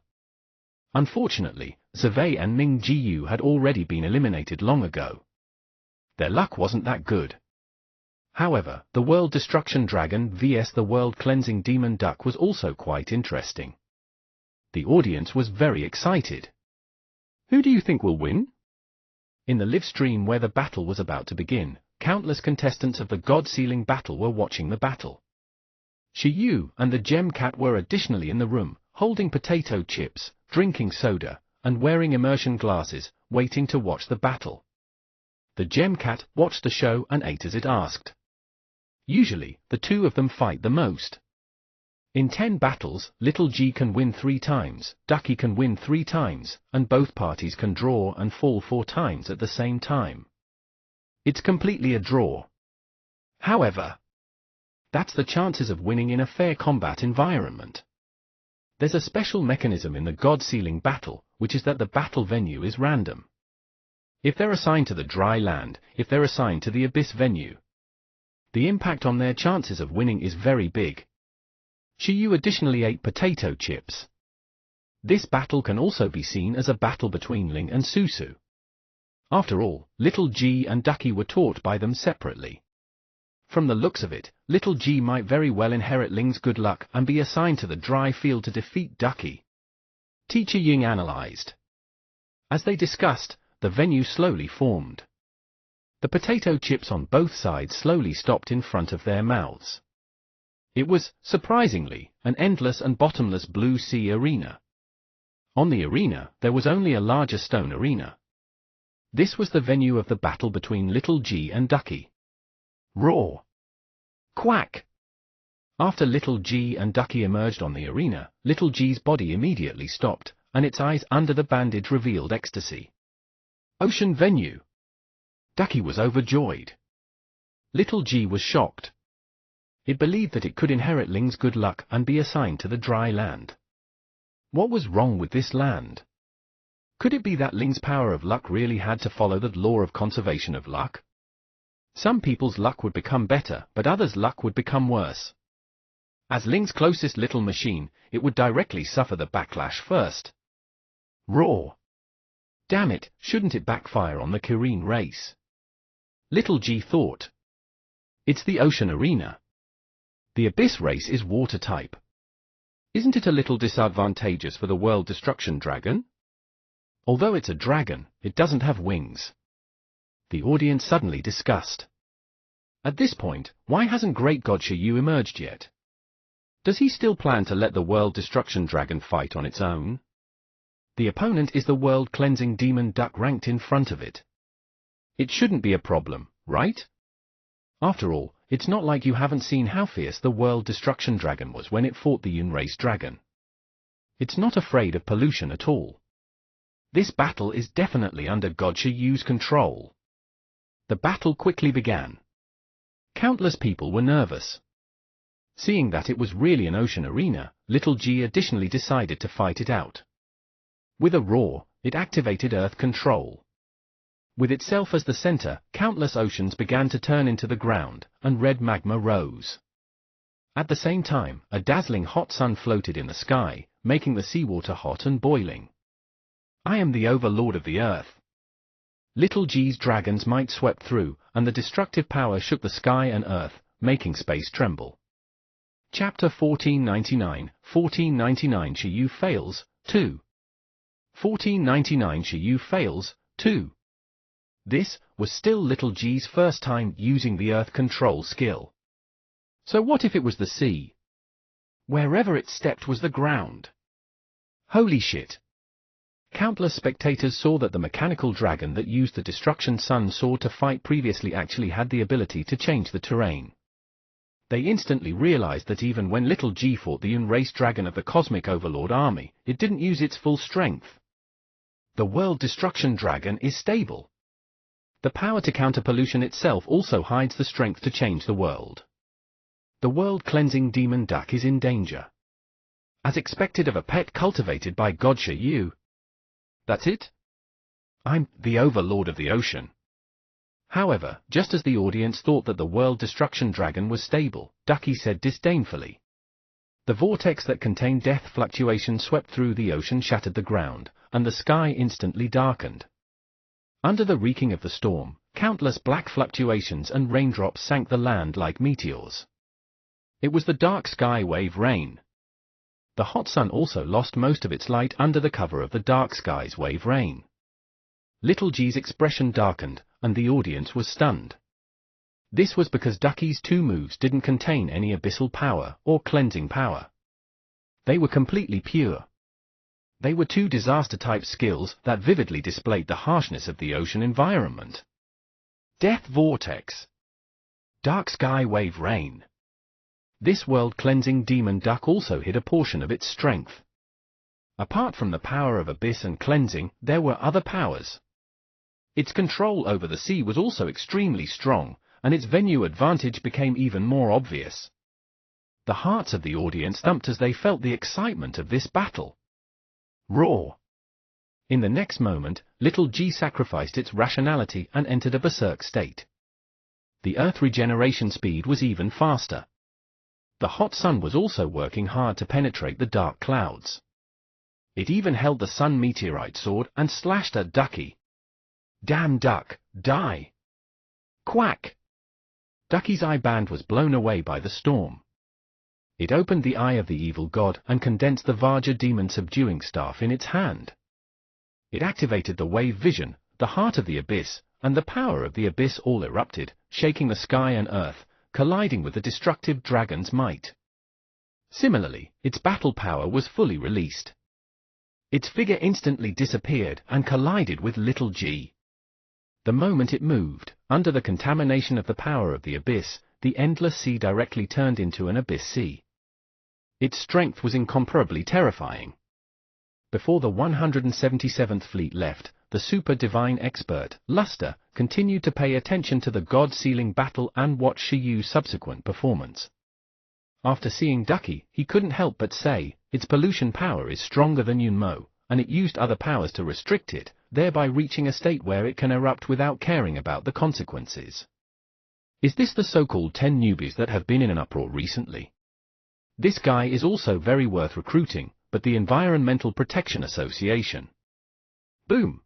Unfortunately, Zhevei and Ming Jiyu had already been eliminated long ago. Their luck wasn't that good. However, the World Destruction Dragon vs the World Cleansing Demon Duck was also quite interesting. The audience was very excited. Who do you think will win? In the live stream where the battle was about to begin, countless contestants of the God Sealing battle were watching the battle. Shiyu and the Gem Cat were additionally in the room, holding potato chips, drinking soda, and wearing immersion glasses, waiting to watch the battle. The Gem Cat watched the show and ate as it asked. Usually, the two of them fight the most. In 10 battles, Little G can win 3 times, Ducky can win 3 times, and both parties can draw and fall 4 times at the same time. It's completely a draw. However, that's the chances of winning in a fair combat environment. There's a special mechanism in the God Sealing battle, which is that the battle venue is random. If they're assigned to the dry land, if they're assigned to the abyss venue, the impact on their chances of winning is very big. Shiyu additionally ate potato chips. This battle can also be seen as a battle between Ling and Susu. After all, Little G and Ducky were taught by them separately. From the looks of it, Little G might very well inherit Ling's good luck and be assigned to the dry field to defeat Ducky. Teacher Ying analyzed. As they discussed, the venue slowly formed. The potato chips on both sides slowly stopped in front of their mouths. It was, surprisingly, an endless and bottomless blue sea arena. On the arena, there was only a larger stone arena. This was the venue of the battle between Little G and Ducky. Roar! Quack! After Little G and Ducky emerged on the arena, Little G's body immediately stopped, and its eyes under the bandage revealed ecstasy. Ocean venue! Ducky was overjoyed. Little G was shocked. It believed that it could inherit Ling's good luck and be assigned to the dry land. What was wrong with this land? Could it be that Ling's power of luck really had to follow the law of conservation of luck? Some people's luck would become better, but others' luck would become worse. As Ling's closest little machine, it would directly suffer the backlash first. Roar! Damn it, shouldn't it backfire on the Kirin race? Little G thought. It's the ocean arena. The Abyss race is water type. Isn't it a little disadvantageous for the World Destruction Dragon? Although it's a dragon, it doesn't have wings. The audience suddenly discussed. At this point, why hasn't Great God Shiyu emerged yet? Does he still plan to let the World Destruction Dragon fight on its own? The opponent is the World Cleansing Demon Duck ranked in front of it. It shouldn't be a problem, right? After all, it's not like you haven't seen how fierce the World Destruction Dragon was when it fought the Yun Race Dragon. It's not afraid of pollution at all. This battle is definitely under God Shiyu's control. The battle quickly began. Countless people were nervous. Seeing that it was really an ocean arena, Little G additionally decided to fight it out. With a roar, it activated Earth Control. With itself as the center, countless oceans began to turn into the ground, and red magma rose. At the same time, a dazzling hot sun floated in the sky, making the seawater hot and boiling. I am the overlord of the earth. Little G's dragon's might swept through, and the destructive power shook the sky and earth, making space tremble. Chapter 1499, 1499 Xiyu fails, 2. 1499 Xiyu fails, 2. This was still Little G's first time using the earth control skill. So what if it was the sea? Wherever it stepped was the ground. Holy shit! Countless spectators saw that the mechanical dragon that used the Destruction Sun sword to fight previously actually had the ability to change the terrain. They instantly realized that even when Little G fought the Yun-race dragon of the Cosmic Overlord army, it didn't use its full strength. The World Destruction Dragon is stable. The power to counter pollution itself also hides the strength to change the world. The world-cleansing demon duck is in danger. As expected of a pet cultivated by God Xiyu. That's it? I'm the overlord of the ocean. However, just as the audience thought that the World Destruction Dragon was stable, Ducky said disdainfully. The vortex that contained death fluctuation swept through the ocean, shattered the ground, and the sky instantly darkened. Under the reeking of the storm, countless black fluctuations and raindrops sank the land like meteors. It was the dark sky wave rain. The hot sun also lost most of its light under the cover of the dark skies wave rain. Little G's expression darkened, and the audience was stunned. This was because Ducky's two moves didn't contain any abyssal power or cleansing power. They were completely pure. They were two disaster-type skills that vividly displayed the harshness of the ocean environment. Death Vortex. Dark Sky Wave Rain. This world-cleansing demon duck also hid a portion of its strength. Apart from the power of abyss and cleansing, there were other powers. Its control over the sea was also extremely strong, and its venue advantage became even more obvious. The hearts of the audience thumped as they felt the excitement of this battle. Roar! In the next moment, Little G sacrificed its rationality and entered a berserk state. The Earth regeneration speed was even faster. The hot sun was also working hard to penetrate the dark clouds. It even held the Sun Meteorite sword and slashed at Ducky. Damn duck, die! Quack! Ducky's eye band was blown away by the storm. It opened the eye of the evil god and condensed the Vajra demon subduing staff in its hand. It activated the wave vision, the heart of the abyss, and the power of the abyss all erupted, shaking the sky and earth, colliding with the destructive dragon's might. Similarly, its battle power was fully released. Its figure instantly disappeared and collided with Little G. The moment it moved, under the contamination of the power of the abyss, the endless sea directly turned into an abyss sea. Its strength was incomparably terrifying. Before the 177th Fleet left, the super divine expert, Luster, continued to pay attention to the god-sealing battle and watch Xiyu's subsequent performance. After seeing Ducky, he couldn't help but say, its pollution power is stronger than Yunmo, and it used other powers to restrict it, thereby reaching a state where it can erupt without caring about the consequences. Is this the so-called 10 newbies that have been in an uproar recently? This guy is also very worth recruiting, but the Environmental Protection Association. Boom!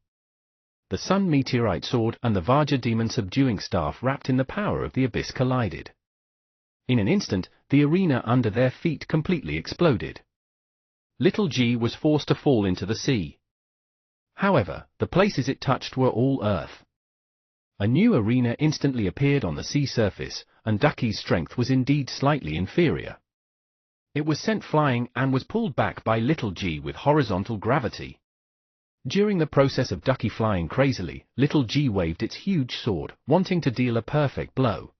The Sun Meteorite sword and the Vajra demon subduing staff wrapped in the power of the abyss collided. In an instant, the arena under their feet completely exploded. Little G was forced to fall into the sea. However, the places it touched were all earth. A new arena instantly appeared on the sea surface, and Ducky's strength was indeed slightly inferior. It was sent flying and was pulled back by Little G with horizontal gravity. During the process of Ducky flying crazily, Little G waved its huge sword, wanting to deal a perfect blow.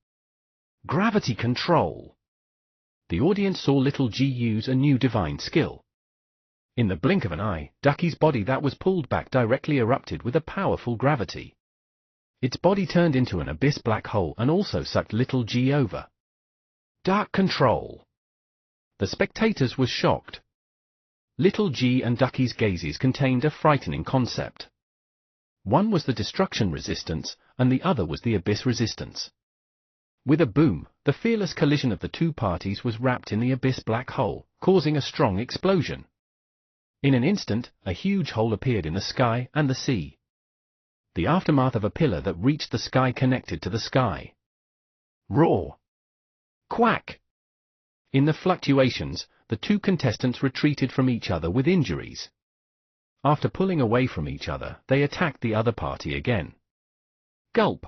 Gravity control! The audience saw Little G use a new divine skill. In the blink of an eye, Ducky's body that was pulled back directly erupted with a powerful gravity. Its body turned into an abyss black hole and also sucked Little G over. Dark control! The spectators were shocked. Little G and Ducky's gazes contained a frightening concept. One was the destruction resistance, and the other was the abyss resistance. With a boom, the fearless collision of the two parties was wrapped in the abyss black hole, causing a strong explosion. In an instant, a huge hole appeared in the sky and the sea. The aftermath of a pillar that reached the sky connected to the sky. Roar! Quack! In the fluctuations, the two contestants retreated from each other with injuries. After pulling away from each other, they attacked the other party again. Gulp!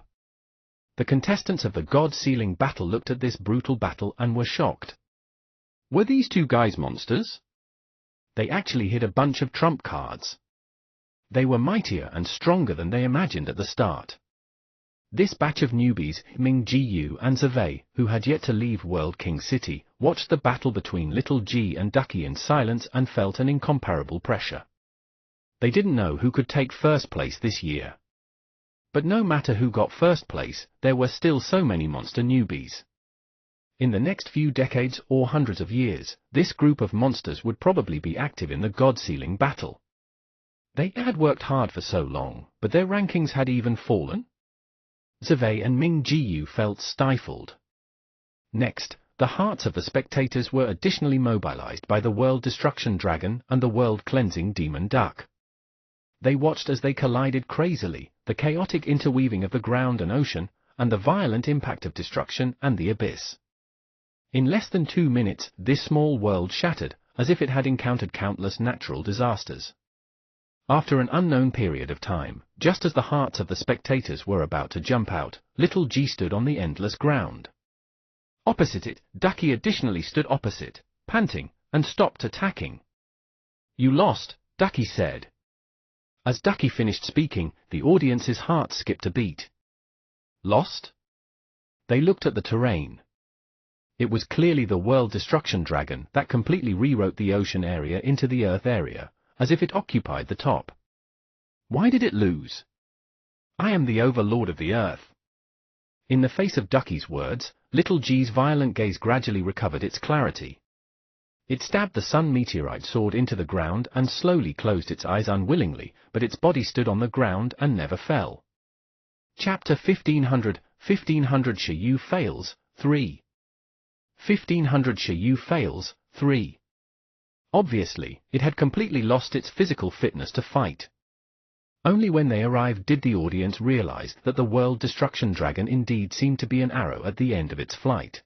The contestants of the God-Sealing battle looked at this brutal battle and were shocked. Were these two guys monsters? They actually hid a bunch of trump cards. They were mightier and stronger than they imagined at the start. This batch of newbies, Ming Jiyu and Zhevei, who had yet to leave World King City, watched the battle between Little G and Ducky in silence and felt an incomparable pressure. They didn't know who could take first place this year. But no matter who got first place, there were still so many monster newbies. In the next few decades or hundreds of years, this group of monsters would probably be active in the God-Sealing battle. They had worked hard for so long, but their rankings had even fallen. Zhevei and Ming Jiyu felt stifled. Next, the hearts of the spectators were additionally mobilized by the World Destruction Dragon and the World Cleansing Demon Duck. They watched as they collided crazily, the chaotic interweaving of the ground and ocean, and the violent impact of destruction and the abyss. In less than 2 minutes, this small world shattered, as if it had encountered countless natural disasters. After an unknown period of time, just as the hearts of the spectators were about to jump out, Little G stood on the endless ground. Opposite it, Ducky additionally stood opposite, panting, and stopped attacking. "You lost," Ducky said. As Ducky finished speaking, the audience's hearts skipped a beat. Lost? They looked at the terrain. It was clearly the World Destruction Dragon that completely rewrote the ocean area into the Earth area, as if it occupied the top. Why did it lose? I am the overlord of the Earth. In the face of Ducky's words, Little G's violent gaze gradually recovered its clarity. It stabbed the sun meteorite sword into the ground and slowly closed its eyes unwillingly, but its body stood on the ground and never fell. Chapter 1500 Shiyu Fails, 3 1500 Shiyu Fails, 3 Obviously, it had completely lost its physical fitness to fight. Only when they arrived did the audience realize that the World Destruction Dragon indeed seemed to be an arrow at the end of its flight.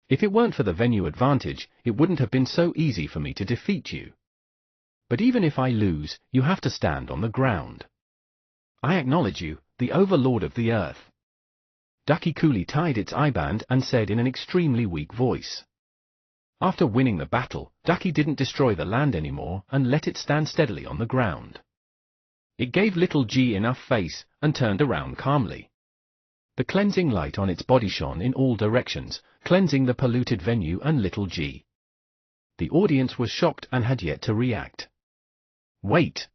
If it weren't for the venue advantage, it wouldn't have been so easy for me to defeat you. But even if I lose, you have to stand on the ground. I acknowledge you, the overlord of the Earth. Ducky coolly tied its eyeband and said in an extremely weak voice. After winning the battle, Ducky didn't destroy the land anymore and let it stand steadily on the ground. It gave Little G enough face and turned around calmly. The cleansing light on its body shone in all directions, cleansing the polluted venue and Little G. The audience was shocked and had yet to react. Wait!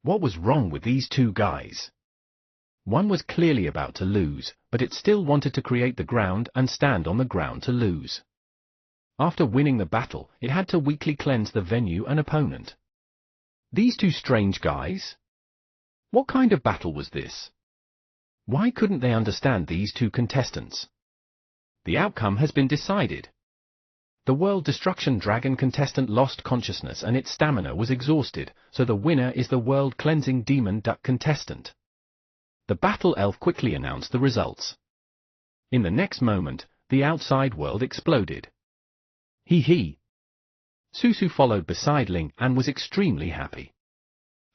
What was wrong with these two guys? One was clearly about to lose, but it still wanted to create the ground and stand on the ground to lose. After winning the battle, it had to weakly cleanse the venue and opponent. These two strange guys? What kind of battle was this? Why couldn't they understand these two contestants? The outcome has been decided. The World Destruction Dragon contestant lost consciousness and its stamina was exhausted, so the winner is the World Cleansing Demon Duck contestant. The Battle Elf quickly announced the results. In the next moment, the outside world exploded. Hee hee. Susu followed beside Ling and was extremely happy.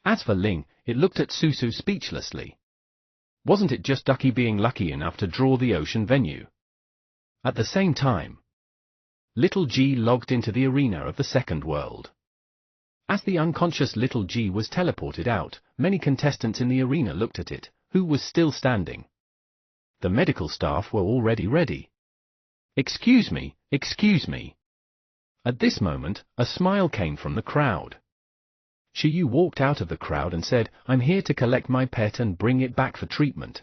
As for Ling, it looked at Susu speechlessly. Wasn't it just Ducky being lucky enough to draw the ocean venue? At the same time, Little G logged into the arena of the second world. As the unconscious Little G was teleported out, many contestants in the arena looked at it, who was still standing. The medical staff were already ready. Excuse me, excuse me. At this moment, a smile came from the crowd. Shiyu walked out of the crowd and said, "I'm here to collect my pet and bring it back for treatment.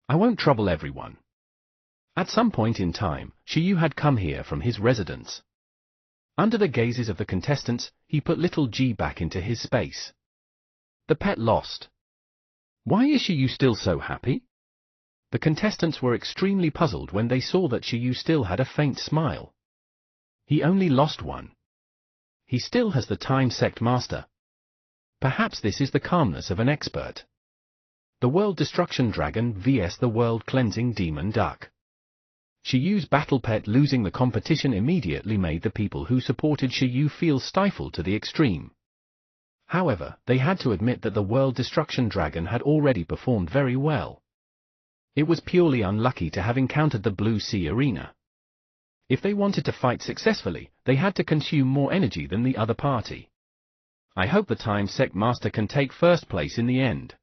I won't trouble everyone." At some point in time, Shiyu had come here from his residence. Under the gazes of the contestants, he put Little G back into his space. The pet lost. Why is Shiyu still so happy? The contestants were extremely puzzled when they saw that Shiyu still had a faint smile. He only lost one. He still has the Time Sect Master. Perhaps this is the calmness of an expert. The World Destruction Dragon vs the World Cleansing Demon Duck. Shiyyu's battle pet losing the competition immediately made the people who supported Shiyyu feel stifled to the extreme. However, they had to admit that the World Destruction Dragon had already performed very well. It was purely unlucky to have encountered the Blue Sea Arena. If they wanted to fight successfully, they had to consume more energy than the other party. I hope the Time Sect Master can take first place in the end.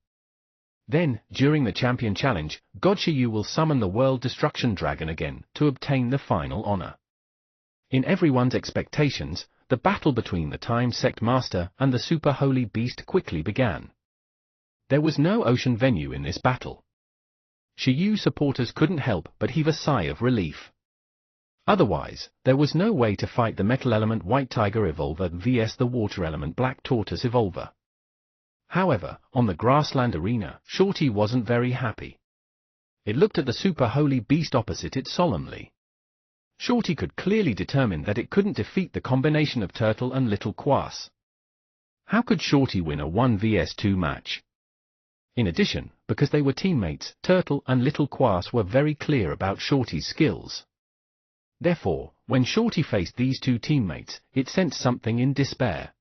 Then, during the Champion Challenge, God Shiyyu will summon the World Destruction Dragon again to obtain the final honor. In everyone's expectations, the battle between the Time Sect Master and the Super Holy Beast quickly began. There was no ocean venue in this battle. Shiyyu supporters couldn't help but heave a sigh of relief. Otherwise, there was no way to fight the Metal Element White Tiger Evolver vs the Water Element Black Tortoise Evolver. However, on the Grassland Arena, Shorty wasn't very happy. It looked at the Super Holy Beast opposite it solemnly. Shorty could clearly determine that it couldn't defeat the combination of Turtle and Little Quass. How could Shorty win a 1 vs 2 match? In addition, because they were teammates, Turtle and Little Quass were very clear about Shorty's skills. Therefore, when Shorty faced these two teammates, it sensed something in despair.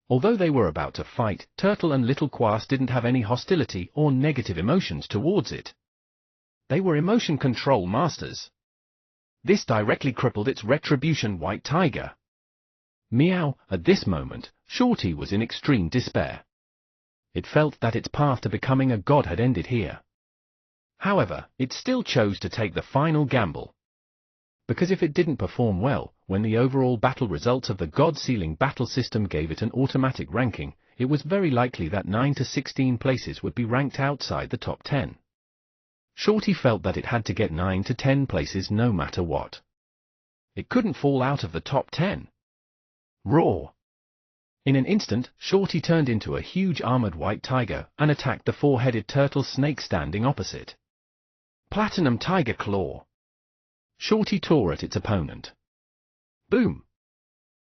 Although they were about to fight, Turtle and Little Quass didn't have any hostility or negative emotions towards it. They were emotion control masters. This directly crippled its Retribution White Tiger. Meow, at this moment, Shorty was in extreme despair. It felt that its path to becoming a god had ended here. However, it still chose to take the final gamble. Because if it didn't perform well, when the overall battle results of the God Ceiling battle system gave it an automatic ranking, it was very likely that 9 to 16 places would be ranked outside the top 10. Shorty felt that it had to get 9 to 10 places no matter what. It couldn't fall out of the top 10. Roar! In an instant, Shorty turned into a huge armored white tiger and attacked the four-headed turtle snake standing opposite. Platinum Tiger Claw! Shorty tore at its opponent. Boom!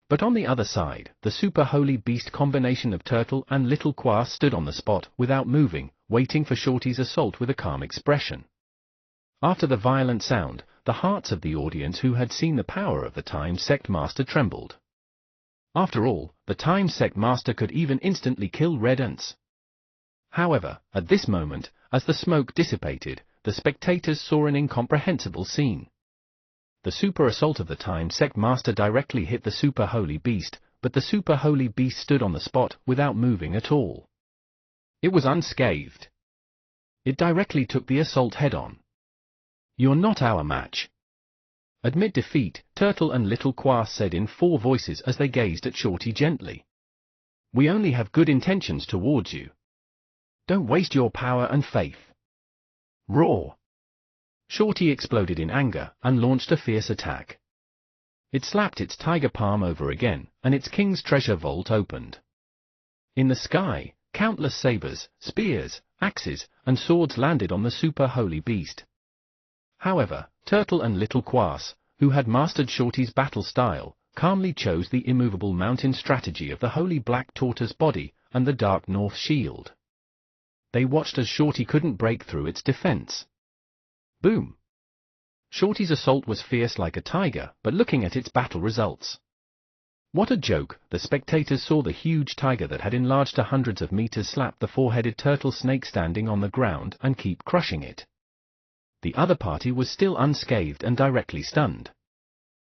But on the other side, the Super Holy Beast combination of Turtle and Little Quass stood on the spot without moving, waiting for Shorty's assault with a calm expression. After the violent sound, the hearts of the audience who had seen the power of the Time Sect Master trembled. After all, the Time Sect Master could even instantly kill red ants. However, at this moment, as the smoke dissipated, the spectators saw an incomprehensible scene. The super assault of the Time Sect Master directly hit the Super Holy Beast, but the Super Holy Beast stood on the spot without moving at all. It was unscathed. It directly took the assault head-on. "You're not our match." Admit defeat, Turtle and Little Quass said in 4 voices as they gazed at Shorty gently. "We only have good intentions towards you. Don't waste your power and faith." Roar! Shorty exploded in anger and launched a fierce attack. It slapped its tiger palm over again, and its king's treasure vault opened. In the sky, countless sabers, spears, axes, and swords landed on the Super Holy Beast. However, Turtle and Little Quass, who had mastered Shorty's battle style, calmly chose the immovable mountain strategy of the Holy Black Tortoise body and the Dark North shield. They watched as Shorty couldn't break through its defense. Boom! Shorty's assault was fierce like a tiger, but looking at its battle results. What a joke! The spectators saw the huge tiger that had enlarged to hundreds of meters slap the four-headed turtle snake standing on the ground and keep crushing it. The other party was still unscathed and directly stunned.